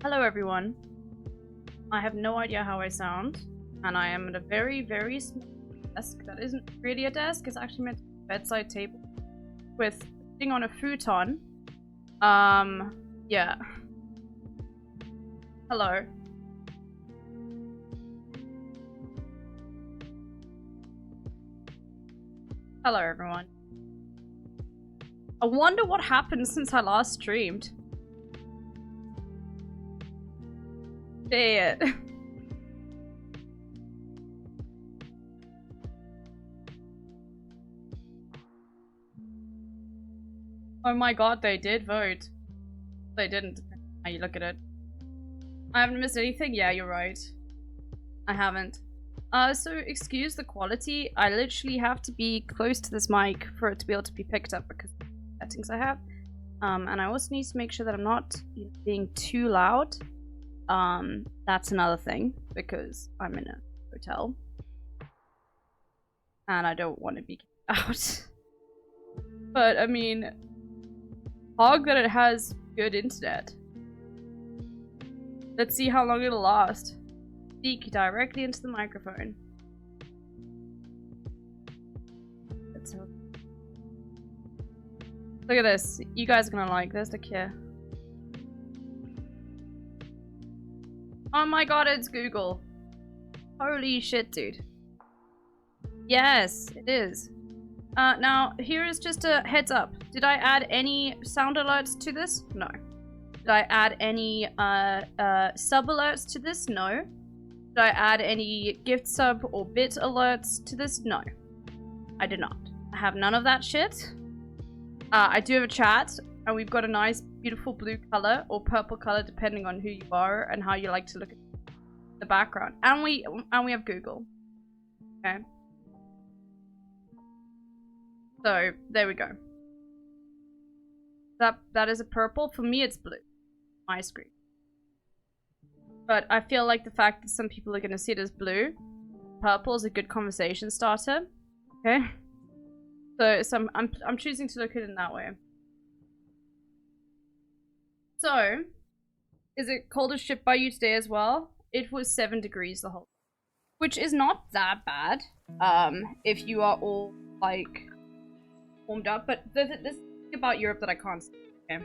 Hello everyone. I have no idea how I sound, and I am at a very, very small desk that isn't really a desk, it's actually meant to be a bedside table with sitting on a futon. Yeah. Hello. Hello everyone. I wonder what happened since I last streamed. Say it. Oh my god, they did vote. They didn't, depending on how you look at it. I haven't missed anything? Yeah, you're right. I haven't. So excuse the quality. I literally have to be close to this mic for it to be able to be picked up because of the settings I have. And I also need to make sure that I'm not being too loud. That's another thing because I'm in a hotel. And I don't want to be kicked out. But, I mean, hog that it has good internet. Let's see how long it'll last. Speak directly into the microphone. Let's hope. Look at this. You guys are gonna like this. Look here. Oh my god, it's Google. Holy shit, dude. Yes, it is. Now, here is just a heads up. Did I add any sound alerts to this? No. Did I add any sub alerts to this? No. Did I add any gift sub or bit alerts to this? No. I did not. I have none of that shit. I do have a chat, and we've got a nice, beautiful blue color or purple color, depending on who you are and how you like to look at the background. And we have Google. Okay. So there we go. That is a purple. For me, it's blue. My screen. But I feel like the fact that some people are going to see it as blue, purple is a good conversation starter. Okay. So I'm choosing to look at it in that way. So, is it cold as shit by you today as well? It was 7 degrees the whole, which is not that bad. If you are all like warmed up, but there's this thing about Europe that I can't see. Okay?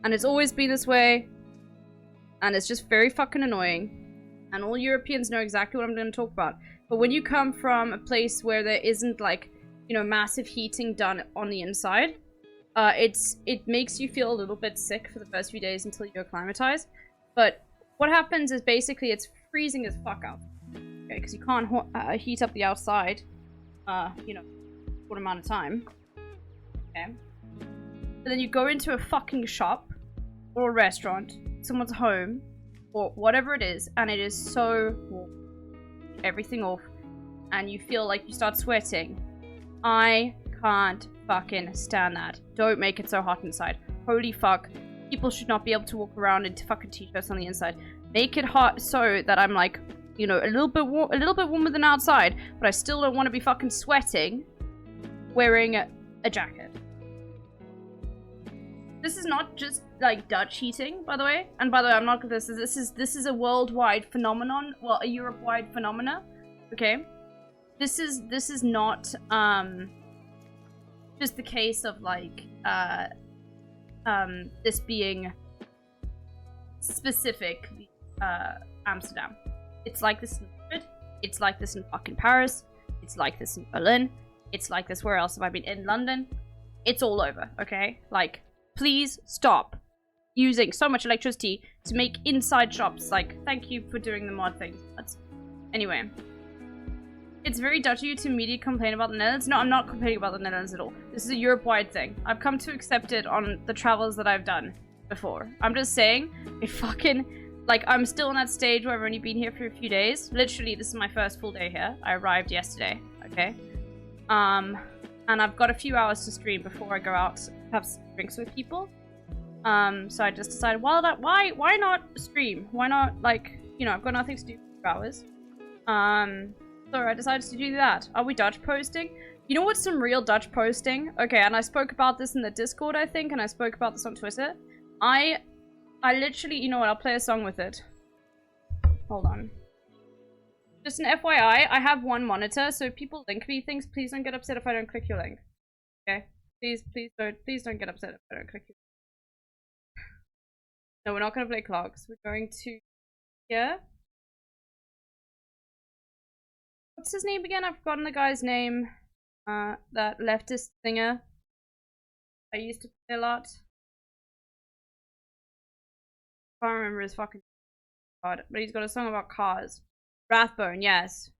And it's always been this way, and it's just very fucking annoying. And all Europeans know exactly what I'm going to talk about. But when you come from a place where there isn't like, you know, massive heating done on the inside, it makes you feel a little bit sick for the first few days until you acclimatize. But what happens is basically it's freezing as fuck out. Okay, because you can't heat up the outside, you know, short amount of time. Okay. And then you go into a fucking shop or a restaurant, someone's home, or whatever it is, and it is so warm. Everything off, and you feel like you start sweating. I can't fucking stand that. Don't make it so hot inside. Holy fuck. People should not be able to walk around in fucking t-shirts on the inside. Make it hot so that I'm like, you know, a little bit warmer than outside, but I still don't want to be fucking sweating wearing a jacket. This is not just like Dutch heating, by the way. And by the way, I'm not. This is a worldwide phenomenon. Well, a Europe-wide phenomena. Okay. This is not just the case of like this being specific Amsterdam. It's like this in Madrid. It's like this in fucking Paris. It's like this in Berlin. It's like this. Where else have I been? In London. It's all over. Okay, like please stop using so much electricity to make inside shops. Like, thank you for doing the mod thing. Anyway. It's very Dutch of you to immediately complain about the Netherlands. No, I'm not complaining about the Netherlands at all. This is a Europe-wide thing. I've come to accept it on the travels that I've done before. I'm just saying, it fucking, like, I'm still in that stage where I've only been here for a few days. Literally, this is my first full day here. I arrived yesterday, okay? And I've got a few hours to stream before I go out to have some drinks with people. So I just decided, well, why not stream? Why not, like, you know, I've got nothing to do for 2 hours. So I decided to do that. Are we Dutch posting? You know what's some real Dutch posting? Okay, and I spoke about this in the Discord, I think, and I spoke about this on Twitter. I I literally, you know what, I'll play a song with it. Hold on. Just an FYI, I have one monitor, so if people link me things, please don't get upset if I don't click your link. Okay? Please don't get upset if I don't click your link. No, we're not gonna play clocks. We're going to here. What's his name again? I've forgotten the guy's name. That leftist singer I used to play a lot. Can't remember his fucking god, but he's got a song about cars. Rathbone, yes.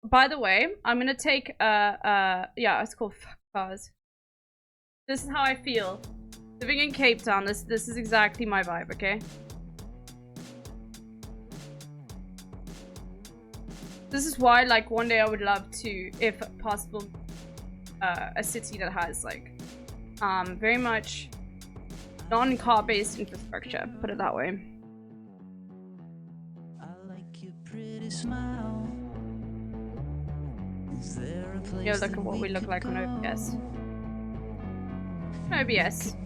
By the way, I'm gonna take yeah, it's called Fuck Cars. This is how I feel. Living in Cape Town, this is exactly my vibe, okay? This is why, like, one day I would love to, if possible, a city that has, like, very much non-car based infrastructure, put it that way. I like your pretty smile. Is there a place look at what we look like on OBS. OBS.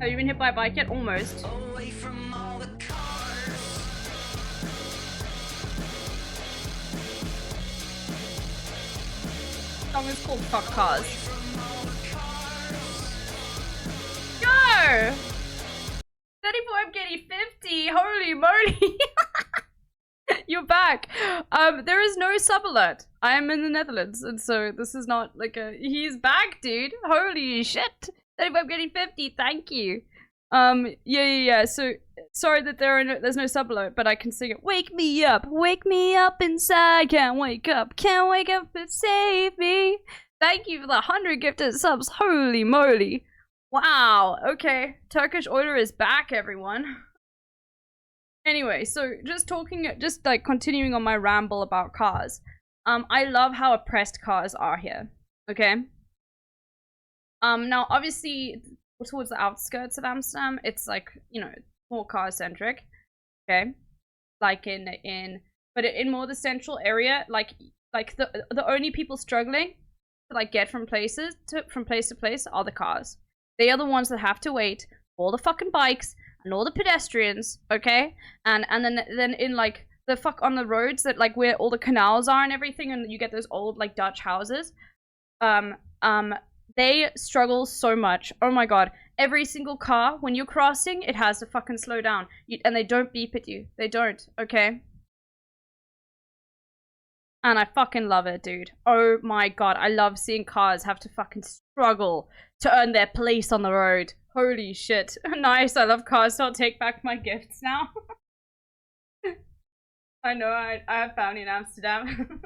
Have you been hit by a bike yet? Almost. Away from all the cars. The song is called Fuck Cars. Go! 34, I'm getting 50. Holy moly. You're back. There is no sub alert. I am in the Netherlands, and so this is not like a. He's back, dude. Holy shit. 35, I'm getting 50. Thank you. Yeah. So sorry that there's no sub alert, but I can sing it. Wake me up inside. Can't wake up and save me. Thank you for the 100 gifted subs. Holy moly. Wow. Okay. Turkish Oiler is back, everyone. Anyway, so just like continuing on my ramble about cars. I love how oppressed cars are here. Okay. Now obviously towards the outskirts of Amsterdam, it's like, you know, more car centric. Okay. Like in more the central area, like the only people struggling to like get from place to place are the cars. They are the ones that have to wait for all the fucking bikes and all the pedestrians, okay? And then in like the fuck on the roads that like where all the canals are and everything, and you get those old like Dutch houses. They struggle so much. Oh my god. Every single car, when you're crossing, it has to fucking slow down. And they don't beep at you. They don't, okay? And I fucking love it, dude. Oh my god. I love seeing cars have to fucking struggle to earn their place on the road. Holy shit. Nice. I love cars, so I'll take back my gifts now. I know, I have family in Amsterdam.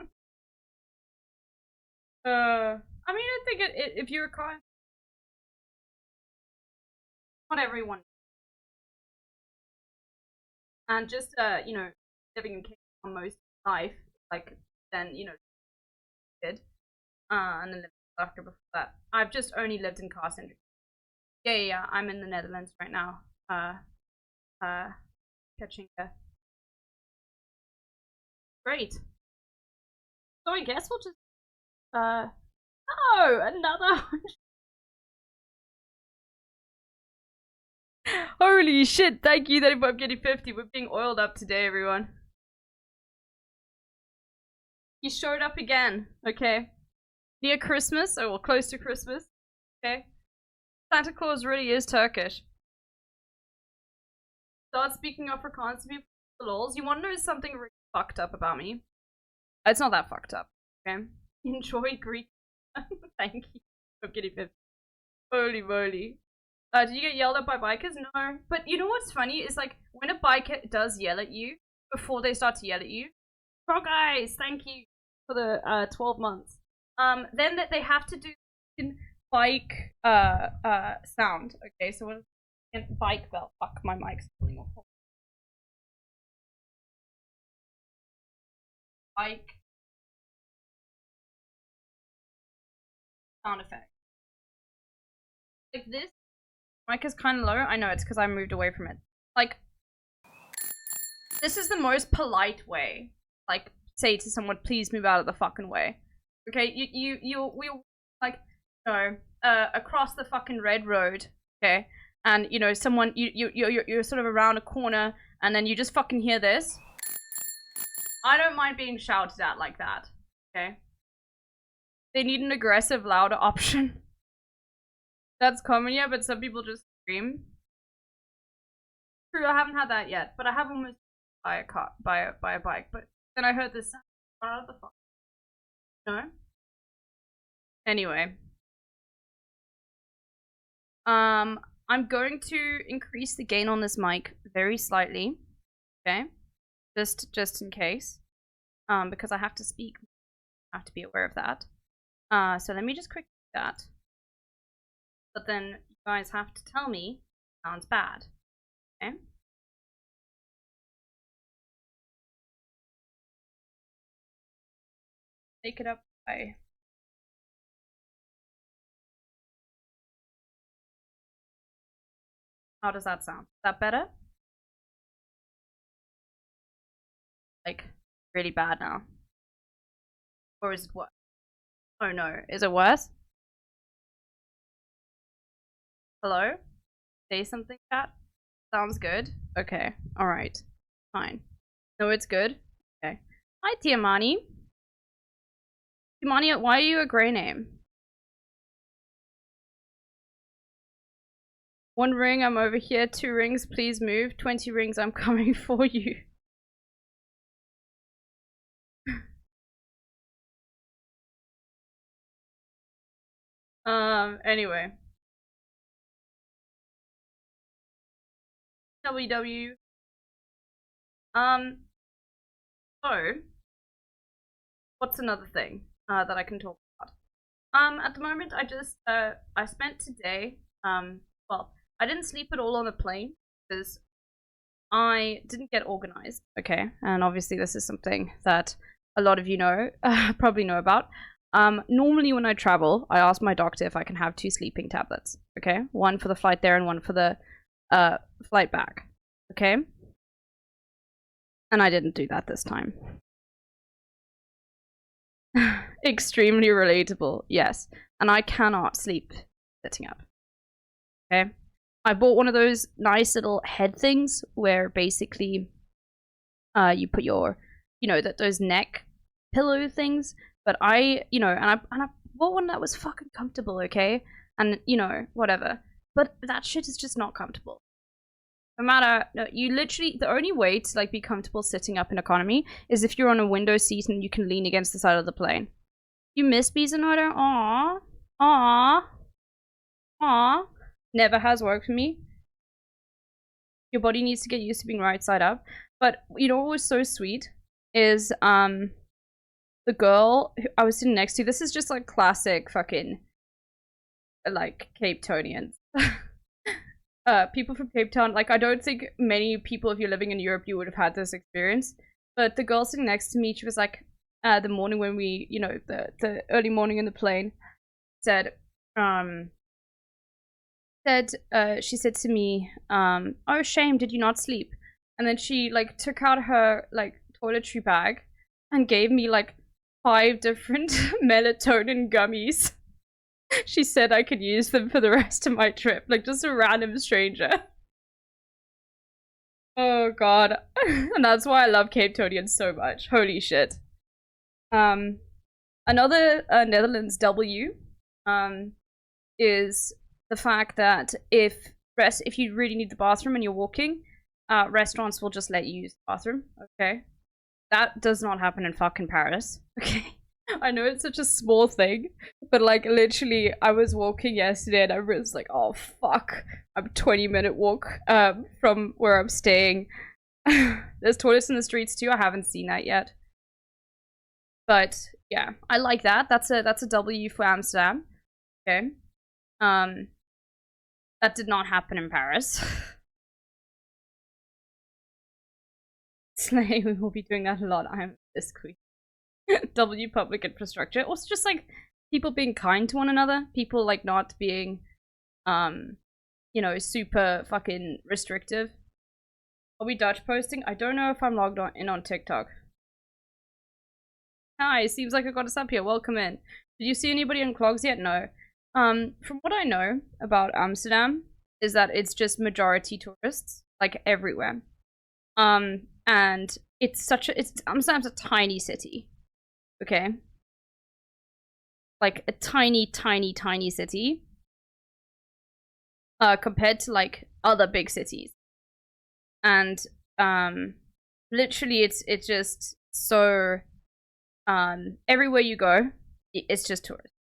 I mean, I think if you're a car, not everyone. And just, you know, living in Cape Town most of life, like, then, you know, did. And then lived after before that. I've just only lived in car centric. Yeah, I'm in the Netherlands right now. Catching a... Great. So I guess we'll just, oh, another. Holy shit, thank you that I'm getting 50. We're being oiled up today, everyone. He showed up again, okay? Near Christmas, or well, close to Christmas, okay? Santa Claus really is Turkish. Start speaking Afrikaans to people for the lols. You want to know something really fucked up about me? It's not that fucked up, okay? Enjoy Greek. Thank you. I'm getting 50. Holy moly. Did you get yelled at by bikers? No. But you know what's funny is like when a biker does yell at you before they start to yell at you. Oh guys, thank you for the 12 months. Then that they have to do bike sound. Okay, so when bike belt. Fuck, my mic's falling off. Bike sound effect. Like this mic is kind of low. I know it's because I moved away from it. Like, this is the most polite way. Like, say to someone, please move out of the fucking way. Okay, we like, across the fucking red road. Okay, and you know someone you're sort of around a corner, and then you just fucking hear this. I don't mind being shouted at like that. Okay, they need an aggressive, louder option. That's common, yeah, but some people just scream. True, I haven't had that yet, but I have almost by a car, by a bike. But then I heard this sound. What the fuck? No. Anyway, I'm going to increase the gain on this mic very slightly. Okay, just in case. Because I have to speak, I have to be aware of that. So let me just quickly do that. But then you guys have to tell me it sounds bad. Okay. Take it up by. How does that sound? Is that better? Like, really bad now? Or is it worse? Oh no, is it worse? Hello? Say something, chat? Sounds good? Okay, alright. Fine. No, it's good? Okay. Hi, Tiamani. Tiamani, why are you a grey name? 1 ring, I'm over here. 2 rings, please move. 20 rings, I'm coming for you. Anyway. WW. So, what's another thing that I can talk about? At the moment, I spent today, well, I didn't sleep at all on the plane because I didn't get organized, okay? And obviously this is something that a lot of you know, probably know about. Normally when I travel, I ask my doctor if I can have 2 sleeping tablets, okay? 1 for the flight there and 1 for the flight back, okay? And I didn't do that this time. Extremely relatable, yes. And I cannot sleep sitting up, okay? I bought one of those nice little head things where basically you put your, you know, those neck pillow things. But I, you know, and I bought one that was fucking comfortable, okay? And, you know, whatever. But that shit is just not comfortable. No matter, no, you literally, the only way to, like, be comfortable sitting up in economy is if you're on a window seat and you can lean against the side of the plane. You miss bees in order? Aww. Aww. Aww. Never has worked for me. Your body needs to get used to being right side up. But, you know what was so sweet? Is, the girl who I was sitting next to, this is just like classic fucking, like, Cape Townians. People from Cape Town, like, I don't think many people, if you're living in Europe, you would have had this experience. But the girl sitting next to me, she was like, the morning when we, you know, the early morning in the plane, said, she said to me, oh, shame, did you not sleep? And then she, like, took out her, like, toiletry bag and gave me, like, 5 different melatonin gummies. She said I could use them for the rest of my trip. Like, just a random stranger. Oh god. And that's why I love Cape Townians so much. Holy shit. Another Netherlands W is the fact that if you really need the bathroom and you're walking, restaurants will just let you use the bathroom. Okay. That does not happen in fucking Paris. Okay. I know it's such a small thing, but like literally I was walking yesterday and I was like, oh fuck, I'm 20-minute walk from where I'm staying. There's toilets in the streets too. I haven't seen that yet. But yeah, I like that. That's a W for Amsterdam. Okay. That did not happen in Paris. Slay, we will be doing that a lot. I am this queen. W public infrastructure. Also just like people being kind to one another. People like not being you know, super fucking restrictive. Are we Dutch posting? I don't know if I'm logged in on TikTok. Hi, seems like I got us up here. Welcome in. Did you see anybody on clogs yet? No. From what I know about Amsterdam is that it's just majority tourists, like everywhere. And it's Amsterdam's a tiny city. Okay. Like a tiny, tiny, tiny city. Compared to like other big cities. And literally it's just so everywhere you go, it's just tourists.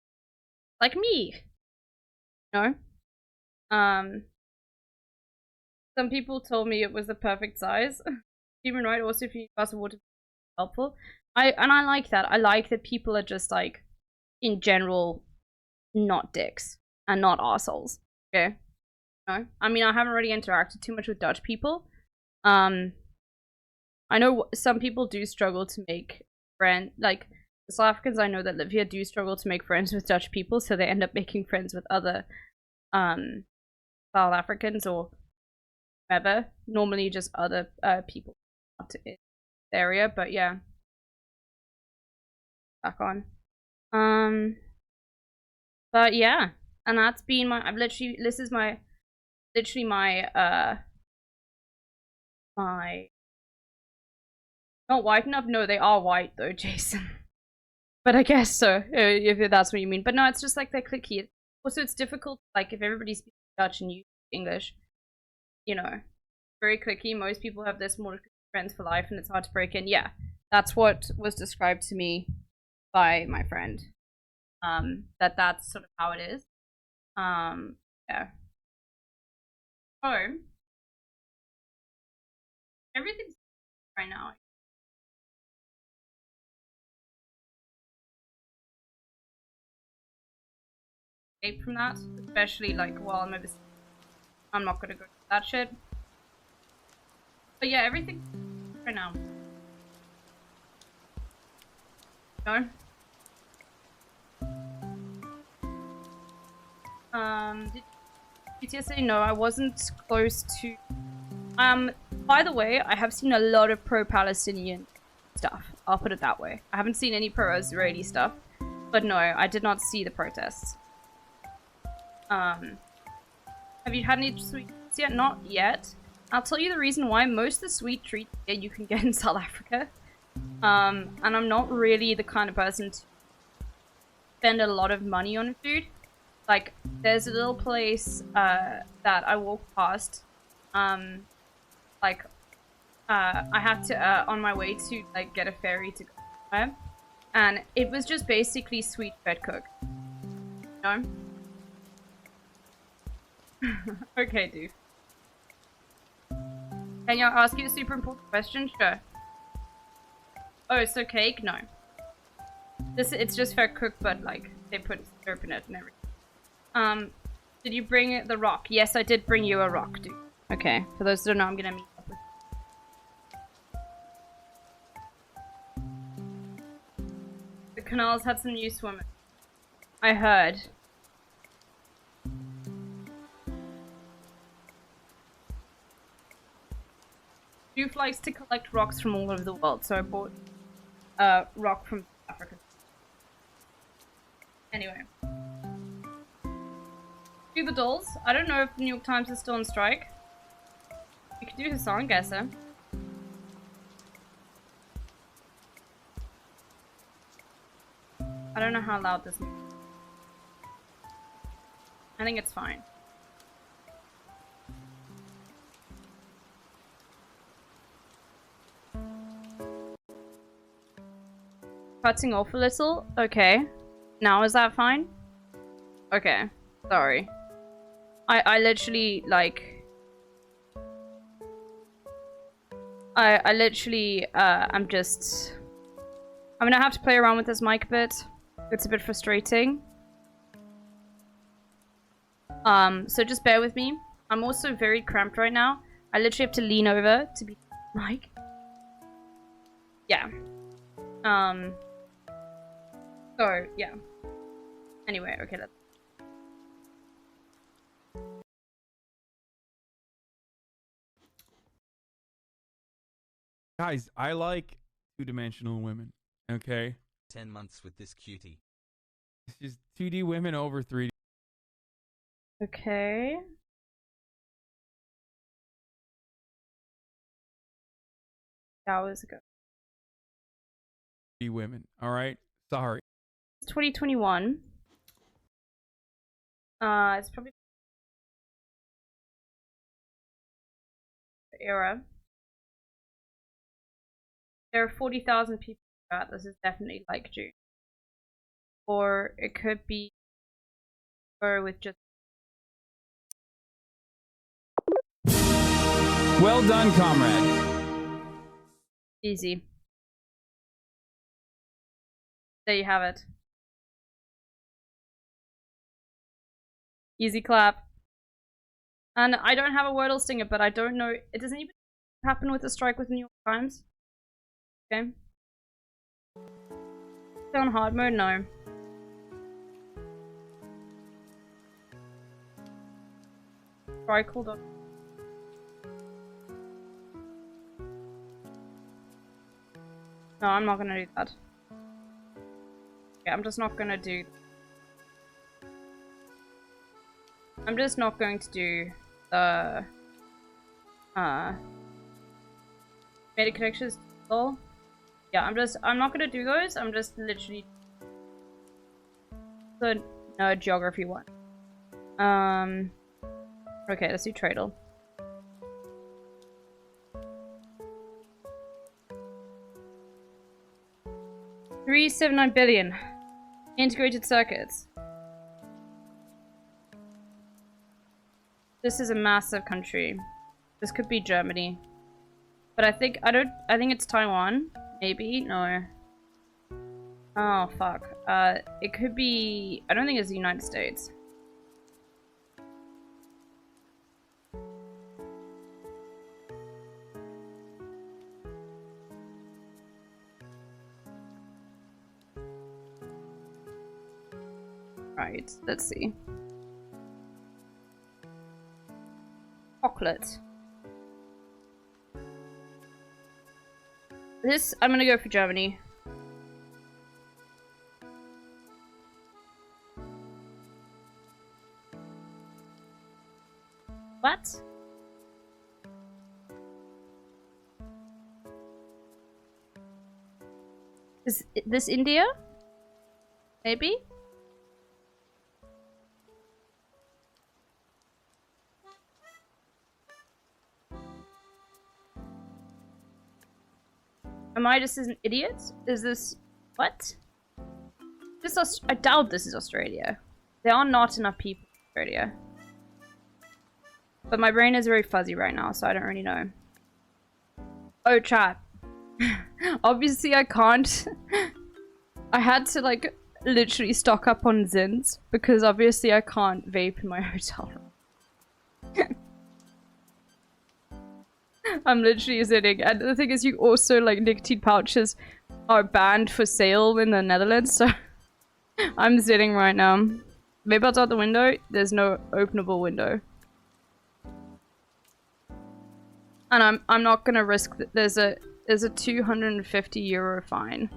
Like me. You know? Some people told me it was the perfect size. Human right, also if you glass of water helpful. I like that. I like that people are just like in general not dicks and not assholes. Okay. No? I mean I haven't really interacted too much with Dutch people. I know some people do struggle to make friends, like the South Africans I know that live here do struggle to make friends with Dutch people, so they end up making friends with other South Africans or whoever. Normally just other people not in the area, but yeah. Back on. But yeah. And that's been my this is my literally my not white enough? No, they are white though, Jason. But I guess so, if that's what you mean. But no, it's just like they're clicky. Also, it's difficult, like, if everybody speaks Dutch and you speak English, you know, very clicky. Most people have their small friends for life and it's hard to break in. Yeah, that's what was described to me by my friend. That's sort of how it is. Yeah. So, everything's right now. Escape from that, especially like while I'm overseas. I'm not gonna go to that shit. But yeah, everything right now. No. Did UTSA? No, I wasn't close to. By the way, I have seen a lot of pro-Palestinian stuff. I'll put it that way. I haven't seen any pro-Israeli stuff, but no, I did not see the protests. Have you had any sweet treats yet? Not yet. I'll tell you the reason why. Most of the sweet treats you can get in South Africa. And I'm not really the kind of person to spend a lot of money on food. Like, there's a little place that I walk past. Like, I had to on my way to like get a ferry to go somewhere, and it was just basically sweet fed cook. You know? Okay, dude. Can I ask you a super important question? Sure. Oh, so cake? No. It's just fed cook, but like they put syrup in it and everything. Did you bring the rock? Yes, I did bring you a rock, dude. Okay. For those who don't know, I'm gonna meet up with. The canals had some new swimmers. I heard. Doof likes to collect rocks from all over the world, so I bought a rock from Africa. Anyway. Do the dolls. I don't know if the New York Times is still on strike. You could do his song guesser. I don't know how loud this is. I think it's fine. Cutting off a little? Okay. Now is that fine? Okay. Sorry. I literally, like... I literally, I'm just... I'm gonna have to play around with this mic a bit. It's a bit frustrating. So just bear with me. I'm also very cramped right now. I literally have to lean over to be mic. Yeah. So, yeah. Anyway, okay, let's... Guys, I like two-dimensional women, okay? 10 months with this cutie. It's just 2D women over 3D. Okay. Hours ago. 3D women. All right. Sorry. It's 2021. It's probably the era. There are 40,000 people out. This is definitely like June. Or it could be or with just Well done, comrade. easy. There you have it. Easy clap. And I don't have a Wordle stinger, but I don't know. It doesn't even happen with the strike with the New York Times. Okay. Stay on hard mode? No. Strike, hold on. No, I'm not gonna do that. Okay, I'm just not gonna do. I'm just not going to do the meta connections. Yeah, I'm not gonna do those. I'm just literally the geography one. Okay, let's do Tradle. $379 billion integrated circuits. This is a massive country. This could be Germany. But I think it's Taiwan. Maybe? No. Oh, fuck. It could be... I don't think it's the United States. Right, let's see. Chocolate. This, I'm gonna go for Germany. What? Is this India? Maybe? Am I just an idiot? Is this... what? I doubt this is Australia. There are not enough people in Australia. But my brain is very fuzzy right now, so I don't really know. Oh, chat. Obviously I can't. I had to, like, literally stock up on Zins, because obviously I can't vape in my hotel room. I'm literally sitting, and the thing is, you also, like, nicotine pouches are banned for sale in the Netherlands, so I'm sitting right now. Maybe outside the window, there's no openable window. And I'm not gonna risk that. There's a €250 fine.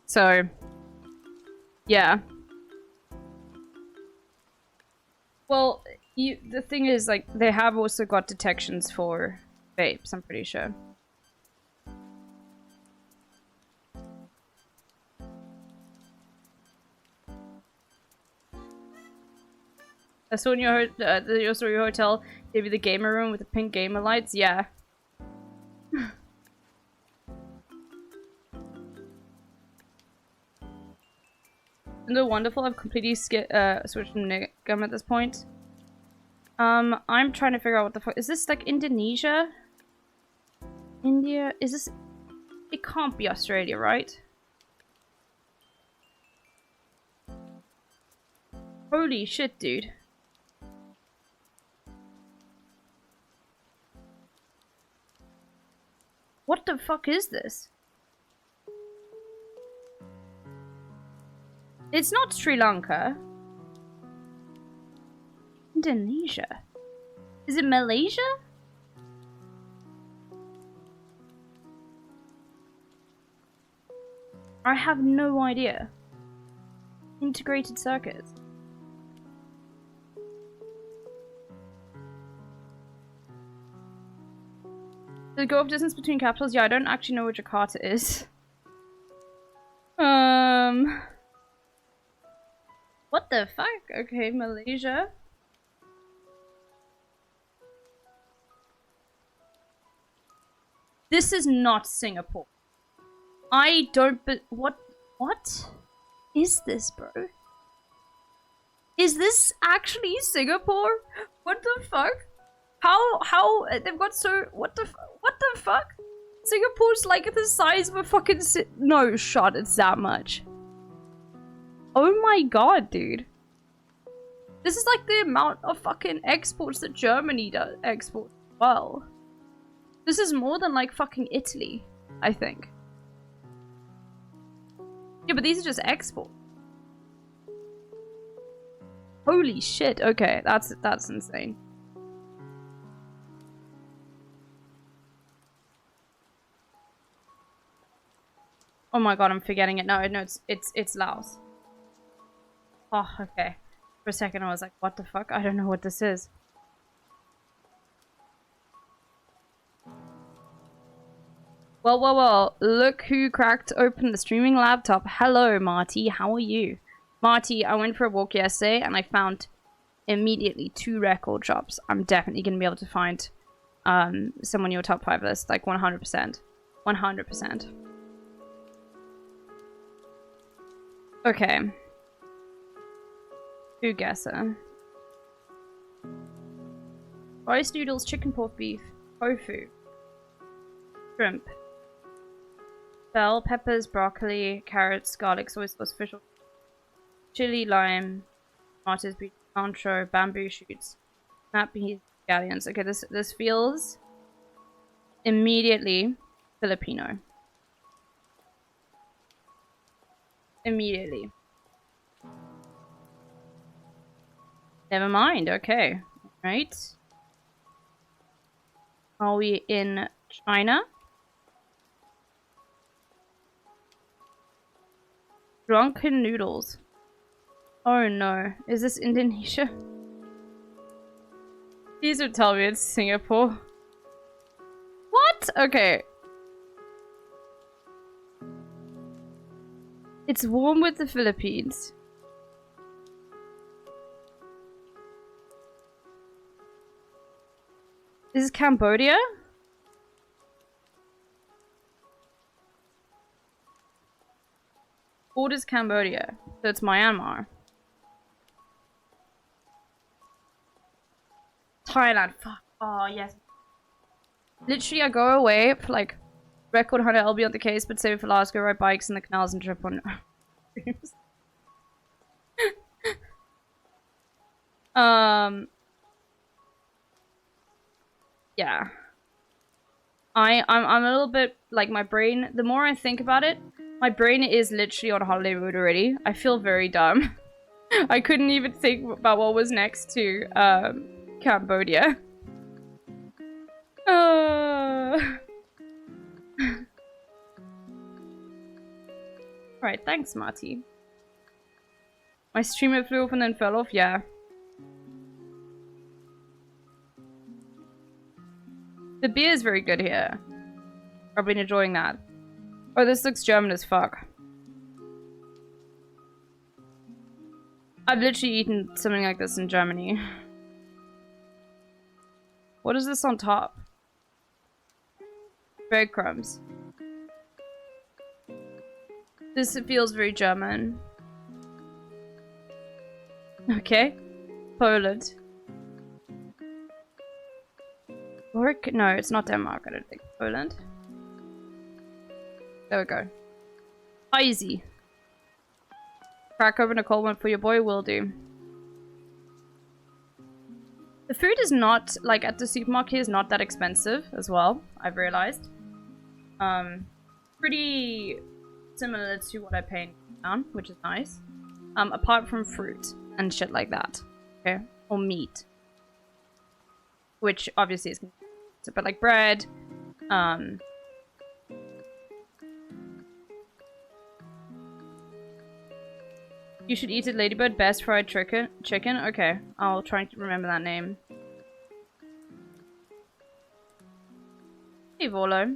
So, yeah. Well, the thing is, like, they have also got detections for vapes, I'm pretty sure. I saw in your hotel, maybe the gamer room with the pink gamer lights. Yeah. Isn't it wonderful? I've completely switched from Nigam at this point. I'm trying to figure out what the fuck is this, like Indonesia? India? Is this? It can't be Australia, right? Holy shit, dude. What the fuck is this? It's not Sri Lanka. Indonesia. Is it Malaysia? I have no idea. Integrated circuits. The go of distance between capitals? Yeah, I don't actually know what Jakarta is. What the fuck? Okay, Malaysia. This is not Singapore. I don't but what is this, bro? Is this actually Singapore? What the fuck? How they've got so what the fuck? Singapore's like the size of a fucking no shot. It's that much. Oh my god, dude. This is like the amount of fucking exports that Germany does export as well. This is more than like fucking Italy, I think. Yeah, but these are just exports. Holy shit. Okay, that's insane. Oh my god, I'm forgetting it. No, it's Laos. Oh, okay. For a second I was like, what the fuck? I don't know what this is. Well, look who cracked open the streaming laptop. Hello, Marty. How are you? Marty, I went for a walk yesterday and I found immediately 2 record shops. I'm definitely going to be able to find someone in your top 5 list. Like 100%. 100%. Okay. Food guesser. Rice noodles, chicken pork beef, tofu, shrimp, bell peppers, broccoli, carrots, garlic, soy sauce, fish oil, chili, lime, tomatoes, beef, cilantro, bamboo shoots, snap peas, scallions. Okay, this feels immediately Filipino. Immediately. Never mind, okay. Right. Are we in China? Drunken noodles. Oh no. Is this Indonesia? Please don't tell me it's Singapore. What? Okay. It's warm with the Philippines. This is Cambodia? Borders Cambodia. So it's Myanmar. Thailand. Fuck. Oh, yes. Literally, I go away for like record hunter, I'll be on the case, but save it for last. Go ride bikes in the canals and trip on yeah. I'm a little bit like my brain, the more I think about it, my brain is literally on holiday mode already. I feel very dumb. I couldn't even think about what was next to Cambodia. Alright, thanks, Marty. My streamer flew off and then fell off, yeah. The beer is very good here. I've been enjoying that. Oh, this looks German as fuck. I've literally eaten something like this in Germany. What is this on top? Breadcrumbs. This feels very German. Okay. Poland. Work? No, it's not Denmark, I don't think. Poland. There we go. Easy. Crack open a cold one for your boy, will do. The food is not, like, at the supermarket is not that expensive as well, I've realized. Pretty similar to what I pay in town, which is nice. Apart from fruit and shit like that. Okay? Or meat. which obviously is, but like bread, you should eat it, Ladybird. Best fried chicken. Okay, I'll try to remember that name. Hey, Volo.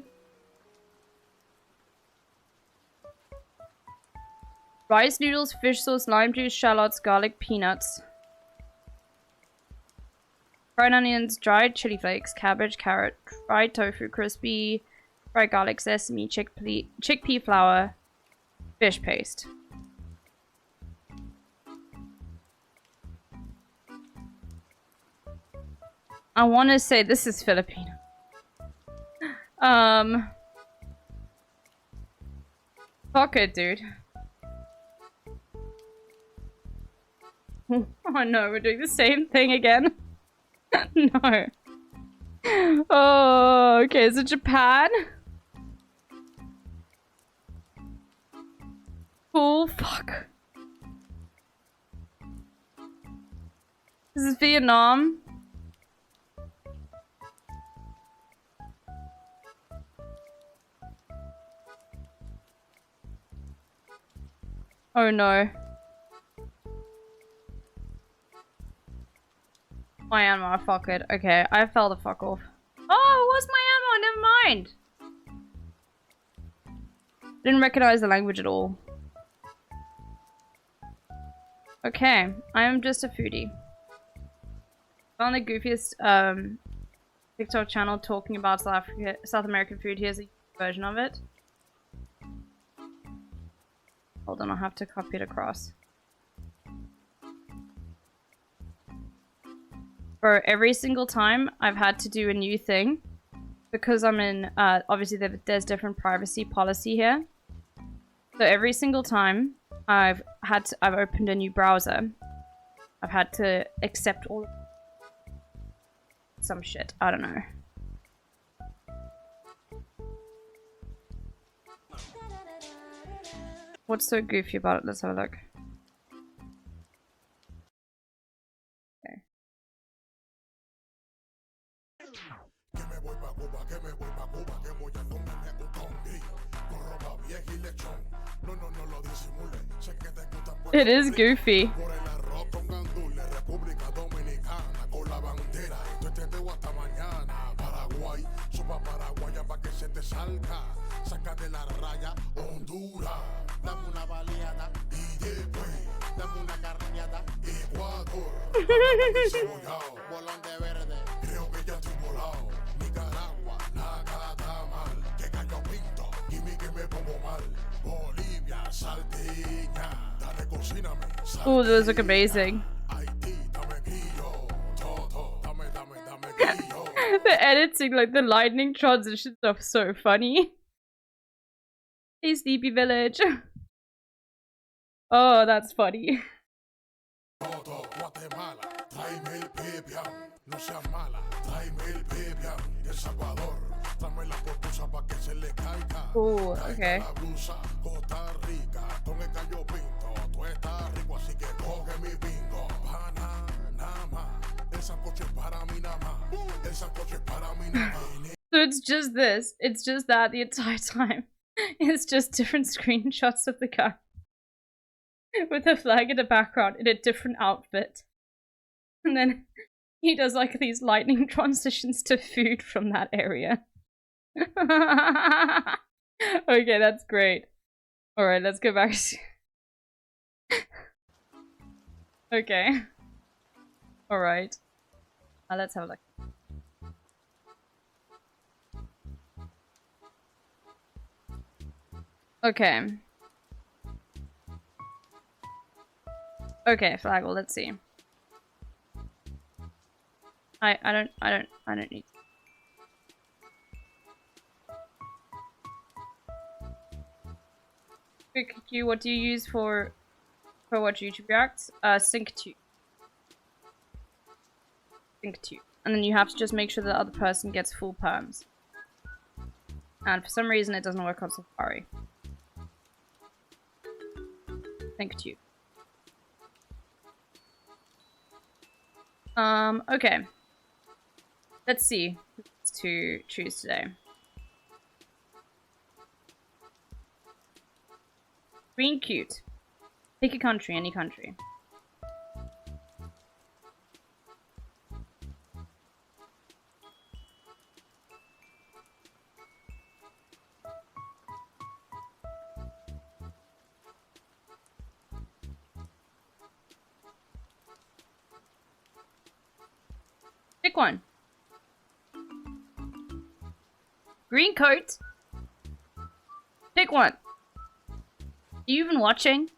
Rice noodles, fish sauce, lime juice, shallots, garlic, peanuts. Fried onions, dried chili flakes, cabbage, carrot, fried tofu, crispy, fried garlic, sesame, chickpea flour, fish paste. I want to say this is Filipino. Fuck it, dude. Oh no, we're doing the same thing again. No. Oh, okay, is it Japan? Cool, fuck. This is Vietnam. Oh no. Myanmar, fuck it. Okay, I fell the fuck off. Oh, what's Myanmar? Never mind. Didn't recognize the language at all. Okay, I am just a foodie. Found the goofiest TikTok channel talking about South American food. Here's a version of it. Hold on, I'll have to copy it across. For every single time I've had to do a new thing, because I'm in, obviously there's different privacy policy here. So every single time I've opened a new browser, I've had to accept all some shit. I don't know. What's so goofy about it? Let's have a look. Okay. It is goofy. Oh, those look amazing. The editing, like the lightning transitions are so funny. Hey, Sleepy Village. Oh, that's funny. Oh, okay. So it's just this. It's just that the entire time. It's just different screenshots of the guy with a flag in the background in a different outfit. And then he does like these lightning transitions to food from that area. Okay, that's great. Alright, let's go back. Okay. Alright. Let's have a look. Okay. Okay, Flaggle, let's see. I don't need. Q, what do you use for watch YouTube reacts? SyncTube. SyncTube. And then you have to just make sure the other person gets full perms. And for some reason it doesn't work on Safari. SyncTube. Okay. Let's see who's to choose today. Green cute. Pick a country, any country. Pick one. Green coat. Pick one. Are you even watching?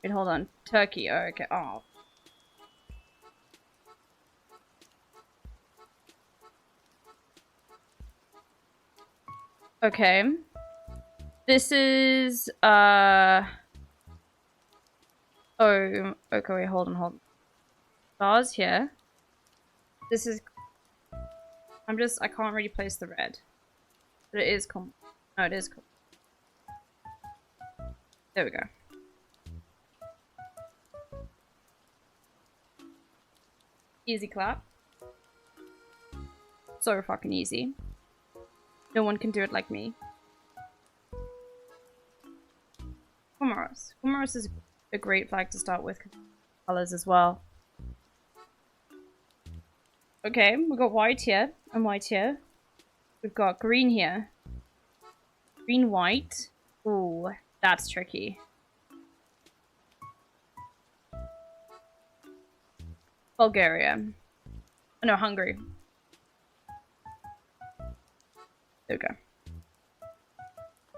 Wait, hold on. Turkey. Oh, okay. Oh. Okay. This is, oh, okay, wait, hold on. Stars here. This is, I can't really place the red. But it is no, it is cool. There we go. Easy clap. So fucking easy. No one can do it like me. Comoros. Comoros is a great flag to start with. Colors as well. Okay, we've got white here and white here. We've got green here. Green, white. Ooh, that's tricky. Bulgaria. Oh, no, Hungary. There we go.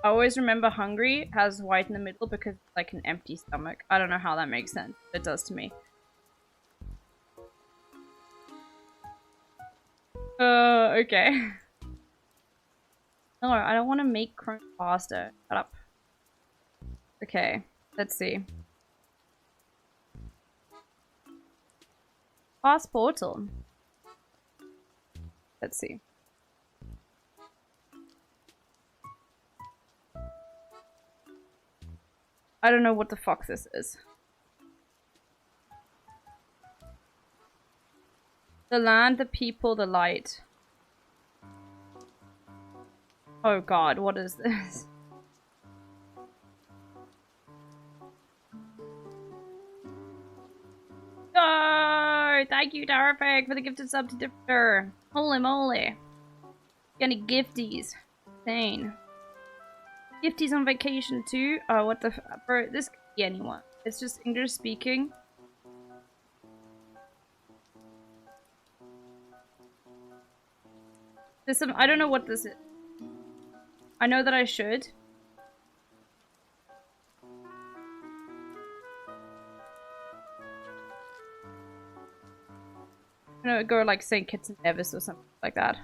I always remember Hungary has white in the middle because it's like an empty stomach. I don't know how that makes sense. It does to me. Okay. No, I don't want to make Chrome faster. Shut up. Okay, let's see. Fast portal. Let's see. I don't know what the fuck this is. The land, the people, the light. Oh god, what is this? Oh, thank you, Terrific, for the gifted sub to Dipper. Holy moly. Getting gifties. Insane. Gifties on vacation too? Oh, what the bro, this could be anyone. It's just English speaking. There's some, I don't know what this is. I know that I should. I'm gonna go like St. Kitts and Nevis or something like that.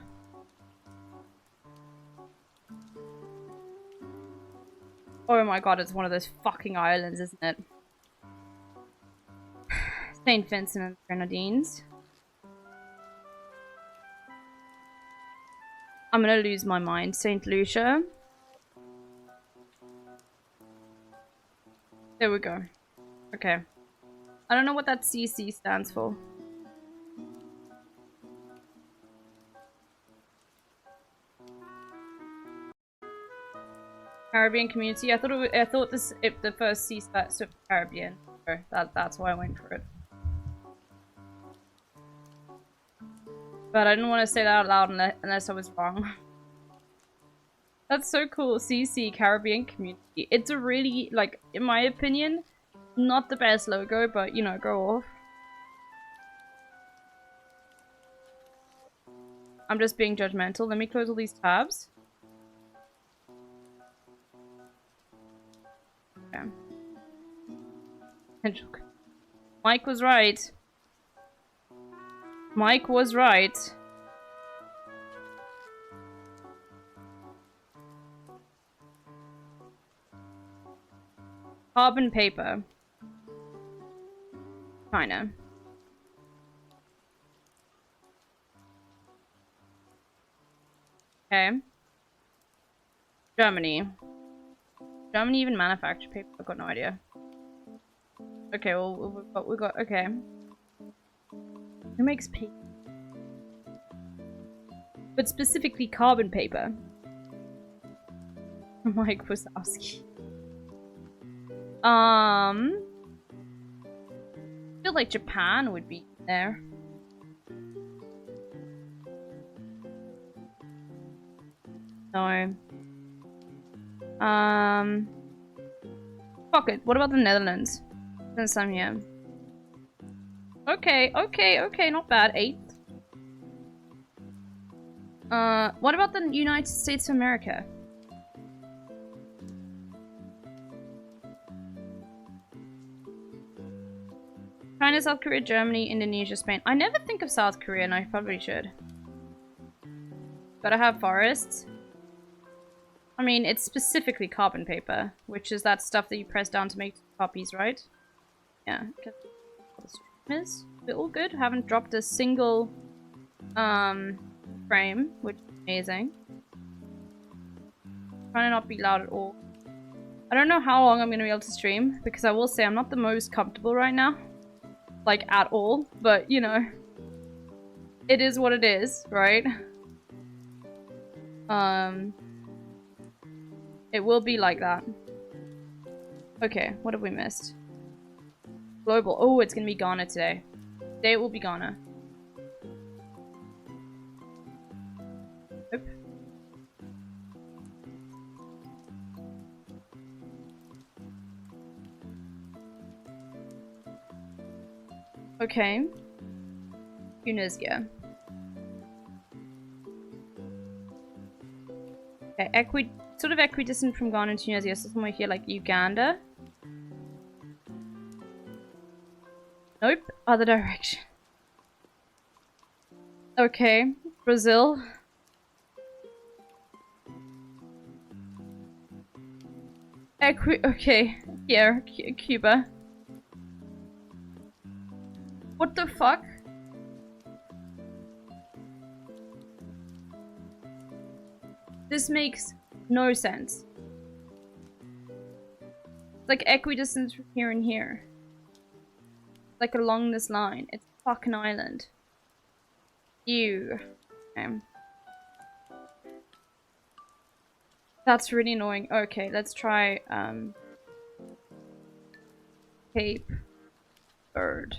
Oh my god, it's one of those fucking islands, isn't it? St. Vincent and Grenadines. I'm gonna lose my mind. St. Lucia. There we go. Okay. I don't know what that CC stands for. Caribbean community. I thought the first C stood for Caribbean. So that's why I went for it. But I didn't want to say that out loud unless I was wrong. That's so cool. CC, Caribbean community. It's a really, like, in my opinion, not the best logo, but you know, go off. I'm just being judgmental. Let me close all these tabs. Okay. Mike was right. Mike was right. Carbon paper. China. Okay. Germany. Germany even manufacture paper? I've got no idea. Okay, well, we've got, okay. Who makes paper? But specifically carbon paper. Mike Wazowski. I feel like Japan would be there. No. Fuck it. What about the Netherlands? Since I'm here. Okay, not bad. 8th. What about the United States of America? China, South Korea, Germany, Indonesia, Spain. I never think of South Korea, and I probably should. Gotta have forests. I mean, it's specifically carbon paper, which is that stuff that you press down to make copies, right? Yeah. Is it all good? Haven't dropped a single frame, which is amazing. Trying to not be loud at all. I don't know how long I'm gonna be able to stream, because I will say I'm not the most comfortable right now. Like, at all. But, you know. It is what it is, right? It will be like that. Okay, what have we missed? Global. Oh, it's gonna be Ghana today. Today it will be Ghana. Nope. Okay. Tunisia. Okay, sort of equidistant from Ghana and Tunisia, so somewhere here like Uganda. Nope, other direction. Okay, Brazil. Okay, here, Cuba. What the fuck? This makes no sense. It's like equidistance from here and here. Like along this line. It's a fucking island. Ew. Okay. That's really annoying. Okay, let's try Cape Bird.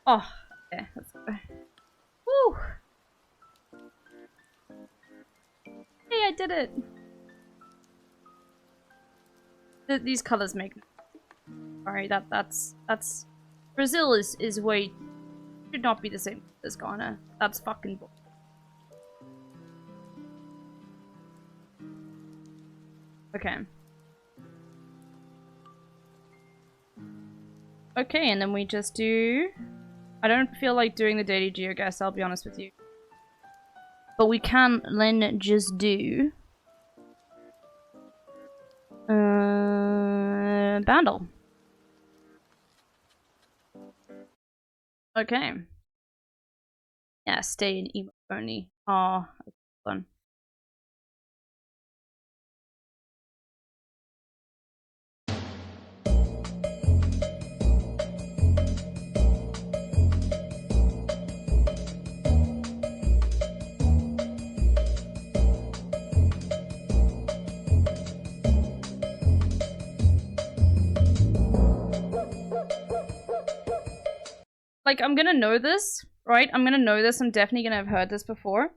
Oh, okay, let's go. Woo! Hey, I did it! These colors make... Sorry, that's... Brazil is way... Should not be the same as Ghana. That's fucking bull. Okay. Okay, and then we just do... I don't feel like doing the daily geoguess, I'll be honest with you. But we can then just do... Bandle. Okay. Yeah, stay in emo only. Oh, that's fun. Like, I'm gonna know this, right? I'm gonna know this. I'm definitely gonna have heard this before.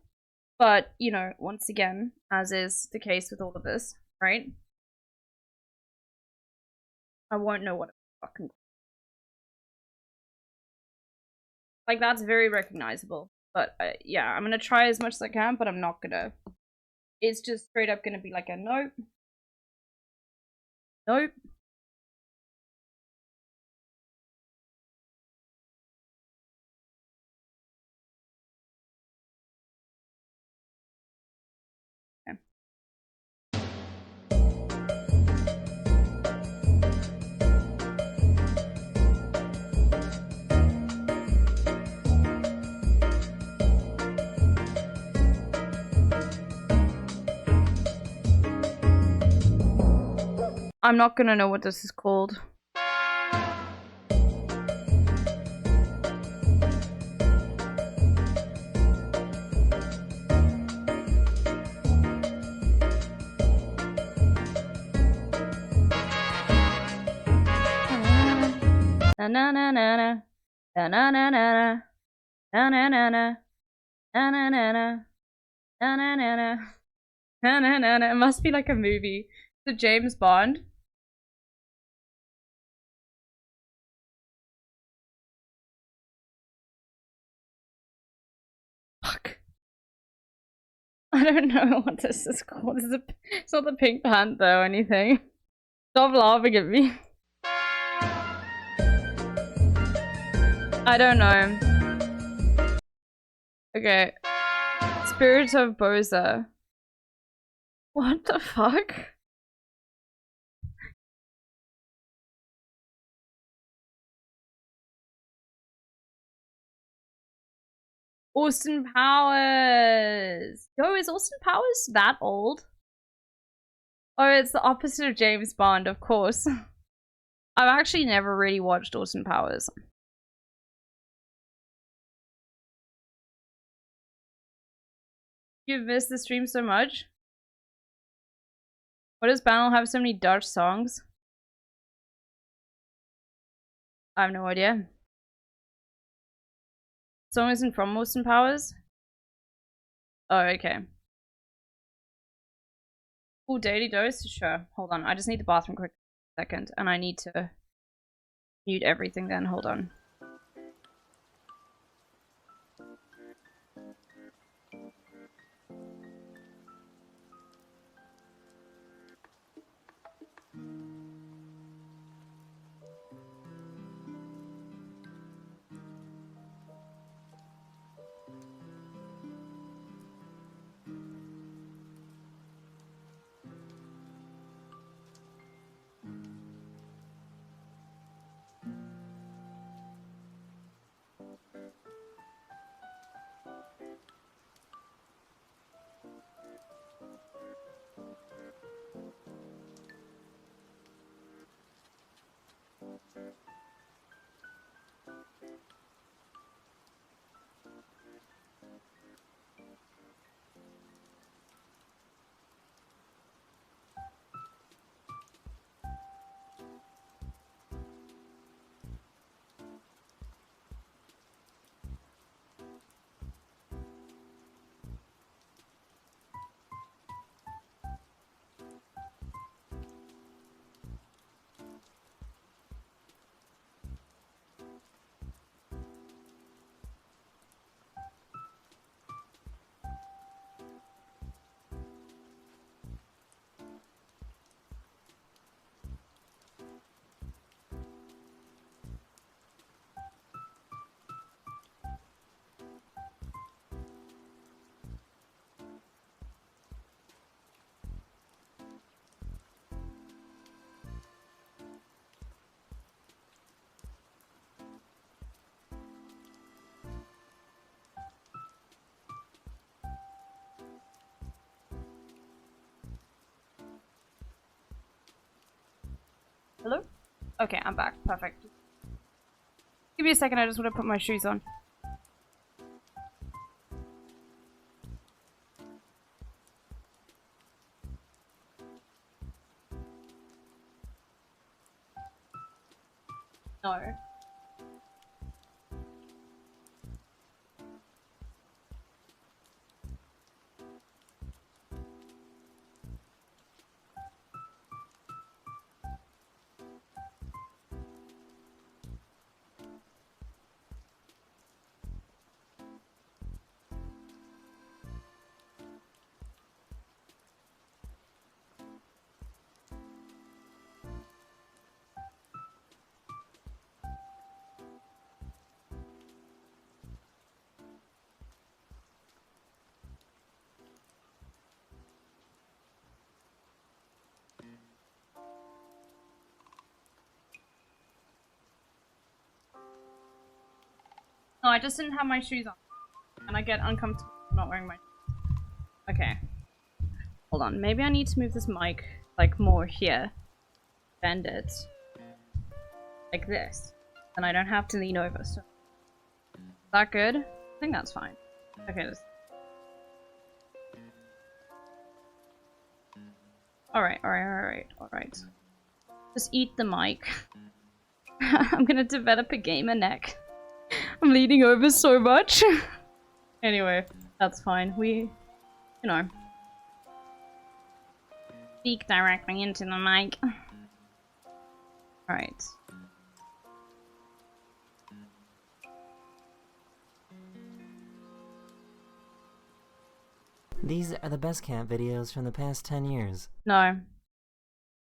But, you know, once again, as is the case with all of this, right? I won't know what it fucking... Like, that's very recognizable. But, yeah, I'm gonna try as much as I can, but I'm not gonna... It's just straight up gonna be like a nope. Nope. I'm not gonna know what this is called. Na na na na na. Na na na na na. Na na na na. Na na na na. Na na na na. Na na na na. It must be like a movie. The James Bond. Fuck. I don't know what this is called. It's not the Pink Panther or anything. Stop laughing at me. I don't know. Okay. Spirit of Boza. What the fuck? Austin Powers! Yo, is Austin Powers that old? Oh, it's the opposite of James Bond, of course. I've actually never really watched Austin Powers. You've missed the stream so much? Why does Banel have so many Dutch songs? I have no idea. Song isn't from Austin Powers? Oh, okay. Full daily dose? Sure. Hold on. I just need the bathroom quick second. And I need to mute everything then. Hold on. Hello? Okay, I'm back. Perfect. Give me a second, I just want to put my shoes on. No. No, I just didn't have my shoes on. And I get uncomfortable not wearing my shoes. Okay. Hold on. Maybe I need to move this mic, like, more here. Bend it. Like this. And I don't have to lean over, so... Is that good? I think that's fine. Okay, Alright. Just eat the mic. I'm gonna develop a gamer neck. I'm leaning over so much. Anyway, that's fine. We, you know, speak directly into the mic. Alright. These are the best cat videos from the past 10 years. No.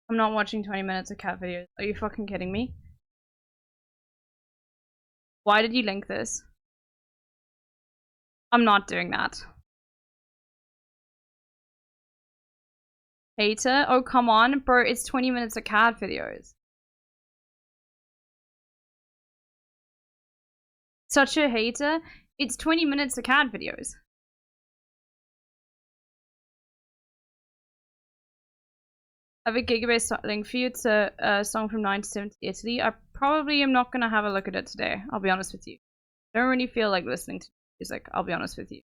I'm not watching 20 minutes of cat videos. Are you fucking kidding me? Why did you link this? I'm not doing that. Hater? Oh, come on, bro. It's 20 minutes of cat videos. Such a hater. It's 20 minutes of cat videos. I have a gigabyte link for you. It's a song from 1970 Italy. I probably am not gonna have a look at it today. I'll be honest with you. I don't really feel like listening to music. I'll be honest with you.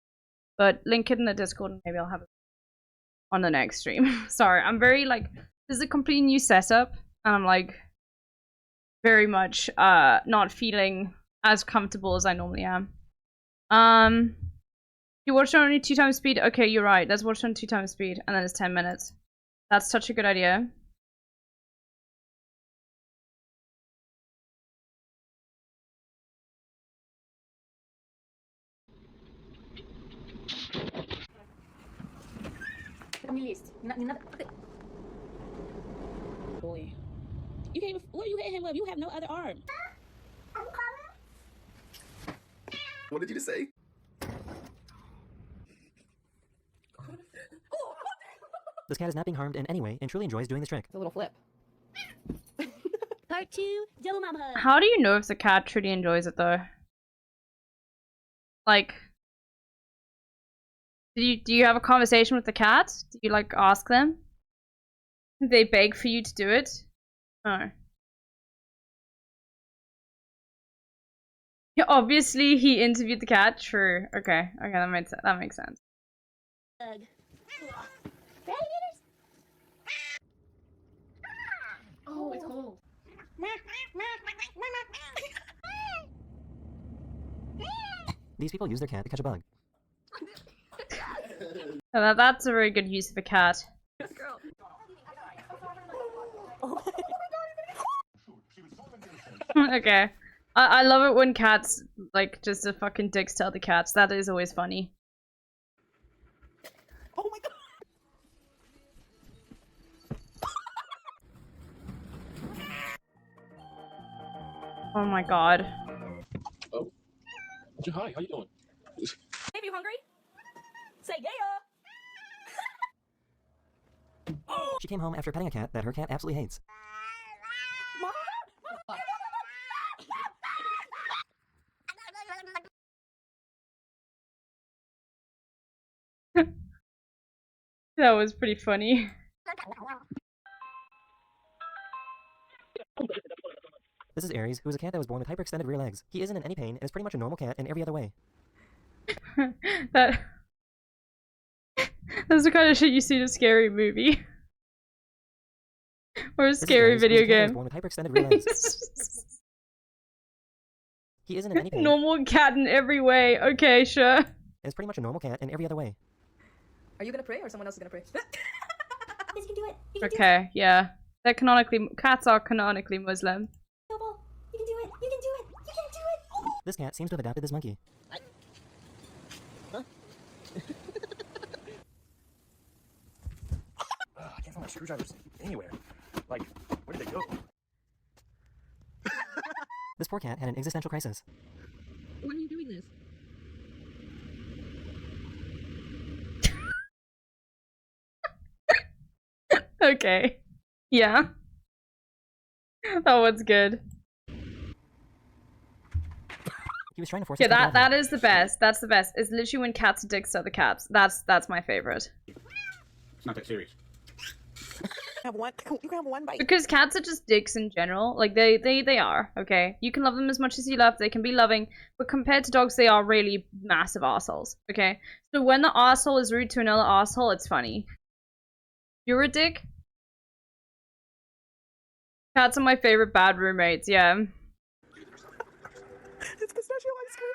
But link it in the Discord and maybe I'll have it on the next stream. Sorry, I'm very like, this is a completely new setup and I'm like very much not feeling as comfortable as I normally am. You watch it on only 2 times speed? Okay, you're right. Let's watch it on 2 times speed and then it's 10 minutes. That's such a good idea. Boy. You can't even, what do you hit him with? You have no other arm. What did you just say? This cat is not being harmed in any way and truly enjoys doing this trick. It's a little flip. Part 2, double mama hug. How do you know if the cat truly enjoys it though? Like, do you have a conversation with the cat? Do you like ask them? Did they beg for you to do it? No. Yeah, obviously he interviewed the cat. True. Okay. Okay, that makes sense. Hug. Oh, it's cold. These people use their cat to catch a bug. So that's a very good use of a cat. Okay. I love it when cats, like, just a fucking dicks to other cats. That is always funny. Oh my god. Oh my god. Oh. Hi, how you doing? Babe, you hungry? Say yeah. She came home after petting a cat that her cat absolutely hates. That was pretty funny. This is Aries, who is a cat that was born with hyperextended rear legs. He isn't in any pain and is pretty much a normal cat in every other way. That's the kind of shit you see in a scary movie. Or a This is scary Aries, who is video a cat that was game. born with hyperextended rear legs. He isn't in any pain. Normal cat in every way. Okay, sure. Is pretty much a normal cat in every other way. Are you gonna pray or someone else is gonna pray? You can do it. You can Okay, yeah. They're canonically, cats are canonically Muslim. do it. You can do it. You can do it. You can do it. This cat seems to have adopted this monkey. I can't find my screwdrivers anywhere. Like, where did they go? This poor cat had an existential crisis. Why are you doing this? Okay. Yeah. That one's good. He was trying to force Yeah, us to love him. that is the best. That's the best. It's literally when cats are dicks to other cats. That's my favorite. It's not that serious. You can have one bite. Because cats are just dicks in general. Like, they are, okay? You can love them as much as you love. They can be loving. But compared to dogs, they are really massive assholes, okay? So when the asshole is rude to another asshole, it's funny. You're a dick? Cats are my favorite bad roommates, yeah. It's pistachio ice cream.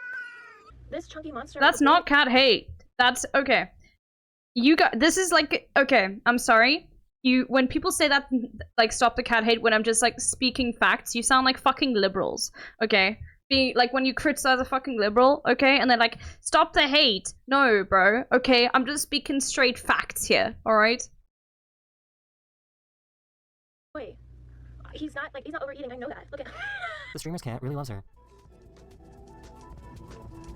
This chunky monster. That's not cat hate. That's okay. You got this is like okay, I'm sorry. When people say that like stop the cat hate when I'm just like speaking facts, you sound like fucking liberals, okay? Being like when you criticize a fucking liberal, okay? And they're like, stop the hate. No, bro, okay? I'm just speaking straight facts here, alright? Wait, he's not overeating. I know that. Look at. The streamer's cat really loves her.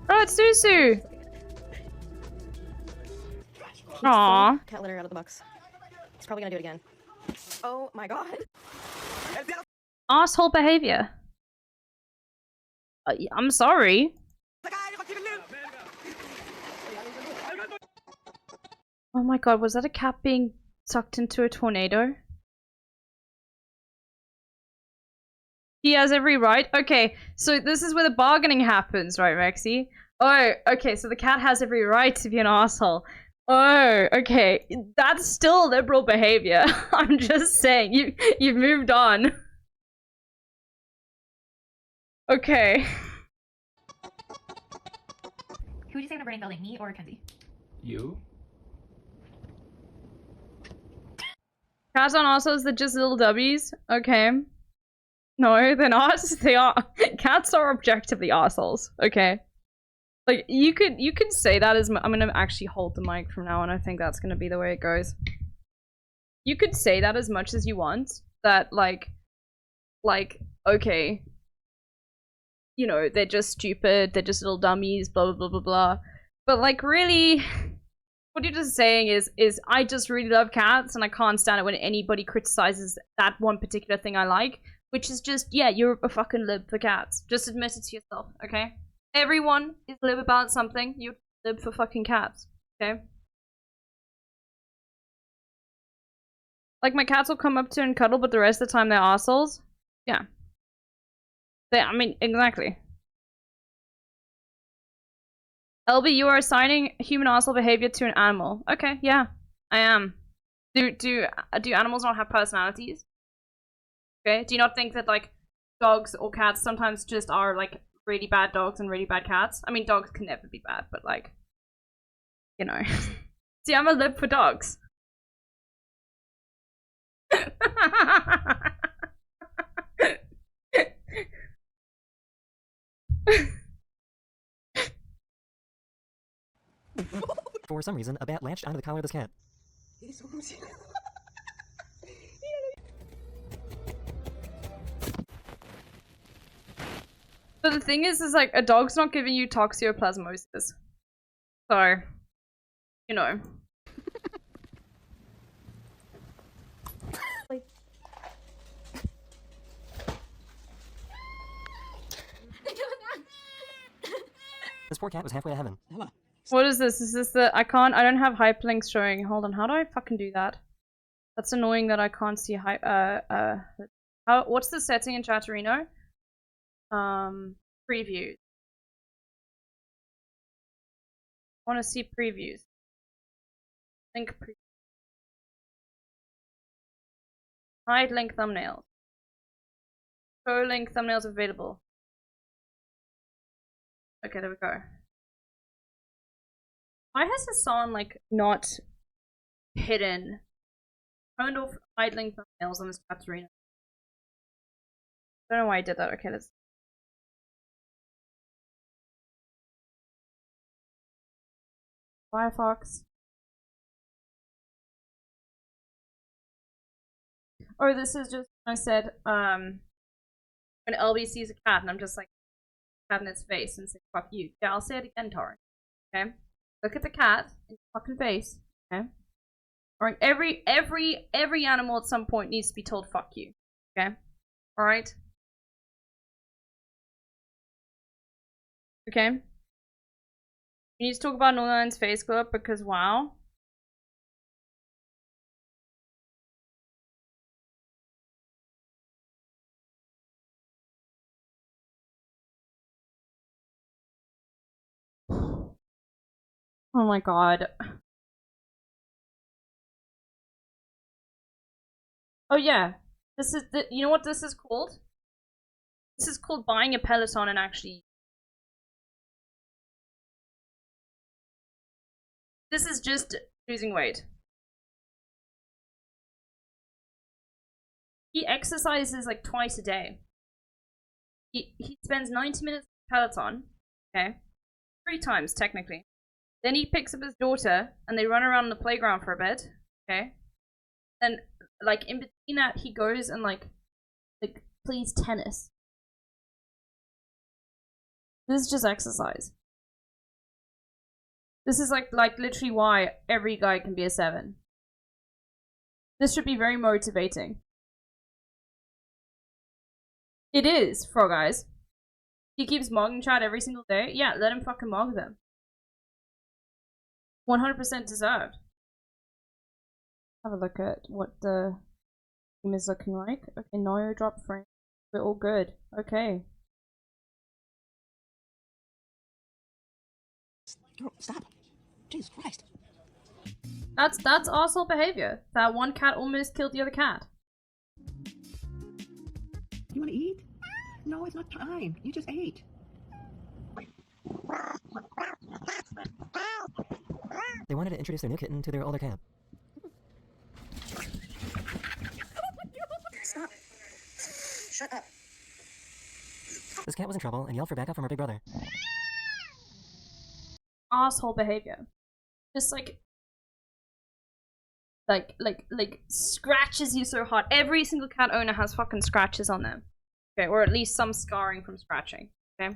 Oh, it's Susu! Aww. Cat litter out of the box. He's probably gonna do it again. Oh my god. Asshole behavior. I'm sorry. Oh my god, was that a cat being sucked into a tornado? He has every right? Okay, so this is where the bargaining happens, right, Rexy? Oh, okay, so the cat has every right to be an asshole. Oh, okay. That's still liberal behavior. I'm just saying, you've moved on. Okay. Who would you say in a burning building, me or Kenzie? You? Cats aren't assholes, they're just little dubbies. Okay. No, they're not. They are. Cats are objectively assholes. Okay. Like, you could say that as I'm gonna actually hold the mic from now on. I think that's gonna be the way it goes. You could say that as much as you want. That, like, okay. You know, they're just stupid, they're just little dummies, blah, blah, blah, blah, blah. But, like, really, what you're just saying is I just really love cats, and I can't stand it when anybody criticizes that one particular thing I like, which is just, yeah, you're a fucking lib for cats. Just admit it to yourself, okay? Everyone is lib about something, you're lib for fucking cats, okay? Like, my cats will come up to and cuddle, but the rest of the time they're assholes. Yeah. I mean, exactly. LB, you are assigning human asshole behavior to an animal. Okay, yeah, I am. Do animals not have personalities? Okay, do you not think that, like, dogs or cats sometimes just are, like, really bad dogs and really bad cats? I mean, dogs can never be bad, but, like, you know. See, I'm a lib for dogs. For some reason, a bat latched onto the collar of this cat. But the thing is like, a dog's not giving you toxoplasmosis. So, you know. This poor cat was halfway to heaven. What is this? Is this the- I don't have hyperlinks showing. Hold on, how do I fucking do that? That's annoying that I can't see what's the setting in Chatterino? Previews. I want to see previews. Link preview. Hide link thumbnails. Show link thumbnails available. Okay, there we go. Why has this song, like, not hidden? Turned off hide link thumbnails on this Chatterino. I don't know why I did that. Okay, let's. Firefox. Or this is just, I said, when LB sees a cat and I'm just like, cat in its face and say, fuck you. Yeah, I'll say it again, Torrent. Okay? Look at the cat in its fucking face. Okay? Alright, every animal at some point needs to be told fuck you. Okay? Alright? Okay? You need to talk about Northern's face club because wow. Oh my god. Oh yeah. This is you know what this is called? This is called buying a Peloton and actually. This is just losing weight. He exercises like twice a day. He spends 90 minutes on Peloton, okay? 3 times technically. Then he picks up his daughter and they run around the playground for a bit, okay? Then like in between that he goes and like plays tennis. This is just exercise. This is like literally why every guy can be a 7. This should be very motivating. It is, Frog Eyes. He keeps mogging chat every single day. Yeah, let him fucking mog them. 100% deserved. Have a look at what the game is looking like. Okay, no drop frame. We're all good. Okay. Oh, stop. Jesus Christ. That's arsehole behavior. That one cat almost killed the other cat. You want to eat? No, it's not time. You just ate. They wanted to introduce their new kitten to their older cat. Stop. Shut up. This cat was in trouble and yelled for backup from her big brother. Arsehole behavior. Just like scratches you so hard. Every single cat owner has fucking scratches on them. Okay, or at least some scarring from scratching. Okay.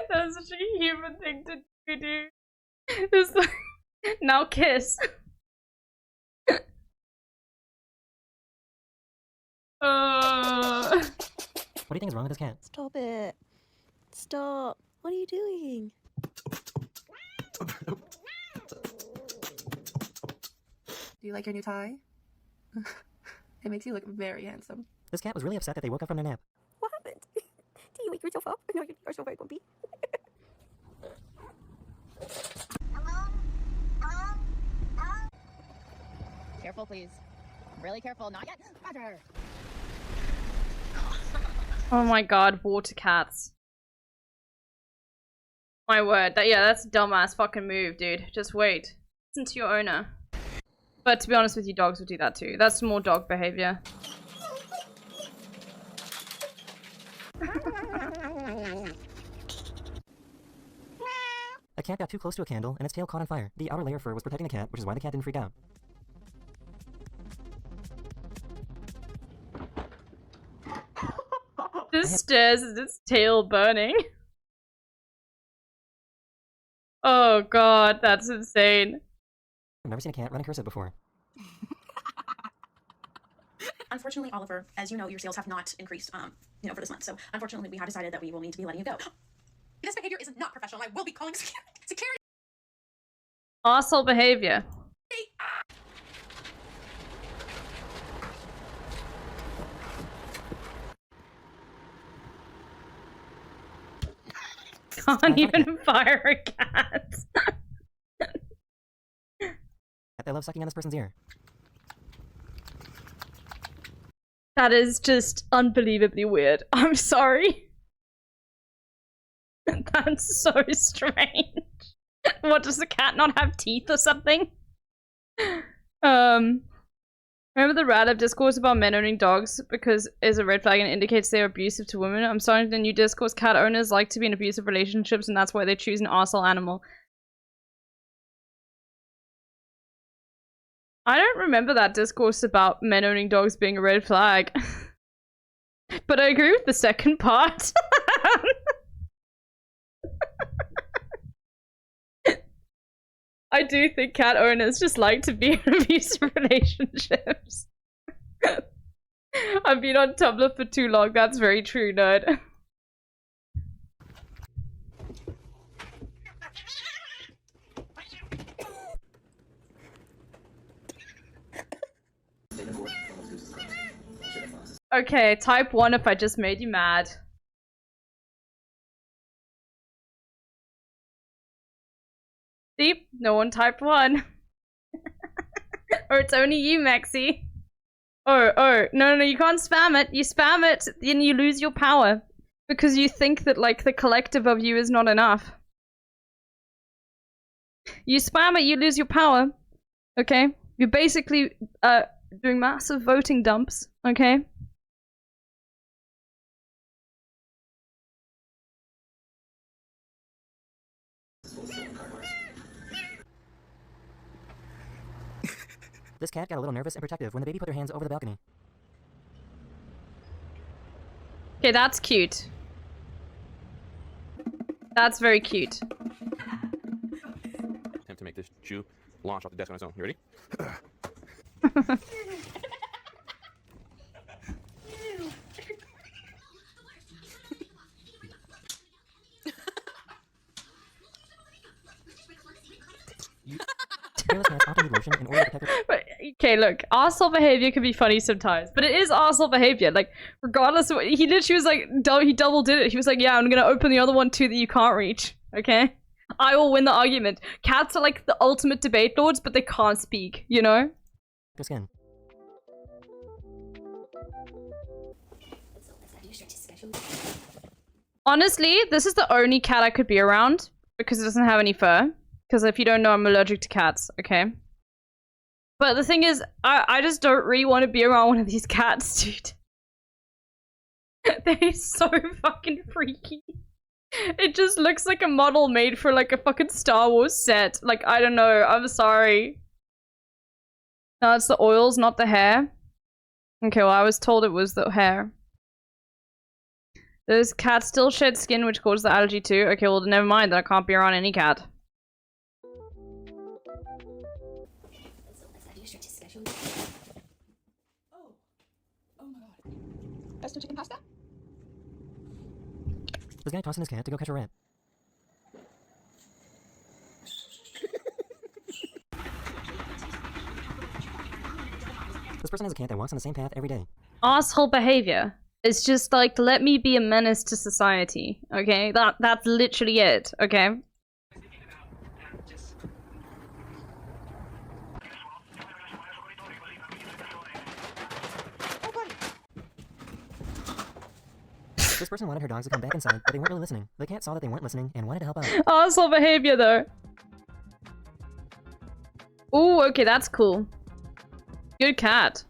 That's such a human thing to do. It's like, now kiss. What do you think is wrong with this cat? Stop it. Stop. What are you doing? Do you like your new tie? It makes you look very handsome. This cat was really upset that they woke up from their nap. What happened? Do you wake yourself up? No, you're so very grumpy. Careful, please. Really careful. Not yet. Roger. Oh my god, water cats. My word. That's a dumbass fucking move, dude. Just wait. Listen to your owner. But to be honest with you, dogs would do that too. That's more dog behavior. A cat got too close to a candle and its tail caught on fire. The outer layer of fur was protecting the cat, which is why the cat didn't freak out. Just stares at its tail burning. Oh god, that's insane. I've never seen a cat run a cursive before. Unfortunately, Oliver, as you know, your sales have not increased, for this month. So, unfortunately, we have decided that we will need to be letting you go. This behavior is not professional. I will be calling security. Arsehole behavior. Can't even fire a cat. They love sucking on this person's ear. That is just unbelievably weird. I'm sorry. That's so strange. What, does the cat not have teeth or something? Remember the rad of discourse about men owning dogs because is a red flag and indicates they're abusive to women? I'm starting the new discourse. Cat owners like to be in abusive relationships and that's why they choose an arsehole animal. I don't remember that discourse about men owning dogs being a red flag. But I agree with the second part. I do think cat owners just like to be in abusive relationships. I've been on Tumblr for too long, that's very true, nerd. Okay, type 1 if I just made you mad. See? No one typed 1. Or it's only you, Maxi. Oh, no, you can't spam it. You spam it, then you lose your power. Because you think that, like, the collective of you is not enough. You spam it, you lose your power. Okay? You're basically, doing massive voting dumps. Okay? This cat got a little nervous and protective when the baby put her hands over the balcony. Okay, that's cute. That's very cute. Attempt to make this shoe launch off the desk on its own. You ready? Hairless cats often need lotion in order to protect their... But, okay, look, arsehole behavior can be funny sometimes, but it is arsehole behavior. Like, regardless of what, he literally was like, he double did it. He was like, yeah, I'm gonna open the other one too that you can't reach. Okay? I will win the argument. Cats are like the ultimate debate lords, but they can't speak, you know? their skin. Honestly, this is the only cat I could be around because it doesn't have any fur. Because if you don't know, I'm allergic to cats, okay? But the thing is, I just don't really want to be around one of these cats, dude. They're so fucking freaky. It just looks like a model made for like a fucking Star Wars set. Like, I don't know, I'm sorry. No, it's the oils, not the hair. Okay, well, I was told it was the hair. Those cats still shed skin, which causes the allergy too. Okay, well, never mind. Then I can't be around any cat. Pesto chicken pasta? This guy tossing his cat to go catch a rat. This person has a cat that walks on the same path every day. Asshole behavior. It's just like, let me be a menace to society, okay? That's literally it, okay? This person wanted her dogs to come back inside, but they weren't really listening. The cat saw that they weren't listening and wanted to help out. Asshole behavior, though. Ooh, okay, that's cool. Good cat.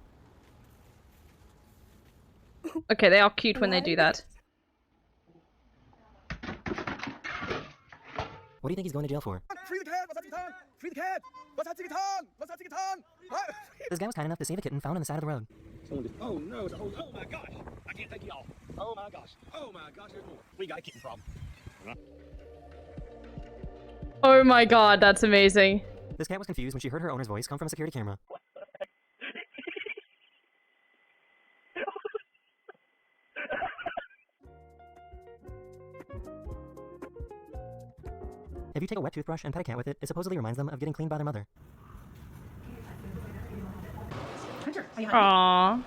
Okay, they are cute when they do that. What do you think he's going to jail for? Free the cat! Free the cat! This guy was kind enough to save a kitten found on the side of the road. Oh no, it's a whole, oh my gosh! I can't take you all. Oh my gosh, there's more. We got a kitten problem. Oh my god, that's amazing. This cat was confused when she heard her owner's voice come from a security camera. If you take a wet toothbrush and pet a cat with it, it supposedly reminds them of getting cleaned by their mother. Aww.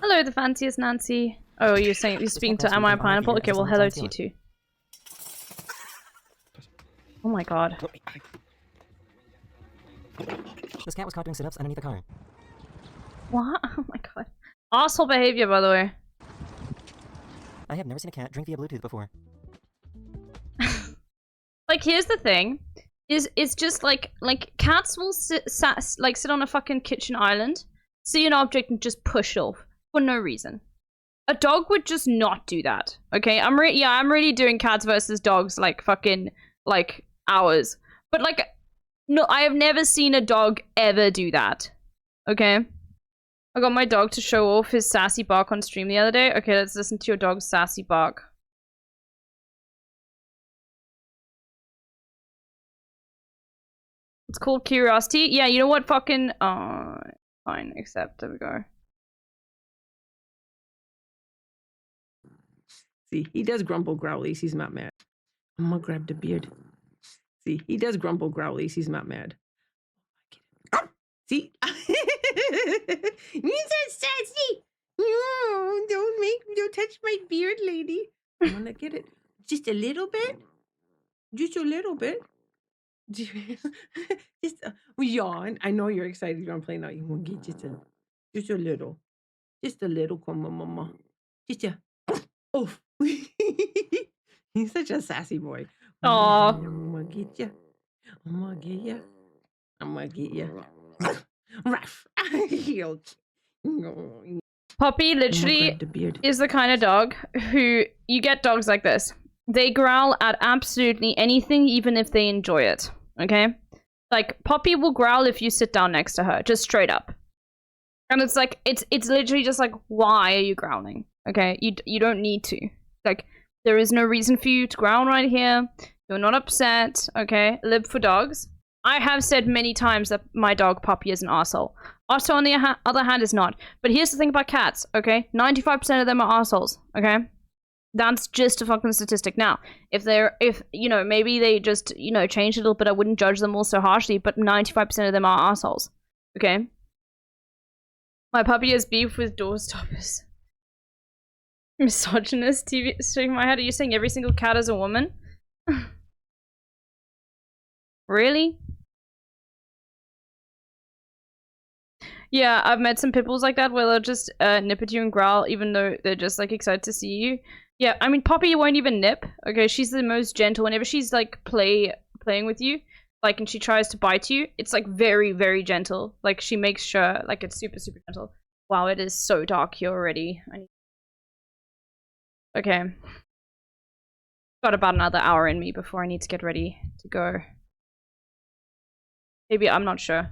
Hello, the fanciest Nancy. Oh, you're speaking to Am I a Pineapple? Okay, well, hello to you too. Oh my god. This cat was caught doing sit-ups underneath the car. What? Oh my god. Asshole behavior, by the way. I have never seen a cat drink via Bluetooth before. Like, here's the thing. It's just like cats will sit on a fucking kitchen island, see an object and just push off for no reason. A dog would just not do that. Okay, I'm really doing cats versus dogs like fucking like hours. But like, no, I have never seen a dog ever do that. Okay, I got my dog to show off his sassy bark on stream the other day. Okay, let's listen to your dog's sassy bark. It's called curiosity. Yeah, you know what? Fucking fine. Accept. There we go. See, he does grumble, growlies. He's not mad. I'm gonna grab the beard. See, he does grumble, growlies. He's not mad. See? You're so sassy. No, don't touch my beard, lady. I want to get it just a little bit. Just a little bit. Just yawn. I know you're excited. You're gonna play now. You want to get just a little. Just a little, come on, mama. Just a. Oh. He's such a sassy boy. Aw. I'm gonna get you. I'm gonna get you. I'm gonna get you. Ruff. Poppy literally is the kind of dog who, you get dogs like this. They growl at absolutely anything, even if they enjoy it. Okay? Like, Poppy will growl if you sit down next to her, just straight up. And it's like, it's literally just like, why are you growling? Okay? You don't need to. Like, there is no reason for you to growl right here. You're not upset. Okay? Lib for dogs. I have said many times that my dog Poppy is an arsehole. Otto, on the other hand, is not. But here's the thing about cats, okay? 95% of them are assholes, okay? That's just a fucking statistic. Now, if you know, maybe they just, you know, change a little bit, I wouldn't judge them all so harshly, but 95% of them are assholes, okay? My puppy has beef with doorstoppers. Misogynist TV sticking my head. Are you saying every single cat is a woman? Really? Yeah, I've met some pit bulls like that where they'll just nip at you and growl even though they're just like excited to see you. Yeah, I mean Poppy won't even nip. Okay, she's the most gentle. Whenever she's like playing with you, like, and she tries to bite you, it's like very, very gentle. Like, she makes sure like it's super, super gentle. Wow, it is so dark here already. Okay. Got about another hour in me before I need to get ready to go. Maybe, I'm not sure.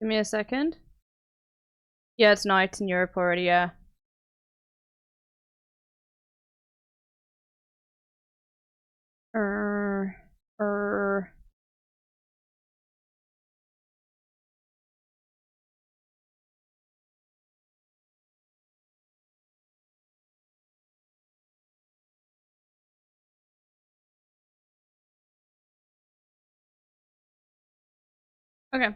Give me a second. Yeah, it's night in Europe already, yeah. Okay.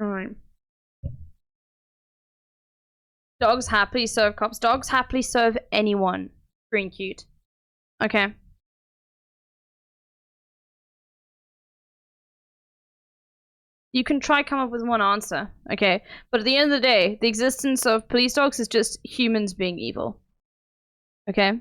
Alright. Dogs happily serve cops. Dogs happily serve anyone. Green cute. Okay. You can try come up with one answer, okay? But at the end of the day, the existence of police dogs is just humans being evil. Okay?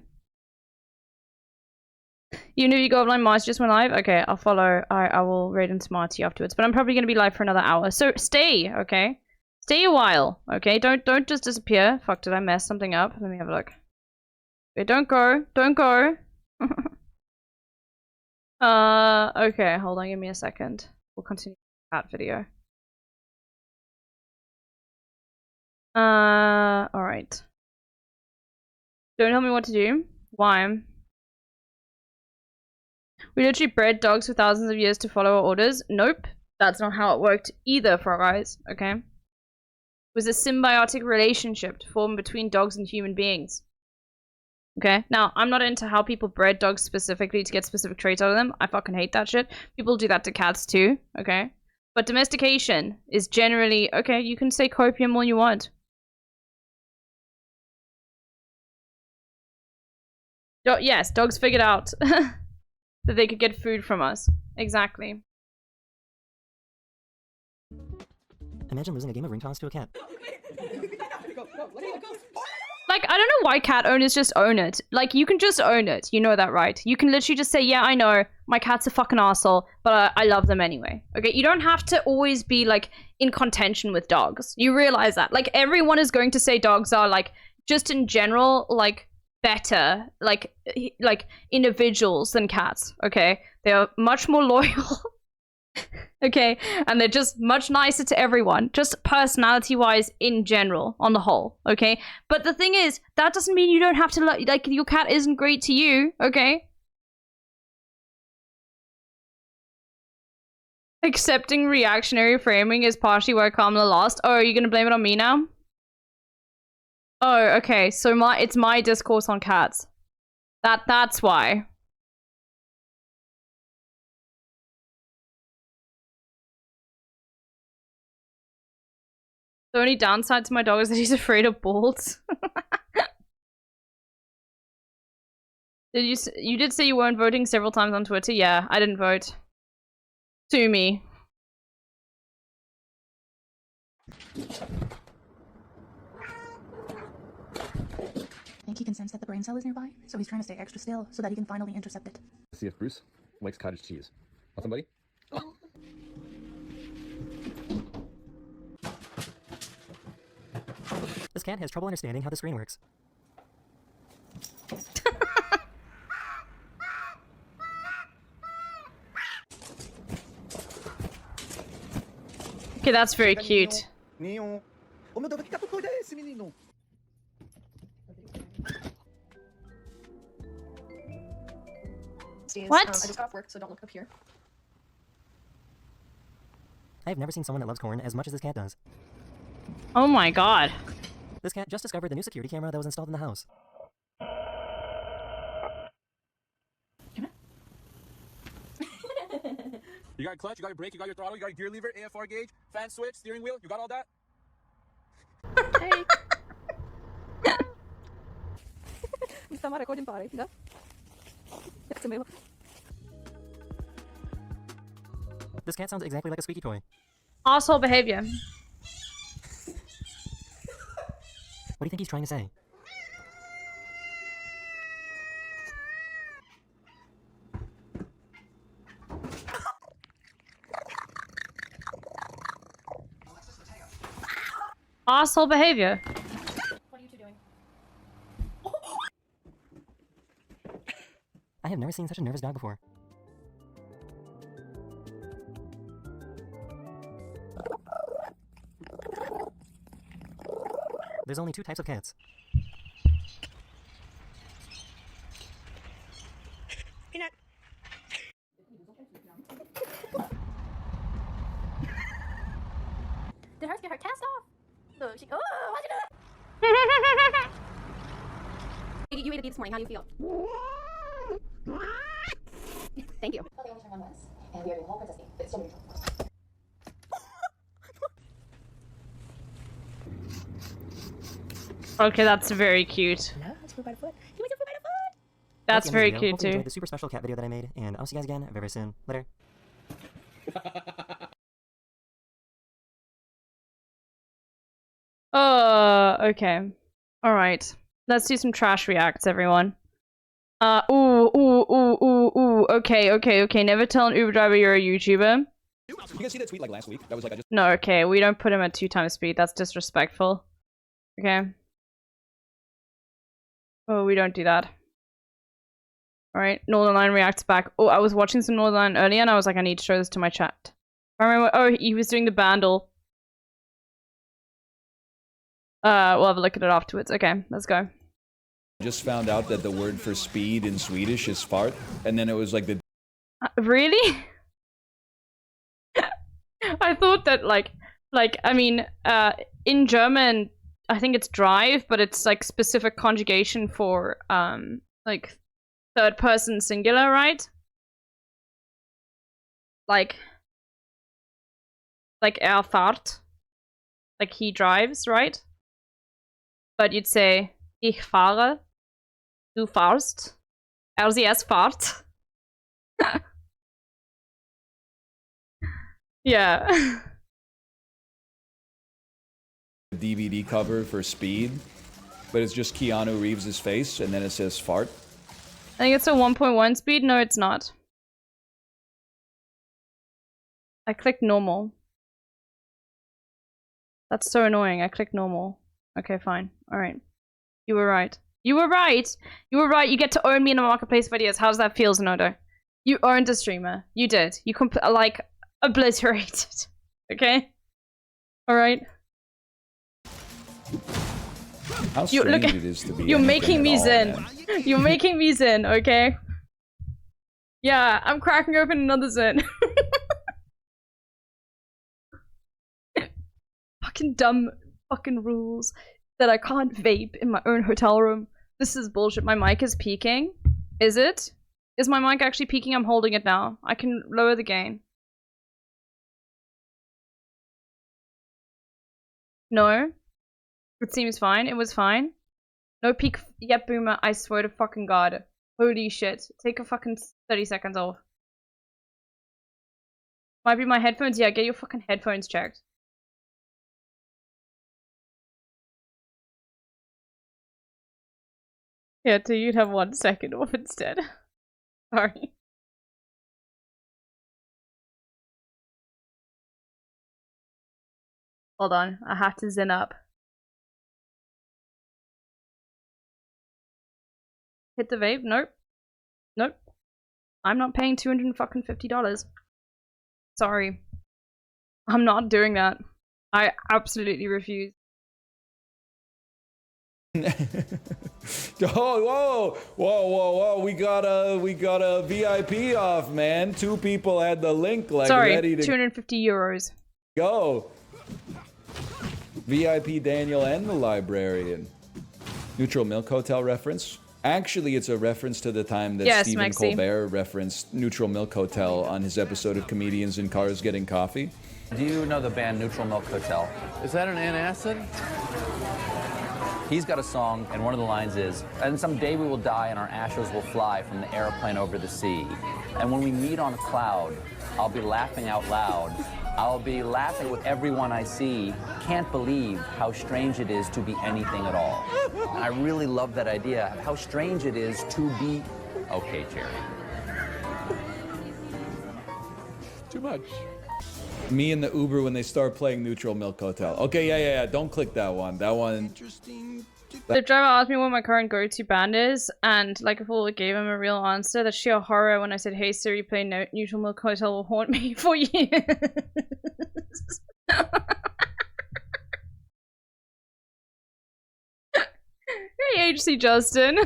You knew you go offline, Mars just went live? Okay, I'll follow. I will raid into Marty afterwards. But I'm probably going to be live for another hour. So stay, okay? Stay a while, okay? Don't just disappear. Fuck, did I mess something up? Let me have a look. Okay, don't go. Don't go. Okay, hold on, give me a second. We'll continue that video. Alright. Don't tell me what to do. Why? We literally bred dogs for thousands of years to follow our orders. Nope. That's not how it worked either, Frog Eyes, okay? It was a symbiotic relationship to form between dogs and human beings. Okay? Now, I'm not into how people bred dogs specifically to get specific traits out of them. I fucking hate that shit. People do that to cats too, okay? But domestication is generally, okay, you can say copium all you want. Yes, dogs figured out that they could get food from us. Exactly. Imagine losing a game of ring toss to a cat. Like, I don't know why cat owners just own it. Like, you can just own it. You know that, right? You can literally just say, yeah, I know, my cat's a fucking asshole, but I love them anyway. Okay, you don't have to always be, like, in contention with dogs. You realize that. Like, everyone is going to say dogs are, like, just in general, like, better, like individuals than cats, okay? They are much more loyal. Okay, and they're just much nicer to everyone, just personality-wise in general, on the whole, okay? But the thing is, that doesn't mean you don't have to, like, your cat isn't great to you, okay? Accepting reactionary framing is partially why Kamala lost. Oh, are you gonna blame it on me now? Oh, okay. So it's my discourse on cats. That's why. The only downside to my dog is that he's afraid of balls. You did say you weren't voting several times on Twitter? Yeah, I didn't vote. Sue me. I think he can sense that the brain cell is nearby, so he's trying to stay extra still so that he can finally intercept it. See if Bruce likes cottage cheese. Want somebody? This cat has trouble understanding how the screen works. Okay, that's very cute. What? I just got off work, so don't look up here. I have never seen someone that loves corn as much as this cat does. Oh my god. This cat just discovered the new security camera that was installed in the house. You got a clutch, you got your brake, you got your throttle, you got your gear lever, AFR gauge, fan switch, steering wheel, you got all that? Hey! Estamos recording party, no? This cat sounds exactly like a squeaky toy. Asshole behavior. What do you think he's trying to say? Asshole behavior. What are you two doing? I have never seen such a nervous dog before. There's only two types of cats. Peanut. Did hers get her cast off? Look, she. Oh, why'd you do that? You ate a bee this morning. How do you feel? Thank you. They only turn on once, and we are doing whole princess theme, but it's still neutral. Okay, that's very cute. No, it's food by the foot. You make it food by the foot. That's very Hope cute you enjoyed too. the super special cat video that I made, and I'll see you guys again very soon. Later. Okay. Alright. Let's do some trash reacts, everyone. Ooh. Okay. Never tell an Uber driver you're a YouTuber. You guys see that tweet like last week? That was like, I just... No, okay, we don't put him at 2 times speed. That's disrespectful. Okay. Oh, we don't do that. Alright, Northern Line reacts back. Oh, I was watching some Northern Line earlier and I was like, I need to show this to my chat. I remember, oh, he was doing the bandle. We'll have a look at it afterwards. Okay, let's go. Just found out that the word for speed in Swedish is fart, and then it was like the... Really? I thought that I mean, in German, I think it's drive, but it's like specific conjugation for like third person singular, right? Like er fahrt, like he drives, right? But you'd say ich fahre, du fahrst, sie es fahrt. Yeah. DVD cover for Speed, but it's just Keanu Reeves' face, and then it says fart. I think it's a 1.1 speed. No, it's not. I clicked normal. That's so annoying. I clicked normal. Okay, fine. Alright. You were right. You were right! You were right. You get to own me in the marketplace videos. How does that feel, Zenodo? You owned a streamer. You did. You like obliterated. Okay? Alright? How You strange look at, it is to be you're making anything me at all, zen. man. You're making me zen, okay? Yeah, I'm cracking open another zen. fucking dumb fucking rules that I can't vape in my own hotel room. This is bullshit. My mic is peaking. Is it? Is my mic actually peaking? I'm holding it now. I can lower the gain. No. It seems fine. It was fine. No peak. Yep, Boomer. I swear to fucking God. Holy shit. Take a fucking 30 seconds off. Might be my headphones. Yeah, get your fucking headphones checked. Yeah, so you'd have 1 second off instead. Sorry. Hold on, I have to zen up. Hit the vape? Nope. Nope. I'm not paying $250. Sorry. I'm not doing that. I absolutely refuse. Oh, whoa. We got a VIP off, man. 2 people had the link like Sorry, ready to 250 euros. go. VIP Daniel and the librarian. Neutral Milk Hotel reference. Actually, it's a reference to the time that Yes, Stephen Maxie. Colbert referenced Neutral Milk Hotel on his episode of Comedians in Cars Getting Coffee. Do you know the band Neutral Milk Hotel? Is that an antacid? He's got a song, and one of the lines is, and someday we will die and our ashes will fly from the airplane over the sea. And when we meet on a cloud, I'll be laughing out loud. I'll be laughing with everyone I see. Can't believe how strange it is to be anything at all. And I really love that idea of how strange it is to be... Okay, Jerry. Too much. Me and the Uber when they start playing Neutral Milk Hotel. Okay, yeah. Don't click that one. That one. The driver asked me what my current go-to band is, and like a fool, it gave him a real answer. That's sheer horror when I said, "Hey Siri, play Neutral Milk Hotel will haunt me for years." Hey HC Justin,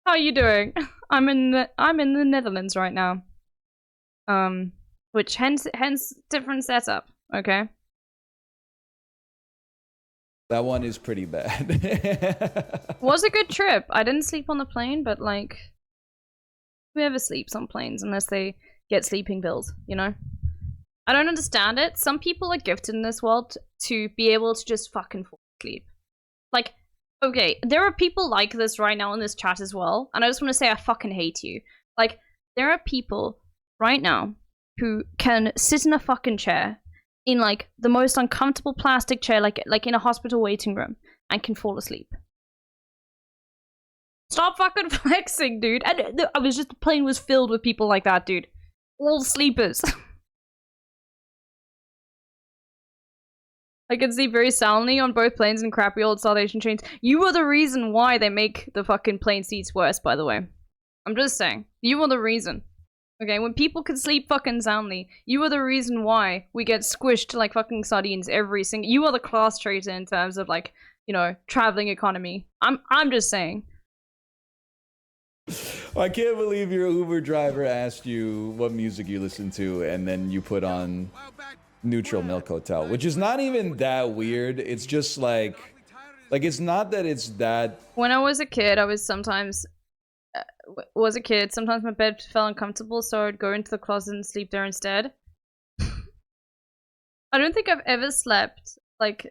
how are you doing? I'm in the Netherlands right now. Which hence different setup. Okay. That one is pretty bad. Was a good trip. I didn't sleep on the plane, but like, whoever sleeps on planes unless they get sleeping pills, you know? I don't understand it. Some people are gifted in this world to be able to just fucking fall asleep. Like, okay, there are people like this right now in this chat as well, and I just want to say I fucking hate you. Like, there are people right now who can sit in a fucking chair in like the most uncomfortable plastic chair, like in a hospital waiting room, and can fall asleep. Stop fucking flexing, dude. And the plane was filled with people like that, dude. All sleepers. I can sleep very soundly on both planes and crappy old South Asian trains. You are the reason why they make the fucking plane seats worse, by the way. I'm just saying. You are the reason. Okay, when people can sleep fucking soundly, you are the reason why we get squished like fucking sardines every single— you are the class traitor in terms of like, you know, traveling economy. I'm just saying. I can't believe your Uber driver asked you what music you listen to and then you put on Neutral Milk Hotel, which is not even that weird. It's just like it's not that it's that— When I was a kid, I was sometimes sometimes my bed felt uncomfortable, so I'd go into the closet and sleep there instead. I don't think I've ever slept like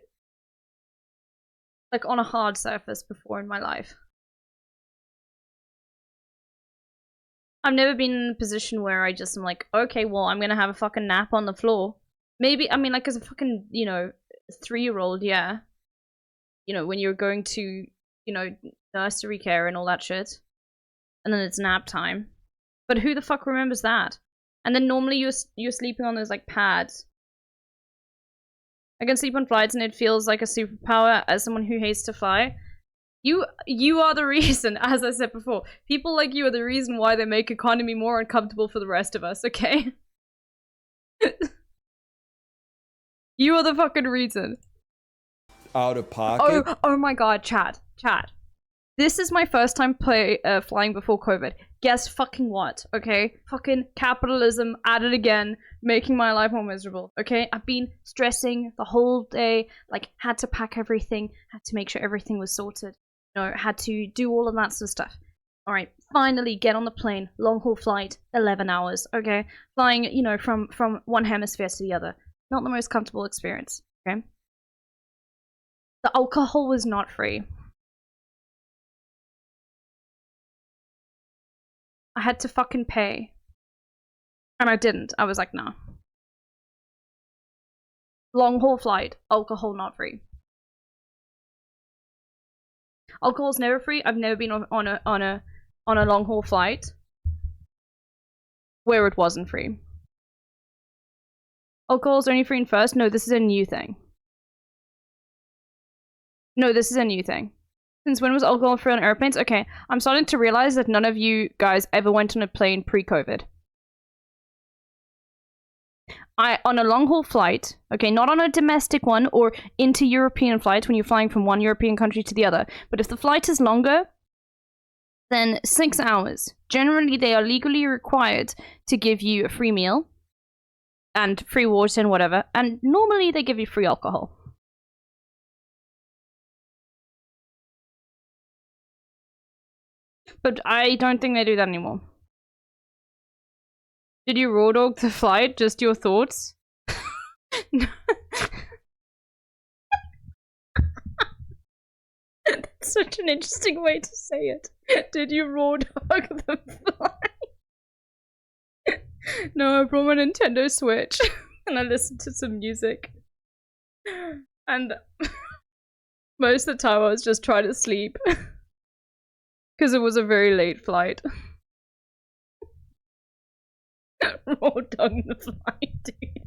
on a hard surface before in my life. I've never been in a position where I just am like, okay, well, I'm gonna have a fucking nap on the floor. Maybe, I mean, like as a fucking, you know, 3-year-old, yeah. You know, when you're going to, you know, nursery care and all that shit. And then it's nap time. But who the fuck remembers that? And then normally you're sleeping on those like pads. I can sleep on flights and it feels like a superpower as someone who hates to fly. You are the reason, as I said before. People like you are the reason why they make economy more uncomfortable for the rest of us, okay? You are the fucking reason. Out of pocket? Oh my god, chat. This is my first time flying before COVID. Guess fucking what, okay? Fucking capitalism at it again, making my life more miserable, okay? I've been stressing the whole day, like, had to pack everything, had to make sure everything was sorted, you know, had to do all of that sort of stuff. Alright, finally get on the plane, long haul flight, 11 hours, okay? Flying, you know, from one hemisphere to the other. Not the most comfortable experience, okay? The alcohol was not free. I had to fucking pay. And I didn't. I was like, nah. Long haul flight, alcohol not free. Alcohol's never free. I've never been on a long haul flight where it wasn't free. Alcohol's only free in first? No, this is a new thing. No, this is a new thing. Since when was alcohol free on airplanes? Okay, I'm starting to realize that none of you guys ever went on a plane pre-COVID. On a long-haul flight, okay, not on a domestic one or inter-European flight when you're flying from one European country to the other, but if the flight is longer than 6 hours, generally they are legally required to give you a free meal and free water and whatever, and normally they give you free alcohol. But I don't think they do that anymore. Did you raw dog the flight? Just your thoughts? That's such an interesting way to say it. Did you raw dog the flight? No, I brought my Nintendo Switch and I listened to some music. And most of the time I was just trying to sleep. Because it was a very late flight. Raw dog the flight, dude.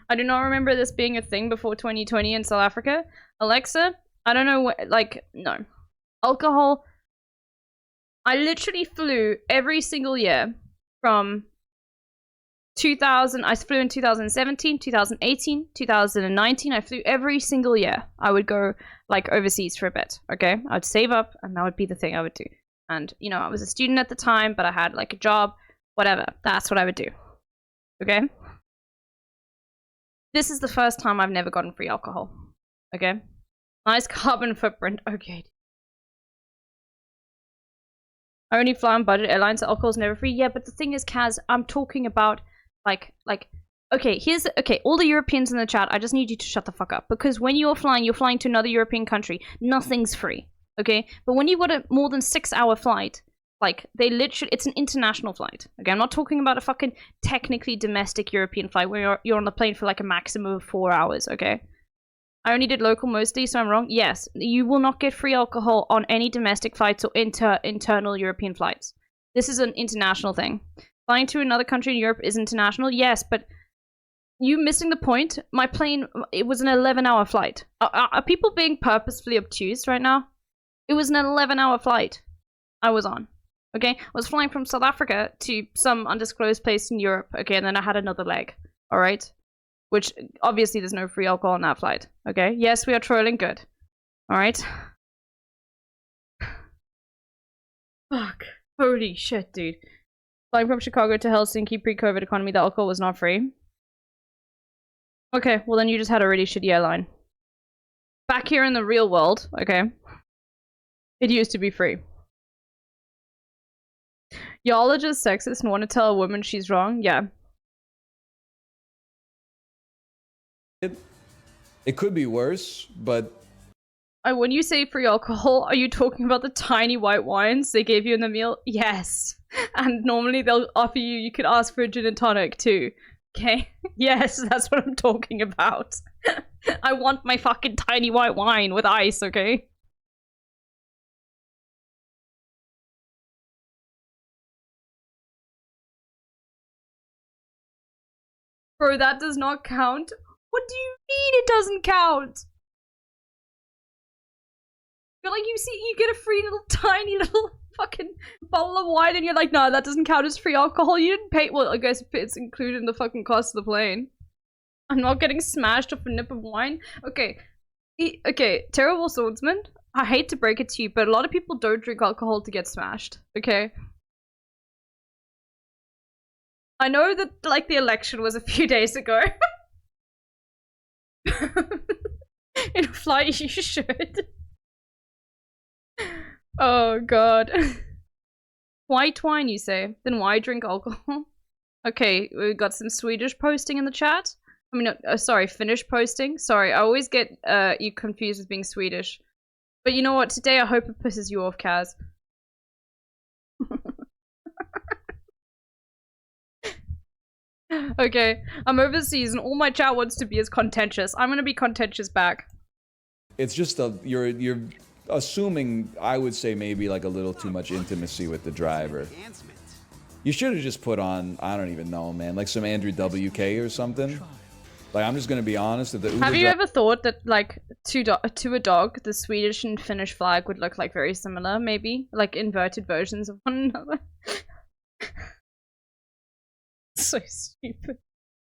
I do not remember this being a thing before 2020 in South Africa. Alexa, I don't know what, like, no. Alcohol. I literally flew every single year from 2000, I flew in 2017, 2018, 2019. I flew every single year. I would go like overseas for a bit, okay? I'd save up and that would be the thing I would do. And, you know, I was a student at the time, but I had like a job, whatever. That's what I would do, okay? This is the first time I've never gotten free alcohol, okay? Nice carbon footprint, okay. I only fly on budget airlines, so alcohol's never free. Yeah, but the thing is, Kaz, I'm talking about okay, all the Europeans in the chat, I just need you to shut the fuck up. Because when you're flying to another European country, nothing's free, okay? But when you've got a more than 6 hour flight, like, they literally, it's an international flight, okay? I'm not talking about a fucking technically domestic European flight where you're on the plane for like a maximum of 4 hours, okay? I only did local mostly, so I'm wrong. Yes, you will not get free alcohol on any domestic flights or internal European flights. This is an international thing. Flying to another country in Europe is international, yes, but you missing the point. My plane, it was an 11-hour flight. Are people being purposefully obtuse right now? It was an 11-hour flight I was on, okay? I was flying from South Africa to some undisclosed place in Europe, okay, and then I had another leg, all right? Which, obviously, there's no free alcohol on that flight, okay? Yes, we are trolling, good. All right? Fuck. Holy shit, dude. Flying from Chicago to Helsinki pre-COVID economy, the alcohol was not free. Okay, well then you just had a really shitty airline. Back here in the real world, okay, it used to be free. Y'all are just sexist and want to tell a woman she's wrong? Yeah. It could be worse, but... When you say free alcohol, are you talking about the tiny white wines they gave you in the meal? Yes. And normally they'll offer you could ask for a gin and tonic too. Okay? Yes, that's what I'm talking about. I want my fucking tiny white wine with ice, okay? Bro, that does not count. What do you mean it doesn't count? You're like, you get a free little tiny little fucking bottle of wine and you're like, no, that doesn't count as free alcohol. You didn't pay. Well, I guess it's included in the fucking cost of the plane. I'm not getting smashed off a nip of wine. Okay. Okay, terrible swordsman. I hate to break it to you, but a lot of people don't drink alcohol to get smashed, okay? I know that, like, the election was a few days ago. In a flight, you should. Oh, God. White wine, you say? Then why drink alcohol? Okay, we got some Swedish posting in the chat. I mean, sorry, Finnish posting. Sorry, I always get you confused with being Swedish. But you know what? Today I hope it pisses you off, Kaz. Okay, I'm overseas and all my chat wants to be as contentious. I'm gonna be contentious back. It's just you're assuming, I would say, maybe like a little too much intimacy with the driver. You should have just put on, I don't even know, man, like some Andrew WK or something. Like, I'm just gonna be honest, if the Uber Have you ever thought that, like, to a dog, the Swedish and Finnish flag would look like very similar, maybe? Like inverted versions of one another? So stupid.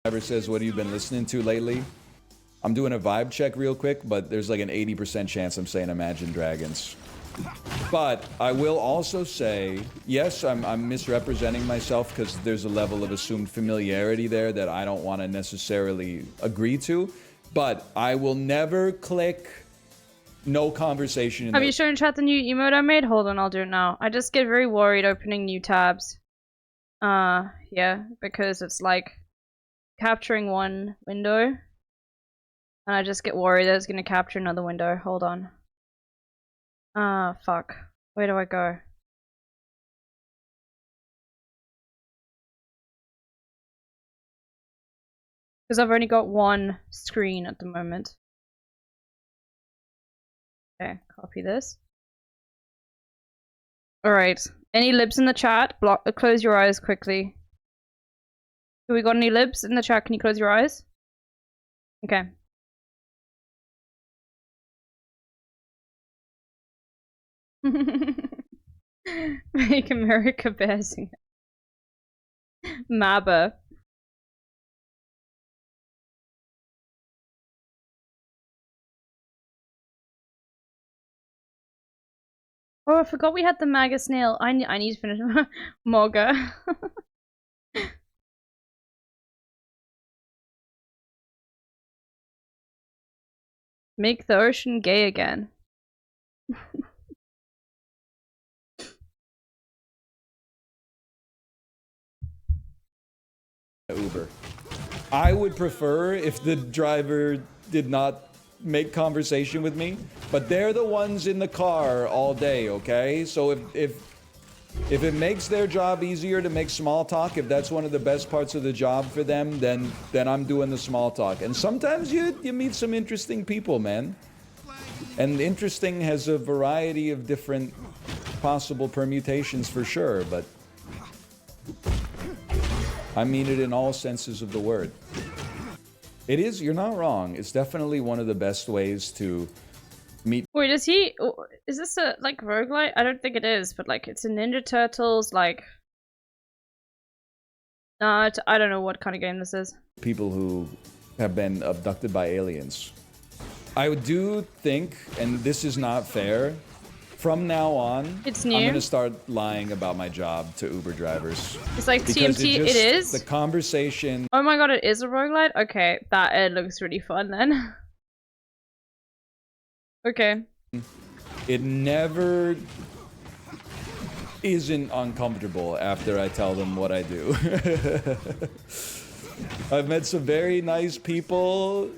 driver says, what have you been listening to lately? I'm doing a vibe check real quick, but there's like an 80% chance I'm saying Imagine Dragons. But I will also say, yes, I'm misrepresenting myself because there's a level of assumed familiarity there that I don't want to necessarily agree to. But I will never click no conversation. Have you shown chat the new emote I made? Hold on, I'll do it now. I just get very worried opening new tabs. Yeah, because it's like capturing one window. And I just get worried that it's going to capture another window. Hold on. Fuck. Where do I go? Because I've only got one screen at the moment. Okay, copy this. Alright. Any libs in the chat? Close your eyes quickly. Do we got any libs in the chat? Can you close your eyes? Okay. Make America Bearsing. Mabba. Oh, I forgot we had the MAGA snail. I need to finish MAGA. Make the ocean gay again. Uber. I would prefer if the driver did not make conversation with me, but they're the ones in the car all day, okay? So if it makes their job easier to make small talk, if that's one of the best parts of the job for them, then I'm doing the small talk. And sometimes you meet some interesting people, man. And interesting has a variety of different possible permutations for sure, but I mean it in all senses of the word. It is, you're not wrong. It's definitely one of the best ways to meet. Wait, is this a, like, roguelite? I don't think it is, but, like, it's a Ninja Turtles, like... No, I don't know what kind of game this is. People who have been abducted by aliens. I do think, and this is not fair, from now on, it's new. I'm gonna start lying about my job to Uber drivers. It's like Because TMT, it is? The conversation... Oh my god, it is a roguelite? Okay, it looks really fun then. Okay. It never isn't uncomfortable after I tell them what I do. I've met some very nice people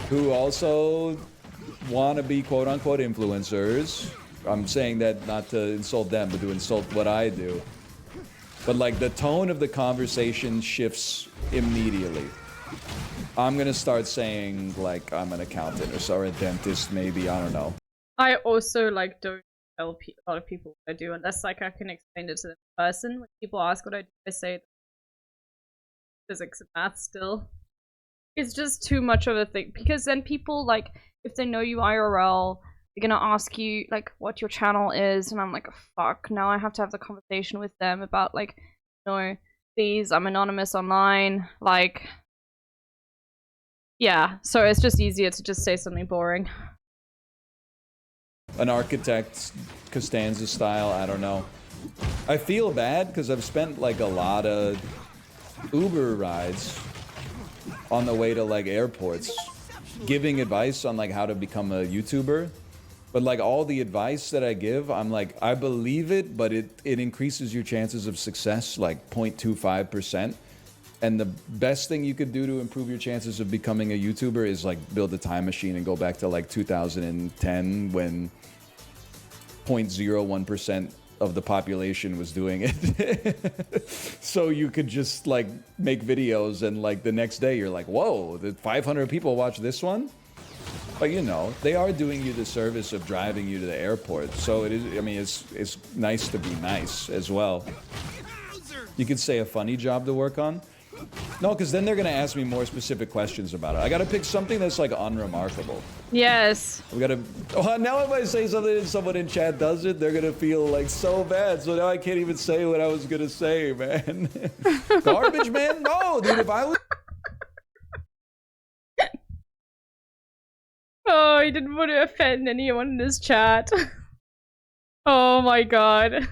who also want to be quote-unquote influencers. I'm saying that not to insult them, but to insult what I do. But like the tone of the conversation shifts immediately. I'm gonna start saying like I'm an accountant or a dentist maybe, I don't know. I also like don't tell a lot of people what I do unless like I can explain it to them in person. When people ask what I do, I say physics and math still. It's just too much of a thing because then people like if they know you IRL, they're gonna ask you like what your channel is, and I'm like, fuck, now I have to have the conversation with them about like, no, please, I'm anonymous online, like, yeah, so it's just easier to just say something boring. an architect, Costanza style. I don't know. I feel bad because I've spent like a lot of Uber rides on the way to like airports, giving advice on like how to become a YouTuber. But like all the advice that I give, I'm like, I believe it, but it increases your chances of success like 0.25%. And the best thing you could do to improve your chances of becoming a YouTuber is like build a time machine and go back to like 2010 when 0.01% of the population was doing it. So you could just like make videos and like the next day you're like, whoa, the 500 people watch this one? But you know, they are doing you the service of driving you to the airport. So it is, I mean, it's nice to be nice as well. You could say a funny job to work on. No, because then they're going to ask me more specific questions about it. I got to pick something that's like unremarkable. Yes. We got to... Oh, now if I say something and someone in chat does it, they're going to feel like so bad. So now I can't even say what I was going to say, man. Garbage, man? No, dude, if I was... Oh, he didn't want to offend anyone in his chat. Oh my god.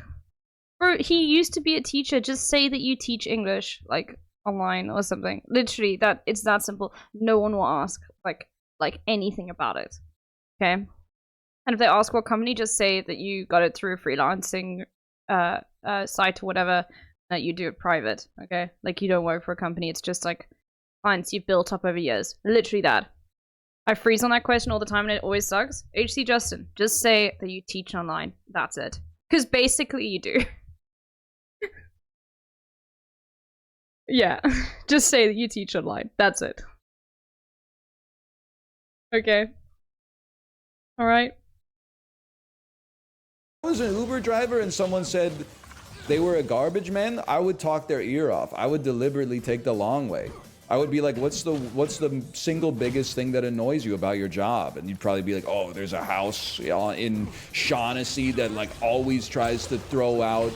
Bro, he used to be a teacher. Just say that you teach English, like, online or something. Literally, that it's that simple. No one will ask, like anything about it. Okay? And if they ask what company, just say that you got it through a freelancing site or whatever, that you do it private, okay? Like, you don't work for a company. It's just, like, clients you've built up over years. Literally that. I freeze on that question all the time and it always sucks. HC Justin, just say that you teach online. That's it. Because basically you do. Yeah, just say that you teach online. That's it. Okay. Alright. I was an Uber driver and someone said they were a garbage man, I would talk their ear off. I would deliberately take the long way. I would be like, what's the single biggest thing that annoys you about your job? And you'd probably be like, oh, there's a house in Shaughnessy that like always tries to throw out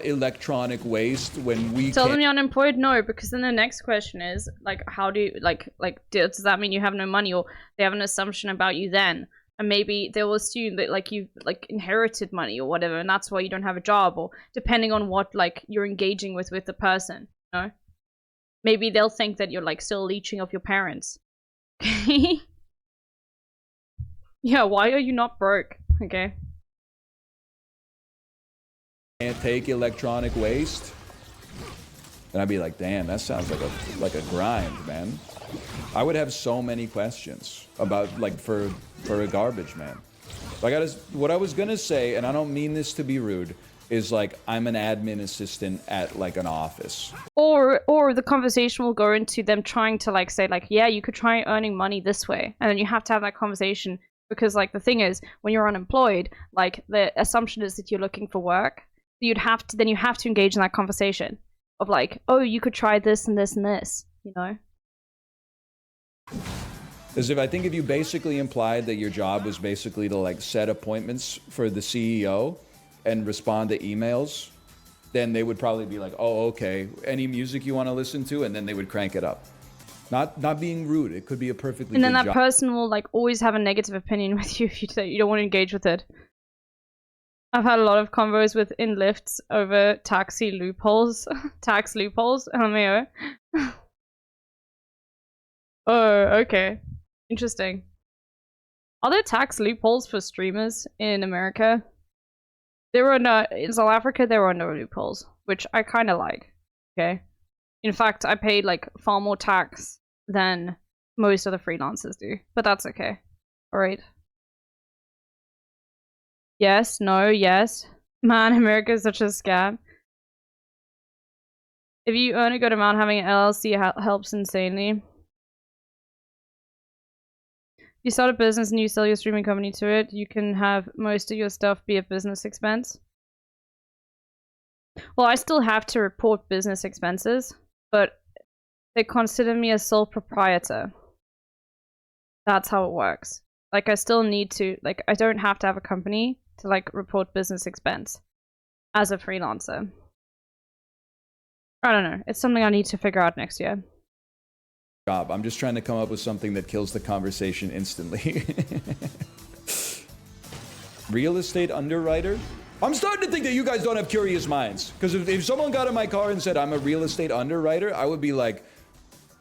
electronic waste when we tell them you're unemployed. No, because then the next question is like, how do you like does that mean you have no money, or they have an assumption about you then, and maybe they will assume that like you've like inherited money or whatever, and that's why you don't have a job, or depending on what like you're engaging with the person, you know? Maybe they'll think that you're like still leeching off your parents. Yeah, why are you not broke? Okay. Can't take electronic waste. And I'd be like, damn, that sounds like a grind, man. I would have so many questions about like for a garbage man. What I was gonna say, and I don't mean this to be rude, is like I'm an admin assistant at like an office. Or the conversation will go into them trying to like say like, yeah, you could try earning money this way, and then you have to have that conversation because like the thing is, when you're unemployed, like the assumption is that you're looking for work. You have to engage in that conversation of like, oh, you could try this and this and this, you know? As if I think if you basically implied that your job was basically to like set appointments for the CEO and respond to emails, then they would probably be like, oh, okay, any music you want to listen to, and then they would crank it up. Not being rude, it could be a perfectly and then good that job. person will like always have a negative opinion with you if you don't want to engage with it. I've had a lot of convos in lifts over taxi loopholes, tax loopholes, LMAO. Oh, okay. Interesting. Are there tax loopholes for streamers in America? There are no, in South Africa there are no loopholes, which I kind of like, okay? In fact, I paid like far more tax than most of the freelancers do, but that's okay. Alright. Yes, no, yes. Man, America is such a scam. If you earn a good amount, having an LLC helps insanely. If you start a business and you sell your streaming company to it, you can have most of your stuff be a business expense. Well, I still have to report business expenses, but they consider me a sole proprietor. That's how it works. Like, I still need to, like, I don't have to have a company to like report business expense as a freelancer. I don't know. It's something I need to figure out next year. I'm just trying to come up with something that kills the conversation instantly. Real estate underwriter? I'm starting to think that you guys don't have curious minds. Because if someone got in my car and said I'm a real estate underwriter, I would be like...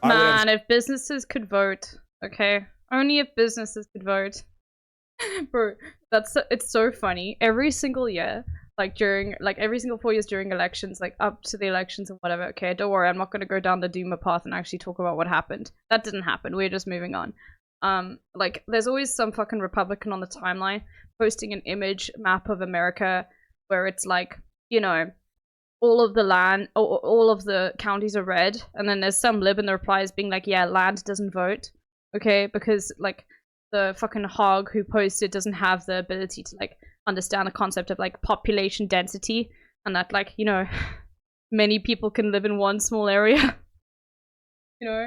Man, if businesses could vote, okay? Only if businesses could vote. Bro, it's so funny. Every single year, every single 4 years during elections, like up to the elections and whatever, okay, don't worry, I'm not going to go down the doomer path and actually talk about what happened. That didn't happen. We're just moving on. There's always some fucking Republican on the timeline posting an image map of America where it's like, you know, all of the land, all of the counties are red, and then there's some lib in the replies being like, yeah, land doesn't vote, okay, because, like, the fucking hog who posted doesn't have the ability to, like, understand the concept of, like, population density, and that, like, you know, many people can live in one small area. You know,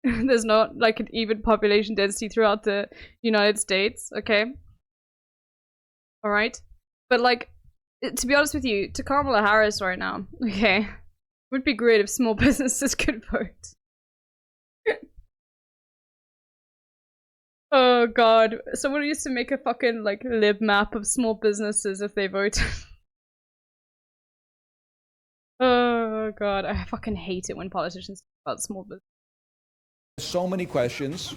there's not, like, an even population density throughout the United States, okay? Alright? But, like, to be honest with you, to Kamala Harris right now, okay, it would be great if small businesses could vote. Oh god, someone used to make a fucking, like, lib map of small businesses if they voted. Oh god, I fucking hate it when politicians talk about small business. So many questions.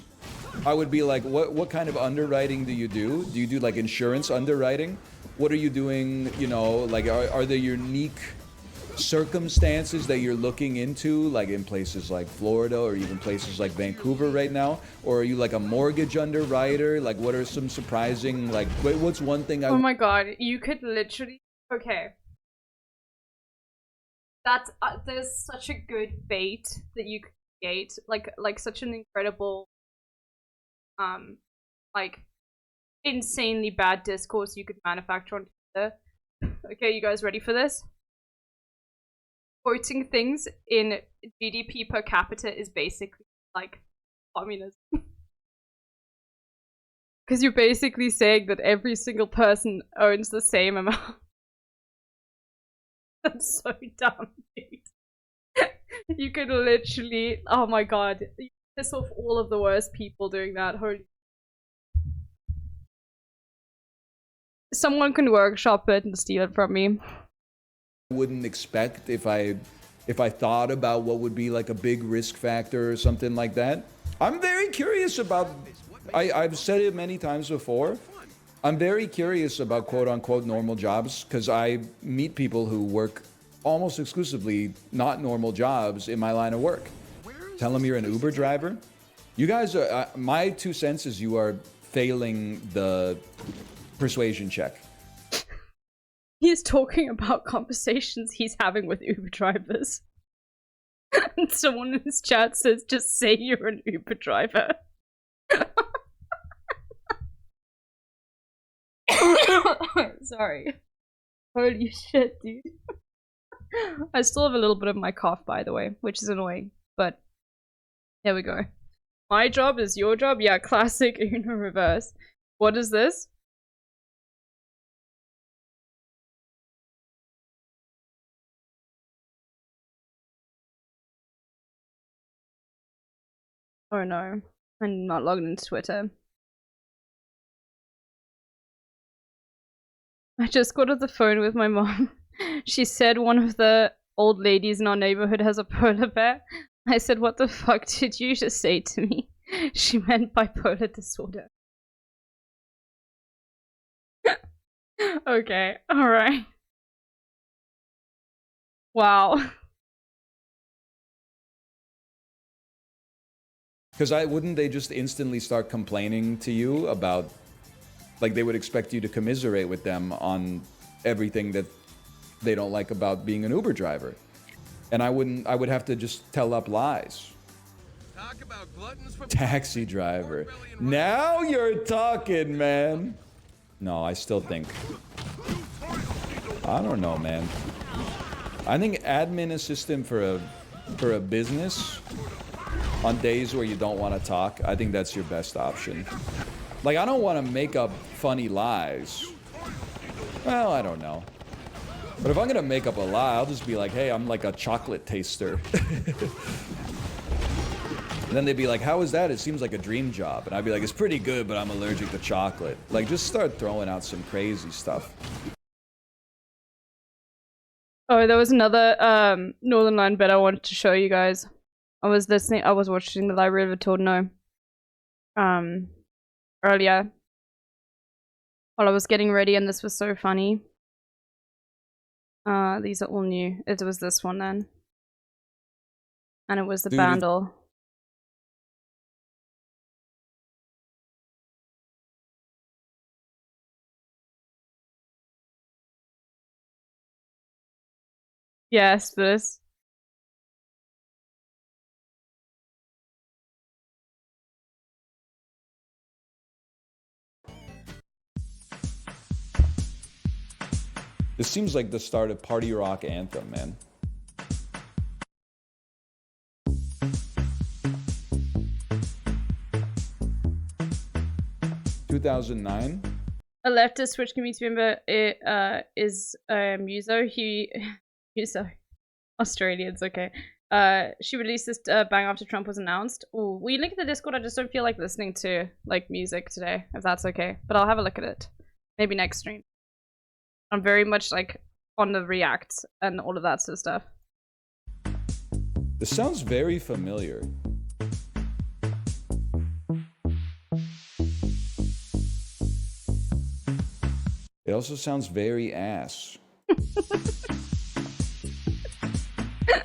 I would be like, what kind of underwriting do you do? Do you do, like, insurance underwriting? What are you doing, you know, like, are there unique circumstances that you're looking into, like in places like Florida or even places like Vancouver right now? Or are you like a mortgage underwriter? Like, what are some surprising, like, what's one thing Oh my god, you could literally... Okay. That's, there's such a good bait that you could create, like such an incredible, like, insanely bad discourse you could manufacture on Twitter. Okay, you guys ready for this? Quoting things in GDP per capita is basically like communism. Because you're basically saying that every single person owns the same amount. That's so dumb, dude. You could literally, oh my god, you piss off all of the worst people doing that. Holy. Someone can workshop it and steal it from me. Wouldn't expect if I thought about what would be like a big risk factor or something like that. I'm very curious about, I've said it many times before, I'm very curious about quote-unquote normal jobs because I meet people who work almost exclusively not normal jobs in my line of work. Tell them you're an Uber driver. You guys are, my 2 cents is you are failing the persuasion check. He's talking about conversations he's having with Uber drivers. And someone in his chat says, just say you're an Uber driver. Sorry. Holy shit, dude. I still have a little bit of my cough, by the way, which is annoying, but there we go. My job is your job? Yeah, classic Uno reverse. What is this? Oh no, I'm not logged into Twitter. I just got off the phone with my mom. She said one of the old ladies in our neighborhood has a polar bear. I said, what the fuck did you just say to me? She meant bipolar disorder. Okay, alright. Wow. Because wouldn't they just instantly start complaining to you about, like, they would expect you to commiserate with them on everything that they don't like about being an Uber driver. And I would have to just tell up lies. Talk about gluttons for taxi driver. Now you're talking, man. No, I still think, I don't know, man. I think admin assistant for a business on days where you don't want to talk, I think that's your best option. Like, I don't want to make up funny lies. Well, I don't know. But if I'm gonna make up a lie, I'll just be like, hey, I'm like a chocolate taster. And then they'd be like, how is that? It seems like a dream job. And I'd be like, it's pretty good, but I'm allergic to chocolate. Like, just start throwing out some crazy stuff. Oh, there was another Northern Line bit I wanted to show you guys. I was watching the Library of a Torno earlier while I was getting ready, and this was so funny. These are all new. It was this one then. And it was the Bandle. Yes, this. This seems like the start of Party Rock Anthem, man. (2009) A leftist Twitch community member is Muso. Muso. Australians, okay. She released this bang after Trump was announced. Ooh, will you link in the Discord? I just don't feel like listening to like music today, if that's okay. But I'll have a look at it. Maybe next stream. I'm very much like on the React and all of that sort of stuff. This sounds very familiar. It also sounds very ass.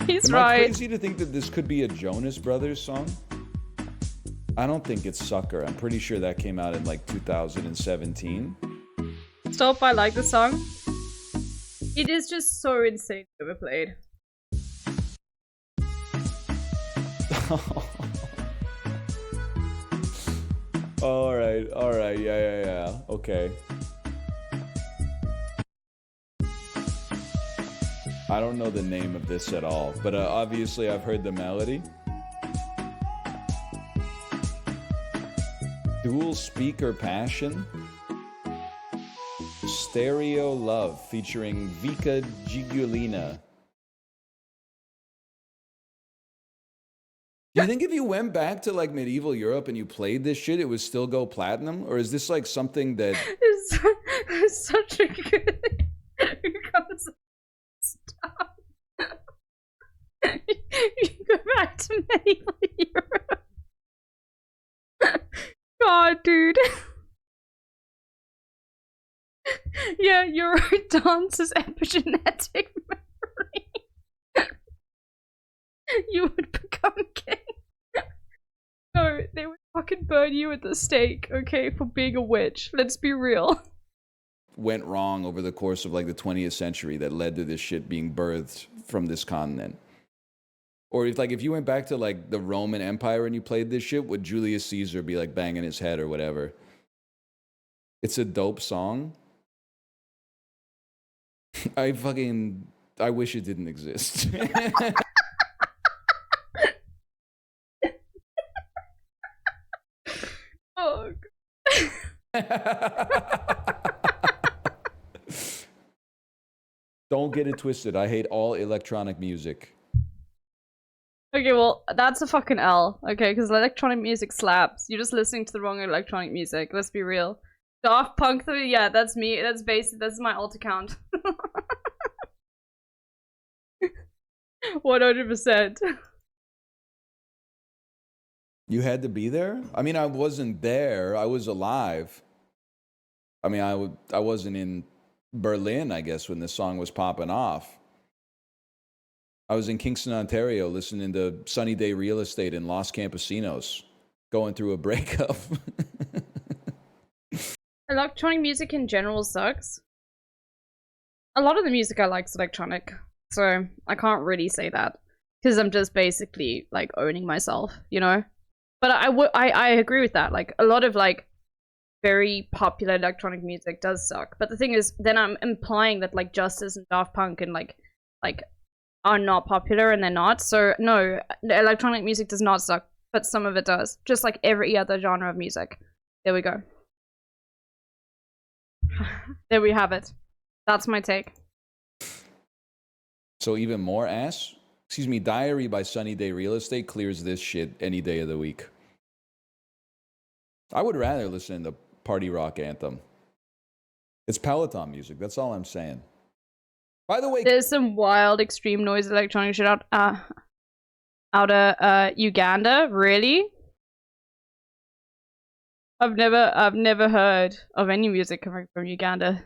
He's Am right. I crazy to think that this could be a Jonas Brothers song? I don't think it's Sucker. I'm pretty sure that came out in like 2017. Stop, I like the song. It is just so insane to ever played. Alright, yeah, okay. I don't know the name of this at all, but obviously I've heard the melody. Dual Speaker Passion. Stereo Love featuring Vika Gigulina. Do you think if you went back to like medieval Europe and you played this shit, it would still go platinum? Or is this like something that... It's such a good... Stop. You go back to medieval Europe. God, dude. Yeah, Eurodance is epigenetic memory. You would become king. No, they would fucking burn you at the stake, okay, for being a witch. Let's be real. went wrong over the course of like the 20th century that led to this shit being birthed from this continent? Or if you went back to like the Roman Empire and you played this shit, would Julius Caesar be like banging his head or whatever? It's a dope song. I wish it didn't exist. Oh. Don't get it twisted. I hate all electronic music. Okay, well, that's a fucking L, okay? Because electronic music slaps. You're just listening to the wrong electronic music. Let's be real. Daft Punk 3, yeah, that's me. That's basic. That's my alt account. 100%. You had to be there? I mean, I wasn't there. I was alive. I mean, I wasn't in Berlin, I guess, when this song was popping off. I was in Kingston, Ontario, listening to Sunny Day Real Estate in Los Campesinos, going through a breakup. Electronic music in general sucks. A lot of the music I like is electronic, so I can't really say that because I'm just basically like owning myself, you know. But I agree with that. Like a lot of like very popular electronic music does suck. But the thing is, then I'm implying that like Justice and Daft Punk and like are not popular, and they're not. So no, the electronic music does not suck, but some of it does. Just like every other genre of music. There we go. There we have it. That's my take. So even more ass? excuse me, Diary by Sunny Day Real Estate clears this shit any day of the week. I would rather listen to Party Rock Anthem. It's Peloton music. That's all I'm saying. By the way, there's some wild extreme noise electronic shit out of Uganda. Really? I've never heard of any music coming from Uganda.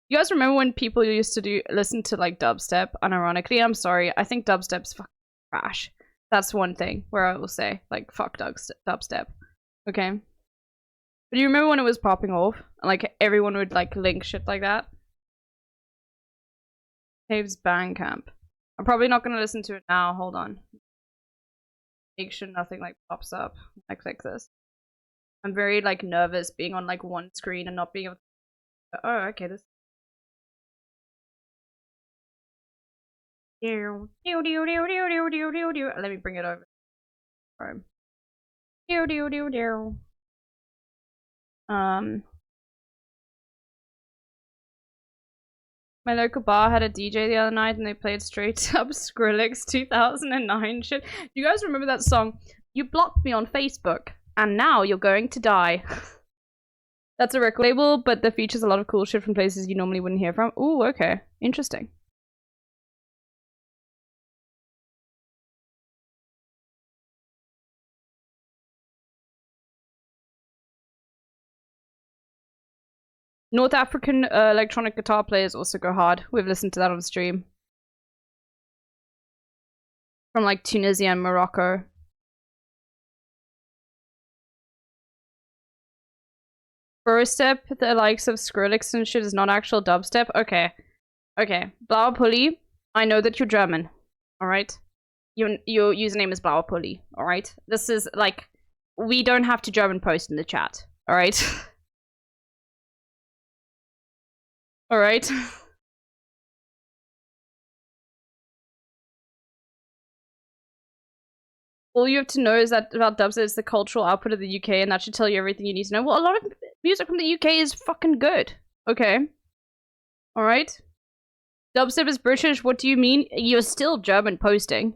You guys remember when people used to listen to like dubstep? Unironically, I'm sorry, I think dubstep's fucking trash. That's one thing where I will say, like, fuck dubstep. Okay? But do you remember when it was popping off? And, like, everyone would, like, link shit like that? Caves Bandcamp. I'm probably not gonna listen to it now. Hold on. Make sure nothing, like, pops up when I click this. I'm very, like, nervous being on, like, one screen and not being able to... Oh, okay, this... Let me bring it over. My local bar had a DJ the other night and they played straight up Skrillex 2009 shit. Do you guys remember that song? You blocked me on Facebook and now you're going to die. That's a record label, but that features a lot of cool shit from places you normally wouldn't hear from. Ooh, okay. Interesting. North African electronic guitar players also go hard. We've listened to that on stream. From like Tunisia and Morocco. Burstep, the likes of Skrillex and shit is not actual dubstep. Okay. Okay. Blauer Pulli, I know that you're German. Alright? Your username is Blauer Pulli. Alright? This is like, we don't have to German post in the chat. Alright? Alright. All you have to know is that about dubstep is the cultural output of the UK, and that should tell you everything you need to know. Well, a lot of music from the UK is fucking good. Okay. Alright. Dubstep is British, what do you mean? You're still German posting.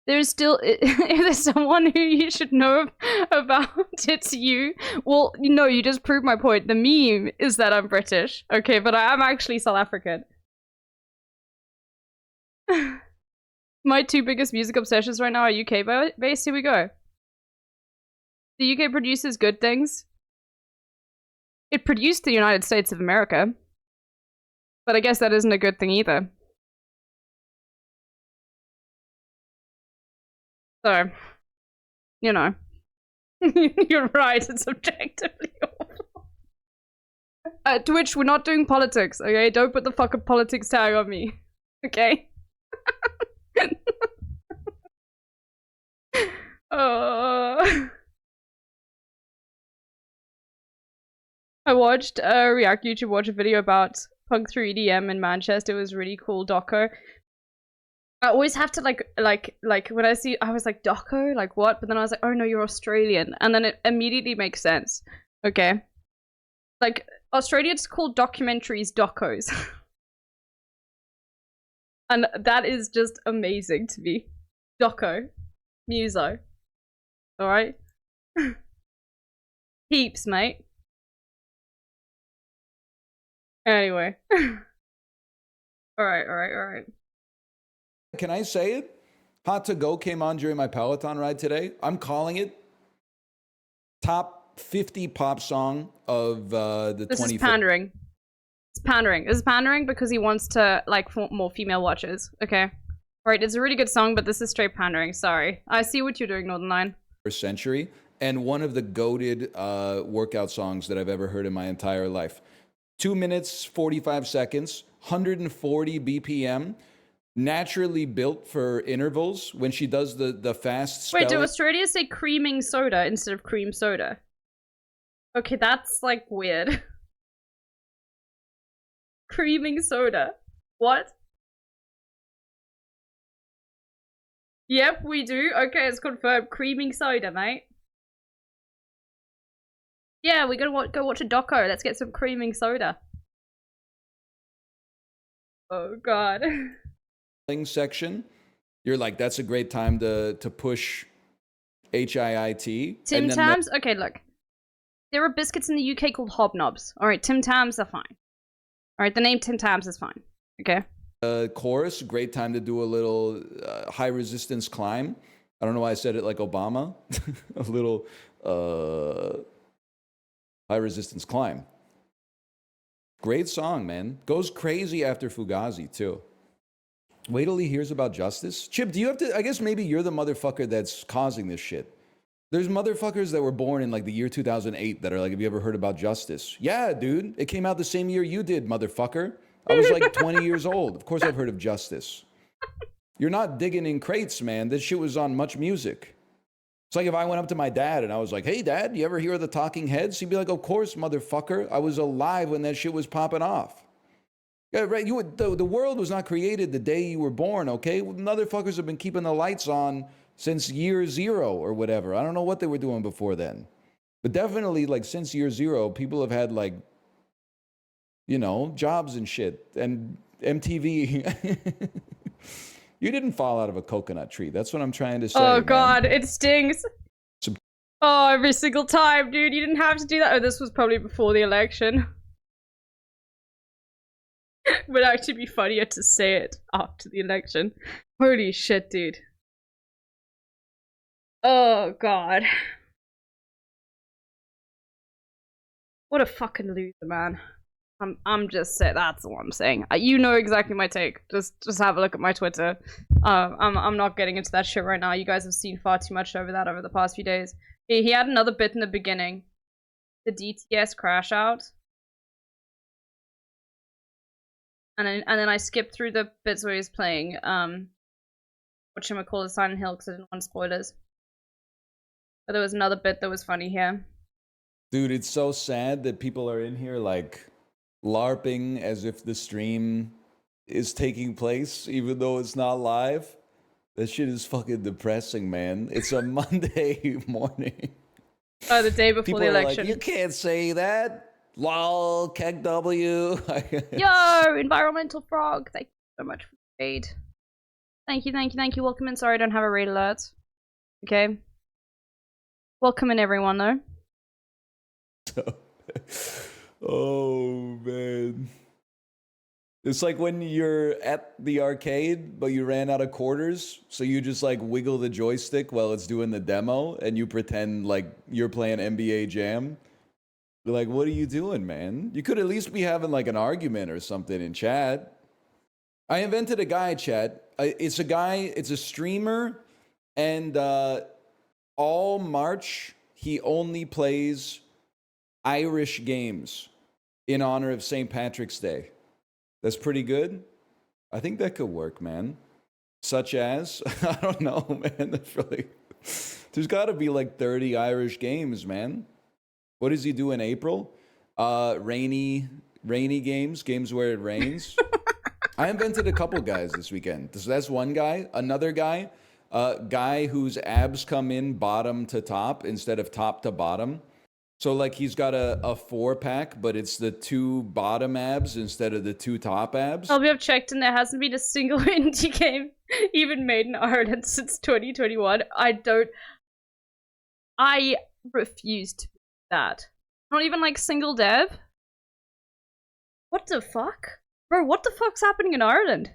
There's still, if there's someone who you should know about, it's you. Well, no, you just proved my point. The meme is that I'm British. Okay, but I am actually South African. My two biggest music obsessions right now are UK based. Here we go. The UK produces good things. It produced the United States of America. But I guess that isn't a good thing either. So, you know. You're right, it's objectively awful. Twitch, we're not doing politics, okay? Don't put the fucking politics tag on me. Okay? I watched React YouTube watch a video about Punk Through EDM in Manchester. It was really cool doco. I always have to like when I see, I was like, doco? Like what? But then I was like, oh no, you're Australian. And then it immediately makes sense. Okay. Like, Australians call documentaries docos. And that is just amazing to me. Doco. Muso. Alright? Heaps, mate. Anyway. Alright. Can I say it? Hot to Go came on during my Peloton ride today. I'm calling it top 50 pop song of the 20. This is pandering. It's pandering. This is pandering because he wants to, like, more female watchers. Okay. Right, it's a really good song, but this is straight pandering. Sorry. I see what you're doing, Northern Line. Century, and one of the goated workout songs that I've ever heard in my entire life. 2 minutes, 45 seconds, 140 BPM. Naturally built for intervals when she does the fast spelling. Wait, do Australia say creaming soda instead of cream soda? Okay, that's like weird. Creaming soda. What? Yep, we do. Okay, it's confirmed. Creaming soda, mate. Yeah, we're gonna go watch a doco. Let's get some creaming soda. Oh god. section, you're like, that's a great time to push HIIT. Tim And then Tams? Okay, look. There are biscuits in the UK called Hobnobs. Alright, Tim Tams are fine. Alright, the name Tim Tams is fine. Okay. Chorus, great time to do a little high resistance climb. I don't know why I said it like Obama. A little high resistance climb. Great song, man. Goes crazy after Fugazi, too. Wait till he hears about Justice. Chip, do you have to... I guess maybe you're the motherfucker that's causing this shit. There's motherfuckers that were born in like the year 2008 that are like, have you ever heard about Justice? Yeah, dude. It came out the same year you did, motherfucker. I was like 20 years old. Of course I've heard of Justice. You're not digging in crates, man. This shit was on Much Music. It's like if I went up to my dad and I was like, hey, Dad, you ever hear of the Talking Heads? He'd be like, of course, motherfucker. I was alive when that shit was popping off. Yeah, right. The world was not created the day you were born, okay? Motherfuckers have been keeping the lights on since year zero or whatever. I don't know what they were doing before then. But definitely, like, since year zero, people have had, like, you know, jobs and shit. And MTV... You didn't fall out of a coconut tree. That's what I'm trying to say. Oh man. god, it stings. Oh, every single time, dude. You didn't have to do that. Oh, this was probably before the election. Would actually be funnier to say it after the election. Holy shit, dude. Oh god. What a fucking loser, man. I'm just saying, that's what I'm saying. You know exactly my take. Just have a look at my Twitter. I'm not getting into that shit right now. You guys have seen far too much over that over the past few days. He had another bit in the beginning. The DTS crash out. And then I skipped through the bits where he was playing whatchamacallit, Silent Hill, because I didn't want spoilers. But there was another bit that was funny here. Dude, it's so sad that people are in here like LARPing as if the stream is taking place, even though it's not live. That shit is fucking depressing, man. It's a Monday morning. Oh, the day before people the are election. Like, you can't say that. Lol, keg W. Yo, environmental frog. Thank you so much for the raid. Thank you. Welcome in. Sorry I don't have a raid alert. Okay. Welcome in, everyone, though. Oh, man. It's like when you're at the arcade, but you ran out of quarters, so you just like wiggle the joystick while it's doing the demo, and you pretend like you're playing NBA Jam. They're like, what are you doing, man? You could at least be having like an argument or something in chat. I invented a guy, chat. It's a guy, it's a streamer, and all March, he only plays Irish games in honor of St. Patrick's Day. That's pretty good. I think that could work, man. Such as, I don't know, man. That's really, there's got to be like 30 Irish games, man. What does he do in April? Rainy games where it rains. I invented a couple guys this weekend. So that's one guy. Another guy, guy whose abs come in bottom to top instead of top to bottom. So like he's got a 4-pack, but it's the 2 bottom abs instead of the 2 top abs. We have checked and there hasn't been a single indie game even made in Ireland since 2021. I refuse to believe that. Not even like single dev? What the fuck? Bro, what the fuck's happening in Ireland?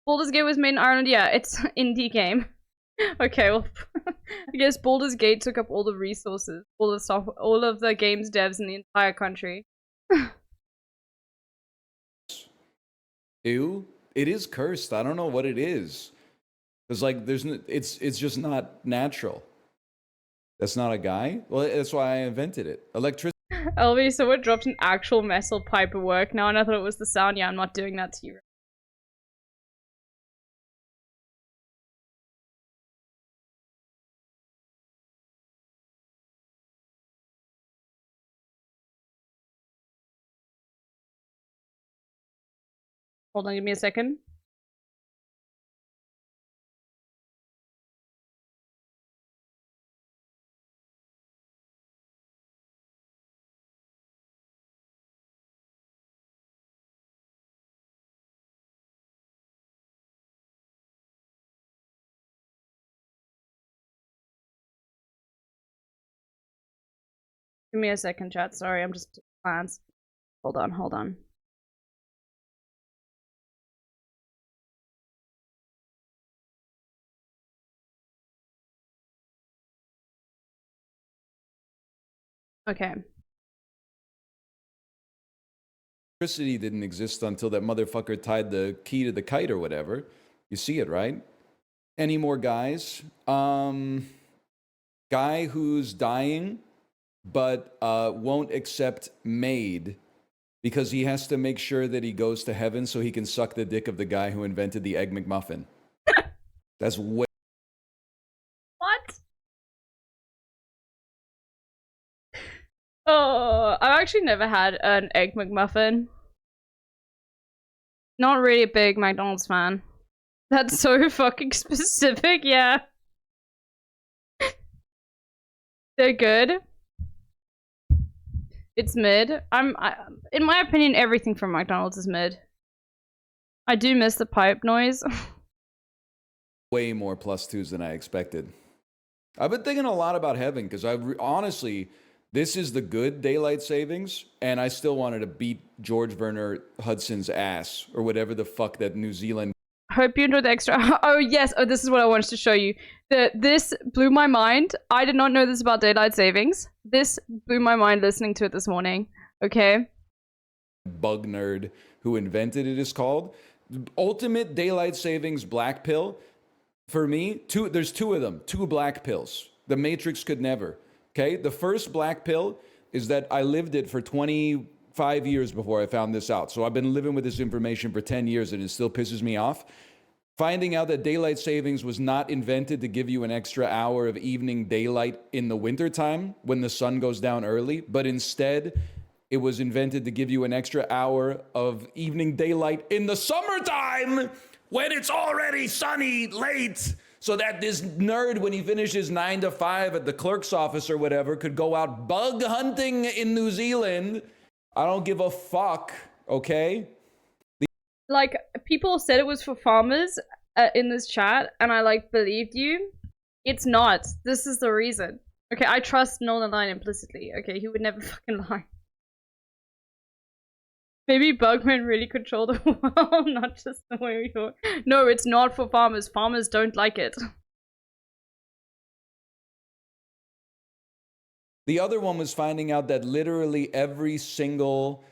Baldur's Gate was made in Ireland? Yeah, it's an indie game. Okay, well, I guess Baldur's Gate took up all the resources, all the stuff, all of the games devs in the entire country. Ew, it is cursed. I don't know what it is. Cause like there's no, it's just not natural. That's not a guy. Well, that's why I invented it. Electricity. LV, someone dropped an actual metal pipe at work now, and I thought it was the sound. Yeah, I'm not doing that to you. Hold on, give me a second. Give me a second, chat. Sorry, I'm just plans. Hold on, hold on. Okay. Electricity didn't exist until that motherfucker tied the key to the kite or whatever. You see it, right? Any more guys? Guy who's dying, but won't accept maid because he has to make sure that he goes to heaven so he can suck the dick of the guy who invented the Egg McMuffin. That's way... What? Oh, I've actually never had an Egg McMuffin. Not really a big McDonald's fan. That's so fucking specific, yeah. They're good. It's mid. In my opinion, everything from McDonald's is mid. I do miss the pipe noise. Way more +2s than I expected. I've been thinking a lot about heaven because honestly, this is the good daylight savings, and I still wanted to beat George Werner Hudson's ass or whatever the fuck that New Zealand. Hope you enjoyed the extra. Oh yes. Oh, this is what I wanted to show you. This blew my mind. I did not know this about daylight savings. This blew my mind listening to it this morning. Okay. Bug nerd who invented it is called Ultimate Daylight Savings Black Pill. For me, there's two of them. 2 black pills. The Matrix could never. Okay. The first black pill is that I lived it for 25 years before I found this out. So I've been living with this information for 10 years and it still pisses me off. Finding out that daylight savings was not invented to give you an extra hour of evening daylight in the wintertime when the sun goes down early, but instead it was invented to give you an extra hour of evening daylight in the summertime when it's already sunny late. So that this nerd, when he finishes 9 to 5 at the clerk's office or whatever, could go out bug hunting in New Zealand. I don't give a fuck, okay? Like, people said it was for farmers in this chat, and I, like, believed you. It's not. This is the reason. Okay, I trust Northern Line implicitly. Okay, he would never fucking lie. Maybe Bugman really control the world, not just the way we thought. No, it's not for farmers. Farmers don't like it. The other one was finding out that literally every single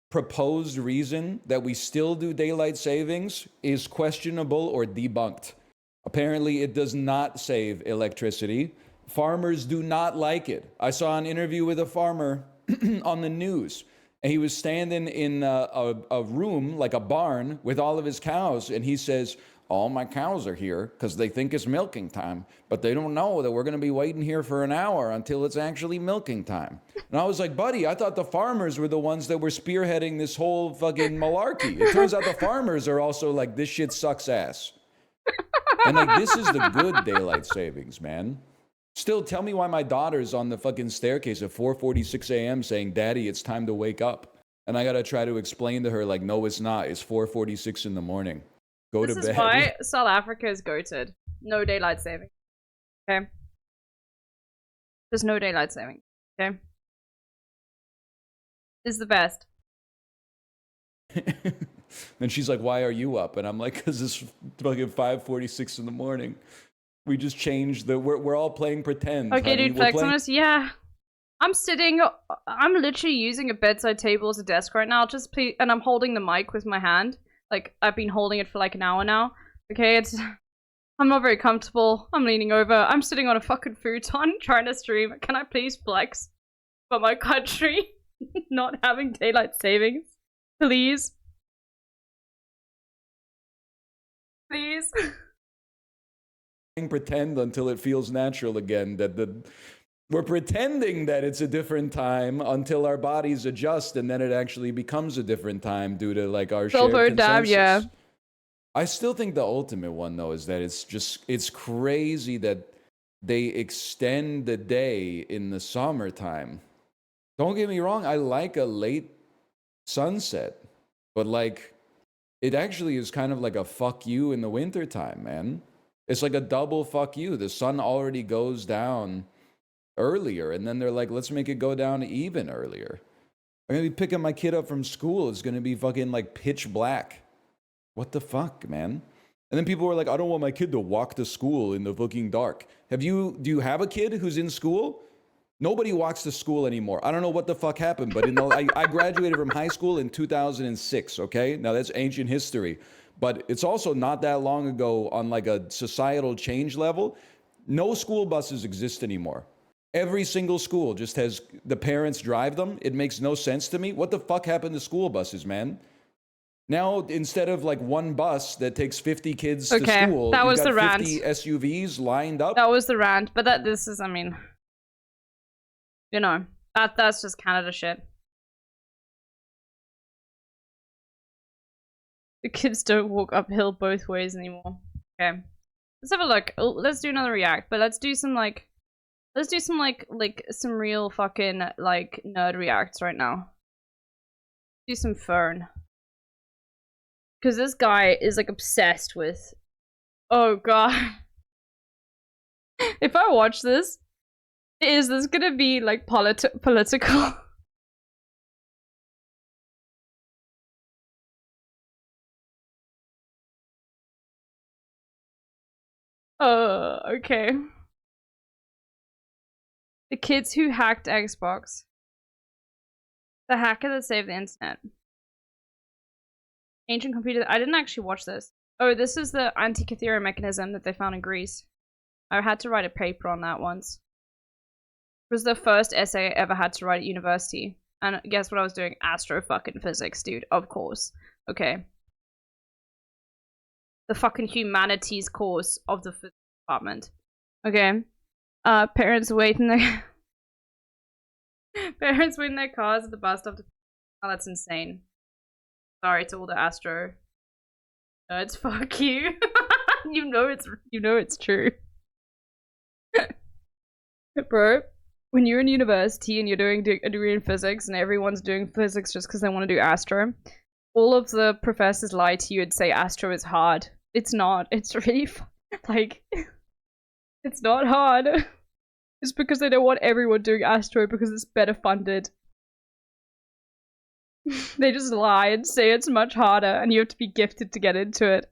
proposed reason that we still do daylight savings is questionable or debunked. Apparently, it does not save electricity. Farmers do not like it. I saw an interview with a farmer on the news, and he was standing in a room, like a barn, with all of his cows, and he says, all my cows are here because they think it's milking time, but they don't know that we're going to be waiting here for an hour until it's actually milking time. And I was like, buddy, I thought the farmers were the ones that were spearheading this whole fucking malarkey. It turns out the farmers are also like, this shit sucks ass. And like, this is the good daylight savings, man. Still, tell me why my daughter's on the fucking staircase at 4:46 a.m. saying, Daddy, it's time to wake up. And I got to try to explain to her, like, no, it's not. It's 4:46 in the morning. Go to bed. This is why South Africa is goated. No daylight saving. Okay? There's no daylight saving. Okay? This is the best. And she's like, why are you up? And I'm like, because it's fucking 5:46 in the morning. We just changed the... We're all playing pretend. Okay, honey. dude, flex on us. Yeah. I'm literally using a bedside table as a desk right now. Just please... And I'm holding the mic with my hand. Like, I've been holding it for like an hour now. Okay, I'm not very comfortable. I'm leaning over. I'm sitting on a fucking futon trying to stream. Can I please flex for my country not having daylight savings? Please. Please. Pretend until it feels natural again. We're pretending that it's a different time until our bodies adjust, and then it actually becomes a different time due to like our shared consensus. Yeah. I still think the ultimate one though is that it's crazy that they extend the day in the summertime. Don't get me wrong, I like a late sunset, but like it actually is kind of like a fuck you in the wintertime, man. It's like a double fuck you. The sun already goes down earlier, and then they're like, let's make it go down even earlier. I'm gonna be picking my kid up from school. It's gonna be fucking like pitch black. What the fuck, man? And then people were like, I don't want my kid to walk to school in the fucking dark. Do you have a kid who's in school? Nobody walks to school anymore. I don't know what the fuck happened, but I graduated from high school in 2006, okay? Now that's ancient history, but it's also not that long ago on like a societal change level. No school buses exist anymore. Every single school just has the parents drive them. It makes no sense to me. What the fuck happened to school buses, man? Now, instead of like one bus that takes 50 kids to school, that was you've got the 50 rant. SUVs lined up. That was the rant, but this is, I mean, you know, that's just Canada shit. The kids don't walk uphill both ways anymore. Okay, let's have a look. Let's do another react, but let's do some like some real fucking like nerd reacts right now. Do some Fern. Because this guy is like obsessed with. Oh god. If I watch this, is this gonna be like political? Okay. The kids who hacked Xbox. The hacker that saved the internet. Ancient computer. I didn't actually watch this. Oh, this is the Antikythera mechanism that they found in Greece. I had to write a paper on that once. It was the first essay I ever had to write at university. And guess what I was doing? Astro fucking physics, dude. Of course. Okay. The fucking humanities course of the physics department. Okay. Parents wait in their parents wait in their cars at the bus stop to. Oh, that's insane. Sorry to all the Astro nerds. Fuck you. you know it's true. Bro, when you're in university and you're doing a degree in physics and everyone's doing physics just because they want to do Astro, all of the professors lie to you and say Astro is hard. It's not. It's really like it's not hard. It's because they don't want everyone doing Astro because it's better funded. They just lie and say it's much harder and you have to be gifted to get into it.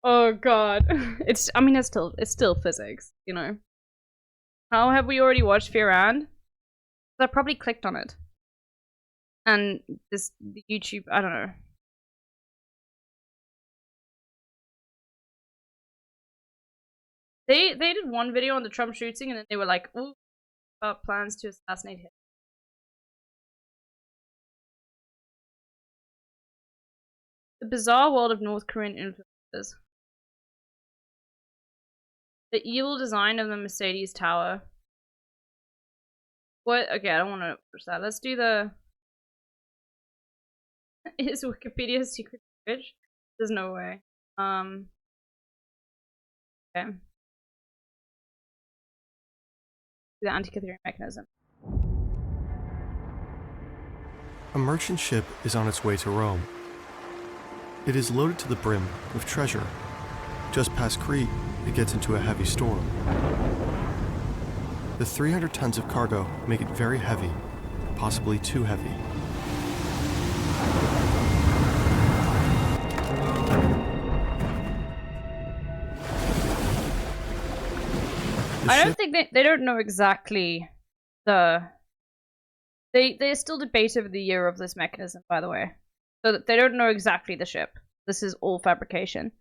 Oh god. I mean it's still physics, you know. How have we already watched Fear and? I probably clicked on it. And the YouTube, I don't know. They did one video on the Trump shooting and then they were like, ooh, about plans to assassinate Hitler. The bizarre world of North Korean influencers. The evil design of the Mercedes Tower. What? Okay, I don't want to push that. Let's do the... Is Wikipedia a secret language? There's no way. Okay. The Antikythera mechanism. A merchant ship is on its way to Rome. It is loaded to the brim with treasure. Just past Crete, it gets into a heavy storm. The 300 tons of cargo make it very heavy, possibly too heavy. I don't think they don't know exactly the... They still debate over the year of this mechanism, by the way. So that they don't know exactly the ship. This is all fabrication.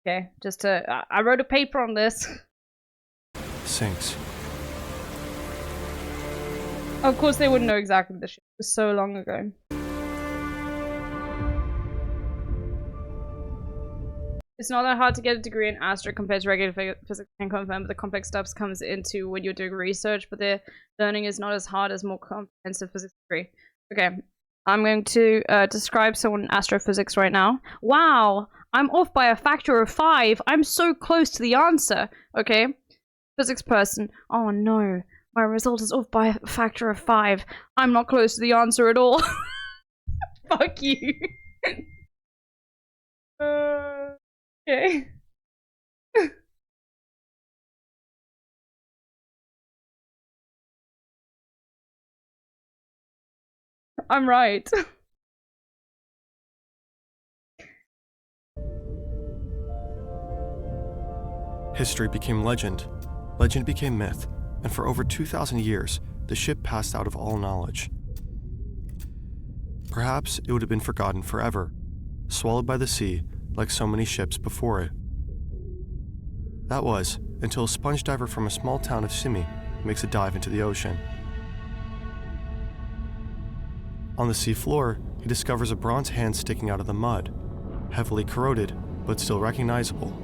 Okay, just to... I wrote a paper on this. Sinks. Of course they wouldn't know exactly the ship. It was so long ago. It's not that hard to get a degree in Astro compared to regular physics. Can confirm, but the complex stuff comes into when you're doing research, but the learning is not as hard as more comprehensive physics degree. Okay, I'm going to describe someone in astrophysics right now. Wow, I'm off by a factor of 5. I'm so close to the answer. Okay, physics person. Oh no, my result is off by a factor of 5. I'm not close to the answer at all. Fuck you. Okay. I'm right. History became legend, legend became myth, and for over 2,000 years, the ship passed out of all knowledge. Perhaps it would have been forgotten forever, swallowed by the sea like so many ships before it. That was until a sponge diver from a small town of Simi makes a dive into the ocean. On the sea floor, he discovers a bronze hand sticking out of the mud, heavily corroded, but still recognizable.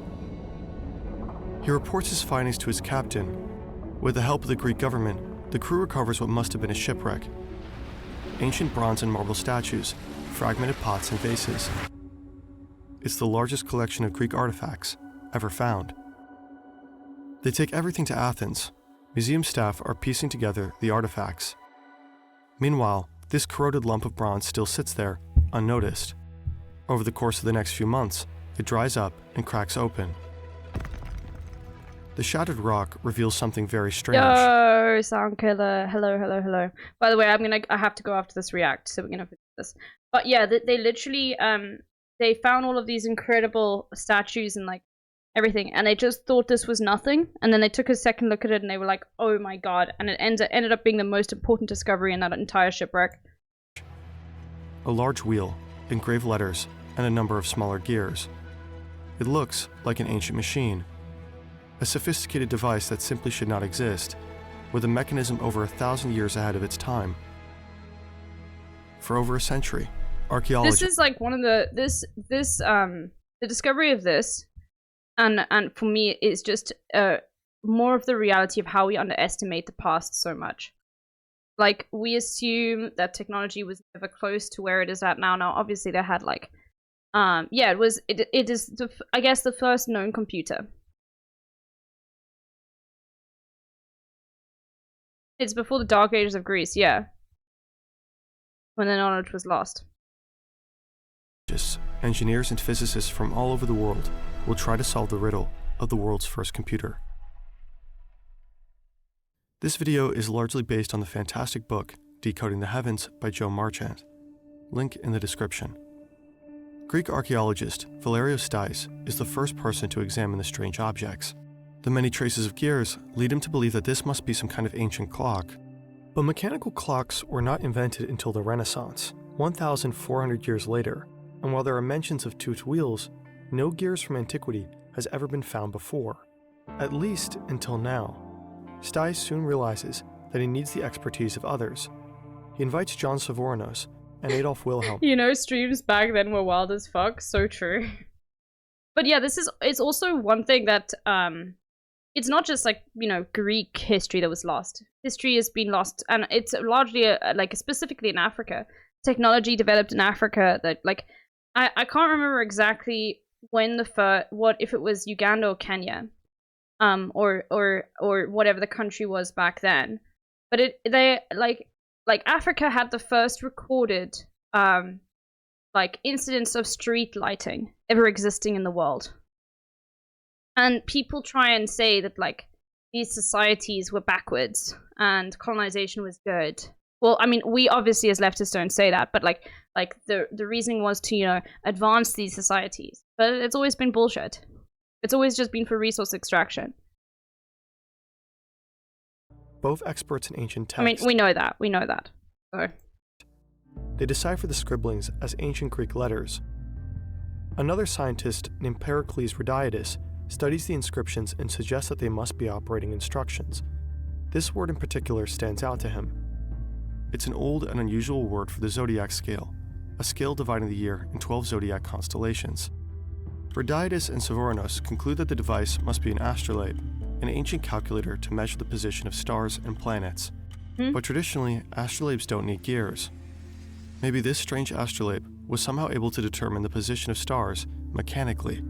He reports his findings to his captain. With the help of the Greek government, the crew recovers what must have been a shipwreck: ancient bronze and marble statues, fragmented pots and vases. It's the largest collection of Greek artifacts ever found. They take everything to Athens. Museum staff are piecing together the artifacts. Meanwhile, this corroded lump of bronze still sits there, unnoticed. Over the course of the next few months, it dries up and cracks open. The shattered rock reveals something very strange. Yo, sound killer. Hello, hello, hello. By the way, I have to go after this react, so we're gonna finish this. But yeah, they literally they found all of these incredible statues and like everything, and they just thought this was nothing, and then they took a second look at it and they were like, oh my god, and it ended up being the most important discovery in that entire shipwreck. A large wheel, engraved letters, and a number of smaller gears. It looks like an ancient machine. A sophisticated device that simply should not exist, with a mechanism over 1,000 years ahead of its time. For over a century, archaeologists... This is like one of the... the discovery of this, and for me, is just more of the reality of how we underestimate the past so much. Like, we assume that technology was never close to where it is at now. Now, obviously, they had like... yeah, it is, I guess, the first known computer. It's before the Dark Ages of Greece, yeah. When the knowledge was lost. Engineers and physicists from all over the world will try to solve the riddle of the world's first computer. This video is largely based on the fantastic book Decoding the Heavens by Joe Marchant. Link in the description. Greek archaeologist Valerios Stais is the first person to examine the strange objects. The many traces of gears lead him to believe that this must be some kind of ancient clock. But mechanical clocks were not invented until the Renaissance, 1,400 years later, and while there are mentions of toothed wheels, no gears from antiquity has ever been found before, at least until now. Stais soon realizes that he needs the expertise of others. He invites John Savorinos and Adolf Wilhelm. You know, streams back then were wild as fuck, so true. But yeah, it's also one thing that, it's not just like, you know, Greek history that was lost. History has been lost, and it's largely like specifically in Africa. Technology developed in Africa that like I can't remember exactly when what if it was Uganda or Kenya, or whatever the country was back then. But they like Africa had the first recorded like incidents of street lighting ever existing in the world. And people try and say that, like, these societies were backwards and colonization was good. Well, I mean, we obviously as leftists don't say that, but, like the reasoning was to, you know, advance these societies. But it's always been bullshit. It's always just been for resource extraction. Both experts in ancient texts... I mean, we know that. So. They decipher the scribblings as ancient Greek letters. Another scientist named Pericles Rhodiatus studies the inscriptions and suggests that they must be operating instructions. This word in particular stands out to him. It's an old and unusual word for the zodiac scale, a scale dividing the year in 12 zodiac constellations. Rhodiatus and Savorinos conclude that the device must be an astrolabe, an ancient calculator to measure the position of stars and planets. But traditionally, astrolabes don't need gears. Maybe this strange astrolabe was somehow able to determine the position of stars mechanically.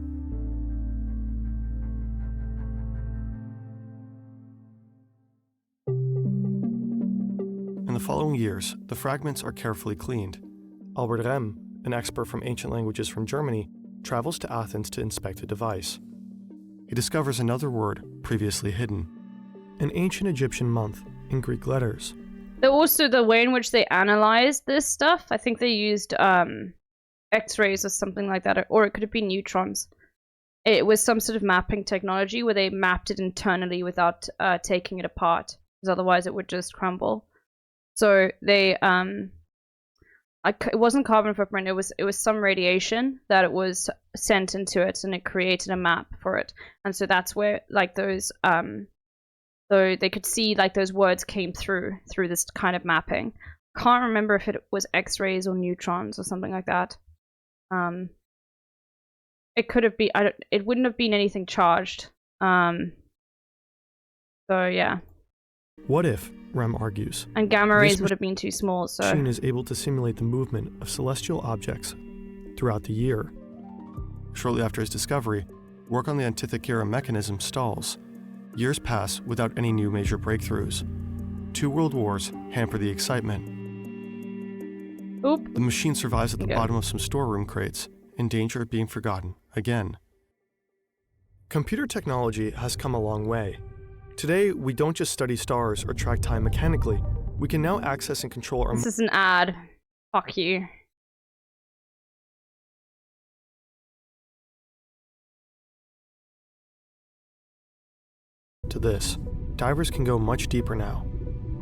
In the following years, the fragments are carefully cleaned. Albert Rehm, an expert from ancient languages from Germany, travels to Athens to inspect the device. He discovers another word previously hidden, an ancient Egyptian month in Greek letters. Also, the way in which they analyzed this stuff, I think they used X-rays or something like that, or it could have been neutrons. It was some sort of mapping technology where they mapped it internally without taking it apart, because otherwise it would just crumble. So they it wasn't carbon footprint. It was some radiation that it was sent into it, and it created a map for it. And so that's where like those so they could see like those words came through this kind of mapping. Can't remember if it was X-rays or neutrons or something like that. It could have been. It wouldn't have been anything charged. So yeah. What if, Rem argues, and gamma rays would have been too small, so machine is able to simulate the movement of celestial objects throughout the year. Shortly after his discovery, work on the Antikythera mechanism stalls. Years pass without any new major breakthroughs. 2 world wars hamper the excitement. Oop. The machine survives at the bottom of some storeroom crates, in danger of being forgotten again. Computer technology has come a long way. Today, we don't just study stars or track time mechanically. We can now access and control our... This is an ad. Fuck you. To this, divers can go much deeper now.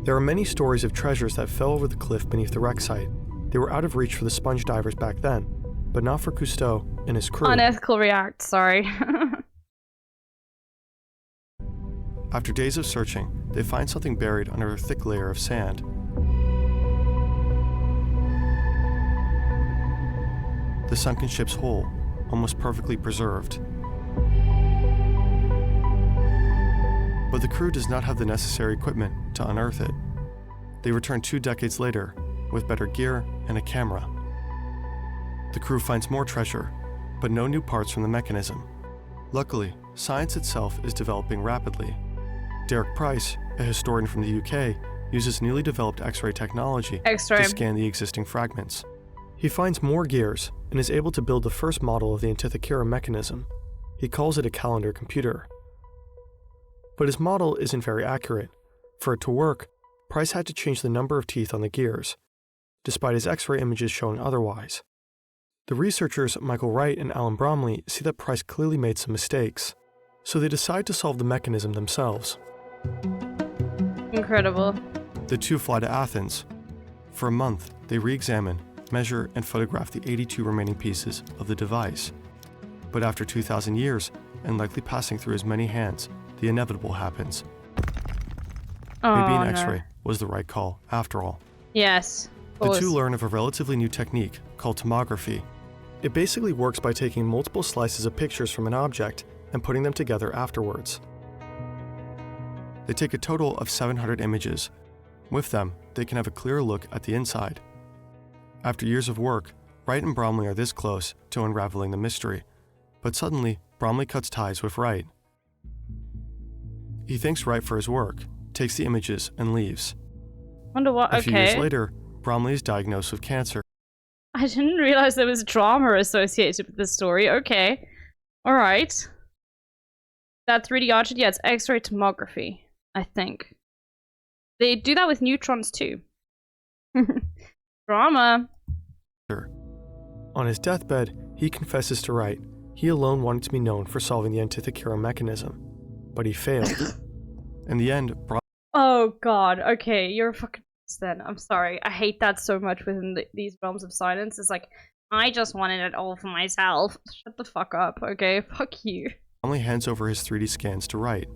There are many stories of treasures that fell over the cliff beneath the wreck site. They were out of reach for the sponge divers back then, but not for Cousteau and his crew. Unethical react, sorry. After days of searching, they find something buried under a thick layer of sand. The sunken ship's hull, almost perfectly preserved. But the crew does not have the necessary equipment to unearth it. They return 2 decades later with better gear and a camera. The crew finds more treasure, but no new parts from the mechanism. Luckily, science itself is developing rapidly. Derek Price, a historian from the UK, uses newly developed X-ray technology to scan the existing fragments. He finds more gears and is able to build the first model of the Antikythera mechanism. He calls it a calendar computer. But his model isn't very accurate. For it to work, Price had to change the number of teeth on the gears, despite his X-ray images showing otherwise. The researchers Michael Wright and Alan Bromley see that Price clearly made some mistakes, so they decide to solve the mechanism themselves. Incredible. The two fly to Athens. For a month, they re-examine, measure, and photograph the 82 remaining pieces of the device. But after 2,000 years, and likely passing through as many hands, the inevitable happens. Maybe an X-ray was the right call, after all. Yes. The two learn of a relatively new technique called tomography. It basically works by taking multiple slices of pictures from an object and putting them together afterwards. They take a total of 700 images. With them, they can have a clearer look at the inside. After years of work, Wright and Bromley are this close to unraveling the mystery. But suddenly, Bromley cuts ties with Wright. He thanks Wright for his work, takes the images, and leaves. Wonder what, A few years later, Bromley is diagnosed with cancer. I didn't realize there was drama associated with this story. Okay. Alright. That 3D archer? Yeah, it's X-ray tomography, I think. They do that with neutrons too. Drama. On his deathbed, he confesses to Wright he alone wanted to be known for solving the Antikythera mechanism, but he failed. In the end, Oh god, okay, you're a fucking then. I'm sorry. I hate that so much within these realms of silence. It's like, I just wanted it all for myself. Shut the fuck up, okay? Fuck you. Bromley hands over his 3D scans to Wright.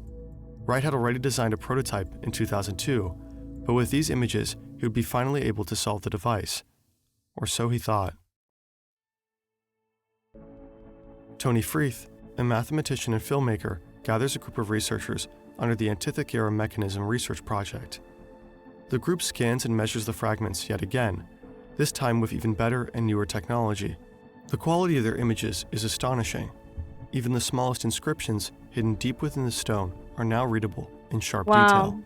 Wright had already designed a prototype in 2002, but with these images, he would be finally able to solve the device. Or so he thought. Tony Freeth, a mathematician and filmmaker, gathers a group of researchers under the Antikythera Mechanism Research Project. The group scans and measures the fragments yet again, this time with even better and newer technology. The quality of their images is astonishing. Even the smallest inscriptions hidden deep within the stone are now readable in sharp detail.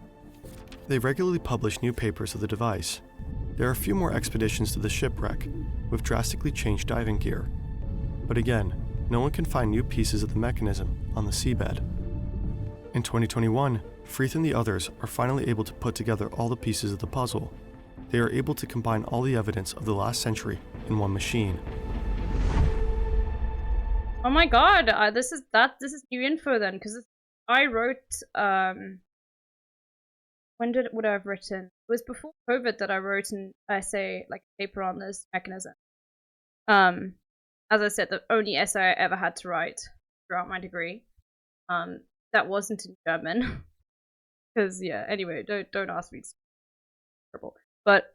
They regularly publish new papers of the device. There are a few more expeditions to the shipwreck, with drastically changed diving gear. But again, no one can find new pieces of the mechanism on the seabed. In 2021, Freeth and the others are finally able to put together all the pieces of the puzzle. They are able to combine all the evidence of the last century in one machine. Oh my god, this is new info then, because I wrote, when would I have written? It was before COVID that I wrote an essay, like a paper on this mechanism. As I said, the only essay I ever had to write throughout my degree. That wasn't in German. Because, yeah, anyway, don't ask me, it's terrible. But,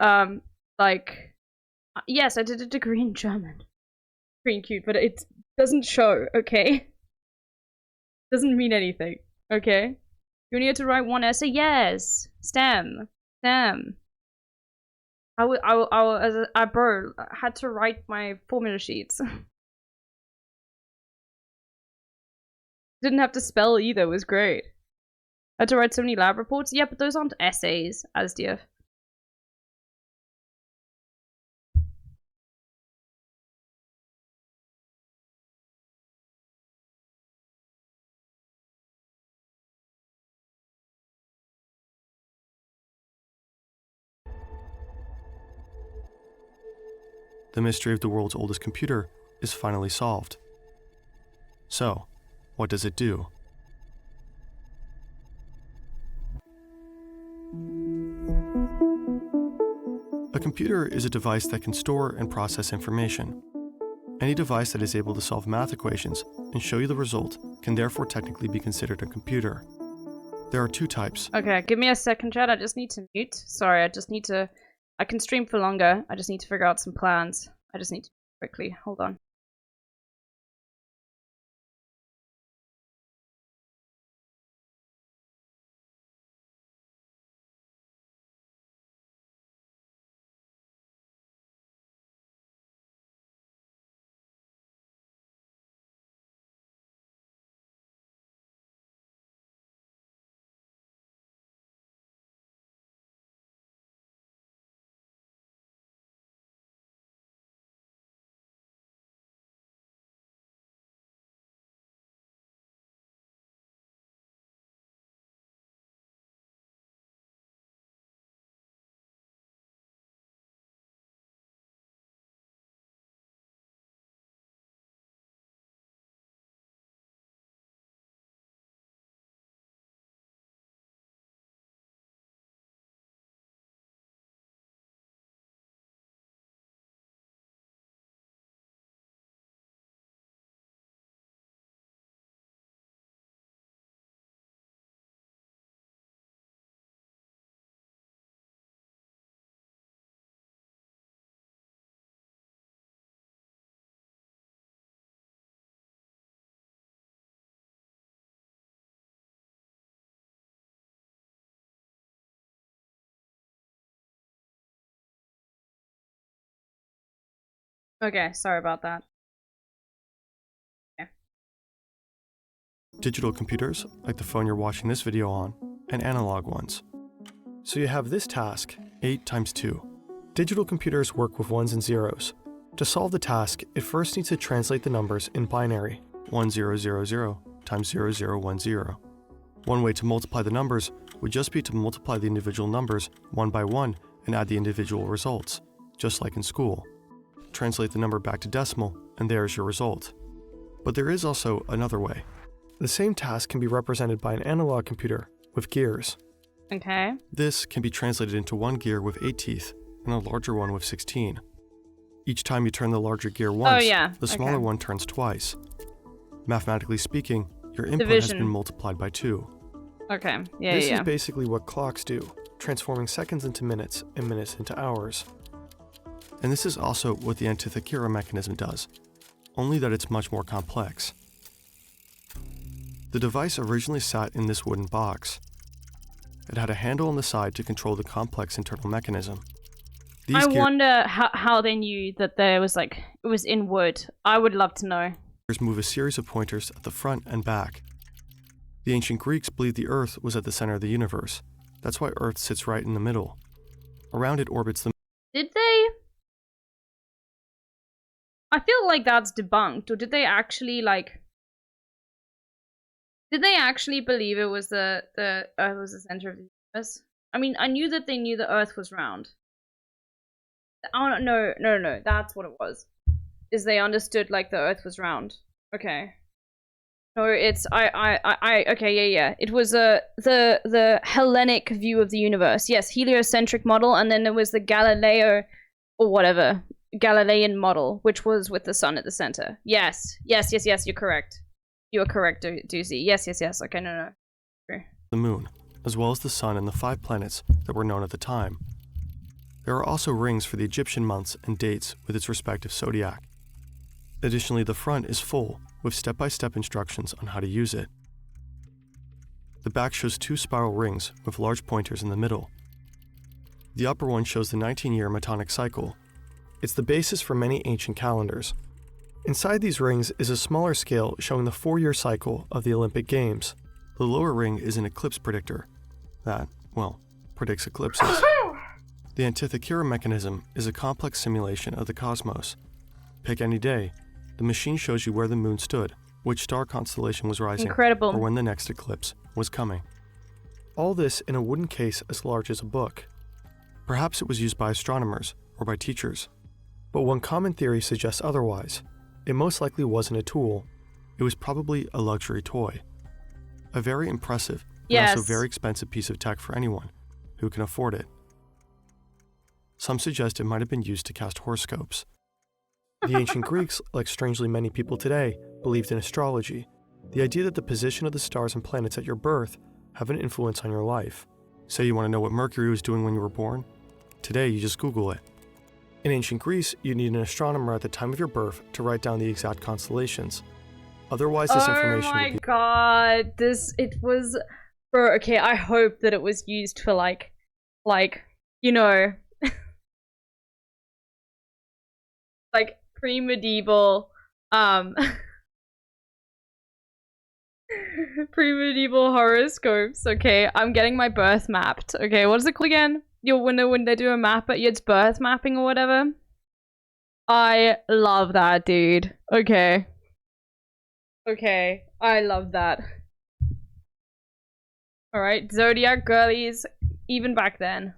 like, yes, I did a degree in German. Green cute, but it doesn't show, okay? Doesn't mean anything, okay? You only had to write one essay? Yes! STEM. STEM. I had to write my formula sheets. Didn't have to spell either, it was great. I had to write so many lab reports. Yeah, but those aren't essays, as dear. The mystery of the world's oldest computer is finally solved. So, what does it do? A computer is a device that can store and process information. Any device that is able to solve math equations and show you the result can therefore technically be considered a computer. There are two types. Okay, give me a second, Chad. I just need to mute. Sorry, I can stream for longer. I just need to figure out some plans. I just need to quickly. Hold on. Okay, sorry about that. Okay. Digital computers, like the phone you're watching this video on, and analog ones. So you have this task, 8 times 2. Digital computers work with ones and zeros. To solve the task, it first needs to translate the numbers in binary, 1000 times 0010. One way to multiply the numbers would just be to multiply the individual numbers one by one and add the individual results, just like in school. Translate the number back to decimal, and there's your result. But there is also another way. The same task can be represented by an analog computer with gears. Okay. This can be translated into one gear with 8 teeth and a larger one with 16. Each time you turn the larger gear once, the smaller one turns twice. Mathematically speaking, your input has been multiplied by 2. Okay, This is basically what clocks do, transforming seconds into minutes and minutes into hours. And this is also what the Antikythera mechanism does, only that it's much more complex. The device originally sat in this wooden box. It had a handle on the side to control the complex internal mechanism. I wonder how they knew that there was it was in wood. I would love to know. Gears move a series of pointers at the front and back. The ancient Greeks believed the Earth was at the center of the universe. That's why Earth sits right in the middle. Around it orbits the... Did they? I feel like that's debunked, or did they actually Did they actually believe it was the Earth was the center of the universe? I mean, I knew that they knew the Earth was round. Oh no, that's what it was. Is they understood like the Earth was round. Okay. No, it's okay, yeah. It was the Hellenic view of the universe. Yes, heliocentric model, and then there was the Galileo or whatever Galilean model, which was with the sun at the center. Yes, you're correct. You are correct, Doozy. Yes. Okay, no. The moon, as well as the sun and the 5 planets that were known at the time. There are also rings for the Egyptian months and dates with its respective zodiac. Additionally, the front is full, with step-by-step instructions on how to use it. The back shows 2 spiral rings with large pointers in the middle. The upper one shows the 19-year Metonic cycle. It's the basis for many ancient calendars. Inside these rings is a smaller scale showing the 4-year cycle of the Olympic Games. The lower ring is an eclipse predictor that, well, predicts eclipses. The Antikythera mechanism is a complex simulation of the cosmos. Pick any day. The machine shows you where the moon stood, which star constellation was rising, Incredible. or when the next eclipse was coming. All this in a wooden case as large as a book. Perhaps it was used by astronomers or by teachers. But one common theory suggests otherwise. It most likely wasn't a tool. It was probably a luxury toy. A very impressive and also very expensive piece of tech for anyone who can afford it. Some suggest it might have been used to cast horoscopes. The ancient Greeks, like strangely many people today, believed in astrology, the idea that the position of the stars and planets at your birth have an influence on your life. Say you want to know what Mercury was doing when you were born? Today, you just Google it. In ancient Greece, you need an astronomer at the time of your birth to write down the exact constellations. Otherwise, this information would be— Oh my god, it was... Bro, okay, I hope that it was used for like, you know... like, pre-medieval, pre-medieval horoscopes, okay? I'm getting my birth mapped, okay? What is it called again? Your window when they do a map at it's birth mapping or whatever? I love that, dude. Okay. Okay, I love that. Alright, Zodiac girlies, even back then.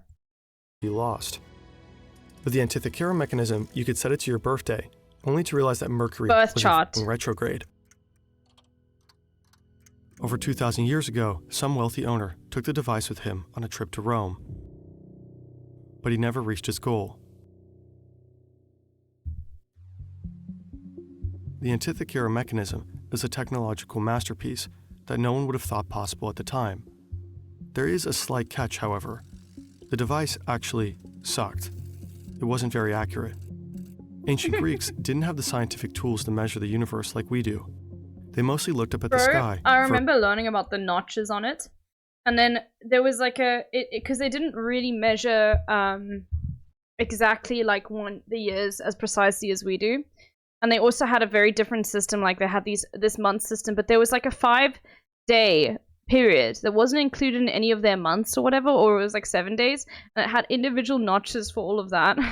You lost. With the Antikythera mechanism, you could set it to your birthday, only to realize that Mercury was in retrograde. Over 2,000 years ago, some wealthy owner took the device with him on a trip to Rome. But he never reached his goal. The Antikythera mechanism is a technological masterpiece that no one would have thought possible at the time. There is a slight catch, however. The device actually sucked. It wasn't very accurate. Ancient Greeks didn't have the scientific tools to measure the universe like we do. They mostly looked up at the sky. I remember learning about the notches on it. And then there was like because they didn't really measure exactly like the years as precisely as we do. And they also had a very different system, like they had this month system, but there was like a 5-day period that wasn't included in any of their months or whatever, or it was like 7 days, and it had individual notches for all of that. And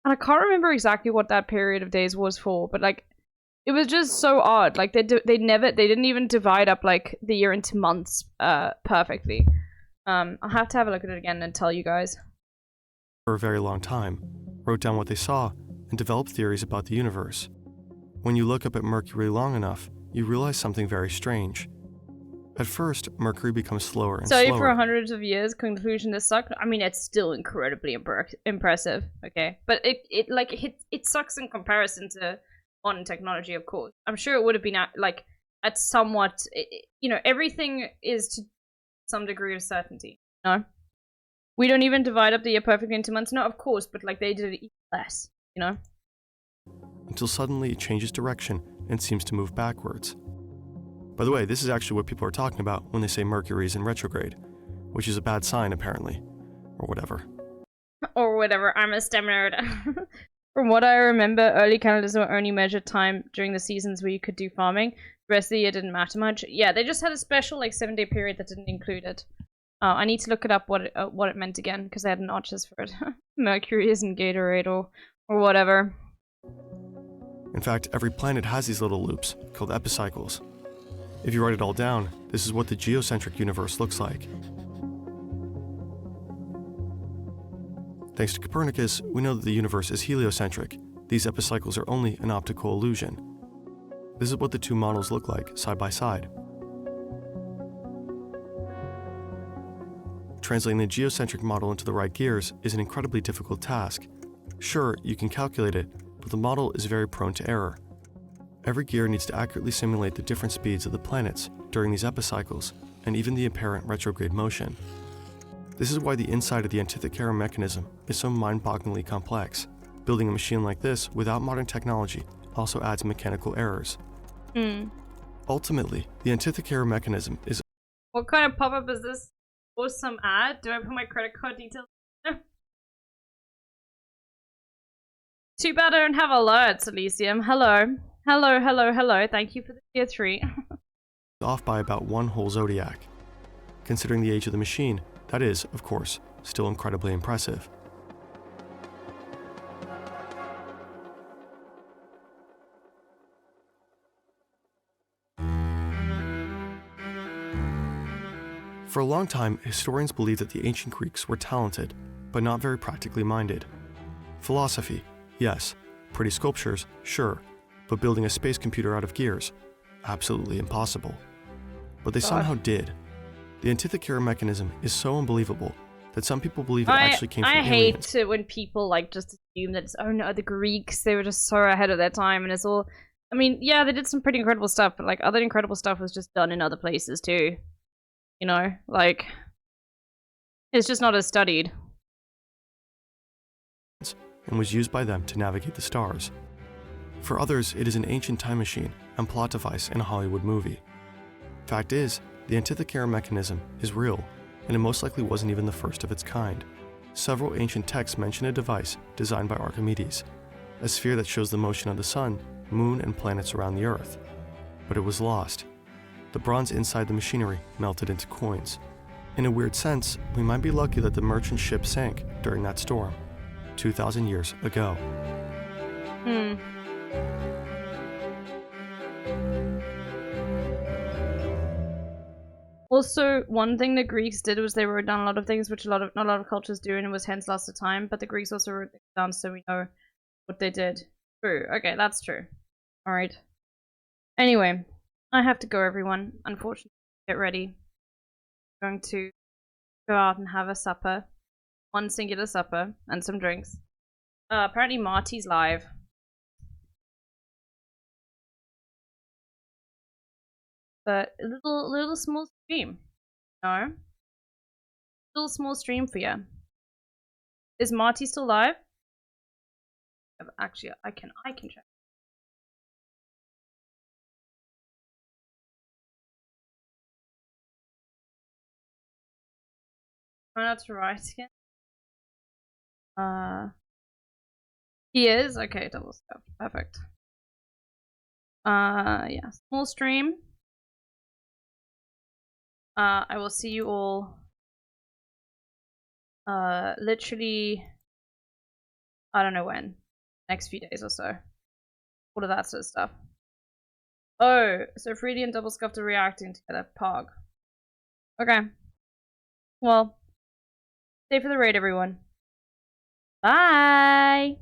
I can't remember exactly what that period of days was for, but like it was just so odd. Like they didn't even divide up like the year into months perfectly. I'll have to have a look at it again and tell you guys. For a very long time, wrote down what they saw, and developed theories about the universe. When you look up at Mercury long enough, you realize something very strange. At first, Mercury becomes slower and slower. So for hundreds of years, conclusion this sucked. I mean, it's still incredibly impressive, okay? But it sucks in comparison to modern technology, of course. I'm sure it would have been at somewhat, you know, everything is to some degree of certainty. No, we don't even divide up the year perfectly into months. No, of course, but like they did it even less, you know. Until suddenly it changes direction and seems to move backwards. By the way, this is actually what people are talking about when they say Mercury is in retrograde, which is a bad sign apparently, or whatever. Or whatever, I'm a STEM nerd. From what I remember, early calendars were only measured time during the seasons where you could do farming. The rest of the year didn't matter much. Yeah, they just had a special like 7-day period that didn't include it. I need to look it up what it meant again, because they had notches for it. Mercury isn't Gatorade or whatever. In fact, every planet has these little loops, called epicycles. If you write it all down, this is what the geocentric universe looks like. Thanks to Copernicus, we know that the universe is heliocentric. These epicycles are only an optical illusion. This is what the two models look like, side by side. Translating the geocentric model into the right gears is an incredibly difficult task. Sure, you can calculate it, but the model is very prone to error. Every gear needs to accurately simulate the different speeds of the planets during these epicycles, and even the apparent retrograde motion. This is why the inside of the Antikythera mechanism is so mind-bogglingly complex. Building a machine like this without modern technology also adds mechanical errors. Ultimately, the Antikythera mechanism is— What kind of pop-up is this? Awesome ad? Do I put my credit card details? No. Too bad I don't have alerts, Elysium. Hello. Hello, hello, hello. Thank you for the tier 3. off by about one whole zodiac. Considering the age of the machine, that is, of course, still incredibly impressive. For a long time, historians believed that the ancient Greeks were talented, but not very practically minded. Philosophy, yes. Pretty sculptures, sure. But building a space computer out of gears, absolutely impossible. But they somehow did. The Antikythera mechanism is so unbelievable that some people believe it actually came from aliens. I hate it when people like just assume that it's, oh no, the Greeks, they were just so ahead of their time, and it's all, I mean, yeah, they did some pretty incredible stuff, but like other incredible stuff was just done in other places too. You know, like, it's just not as studied. And was used by them to navigate the stars. For others, it is an ancient time machine and plot device in a Hollywood movie. Fact is, the Antikythera mechanism is real, and it most likely wasn't even the first of its kind. Several ancient texts mention a device designed by Archimedes, a sphere that shows the motion of the sun, moon, and planets around the Earth. But it was lost. The bronze inside the machinery melted into coins. In a weird sense, we might be lucky that the merchant ship sank during that storm, 2,000 years ago. Also, one thing the Greeks did was they wrote down a lot of things which not a lot of cultures do, and it was hence lost to time, but the Greeks also wrote things down so we know what they did. True. Okay, that's true. Alright. Anyway, I have to go, everyone. Unfortunately, get ready. I'm going to go out and have a supper. One singular supper and some drinks. Apparently Marty's live. But a little small stream. No? Little small stream for you. Is Marty still live? Actually, I can check. Try not to write again. He is? Okay, double stuff. Perfect. Yeah, small stream. I will see you all literally, I don't know when, next few days or so. All of that sort of stuff. Oh, so Freedy and Double Scuffed are reacting together. Pog. Okay. Well, stay for the raid, everyone. Bye!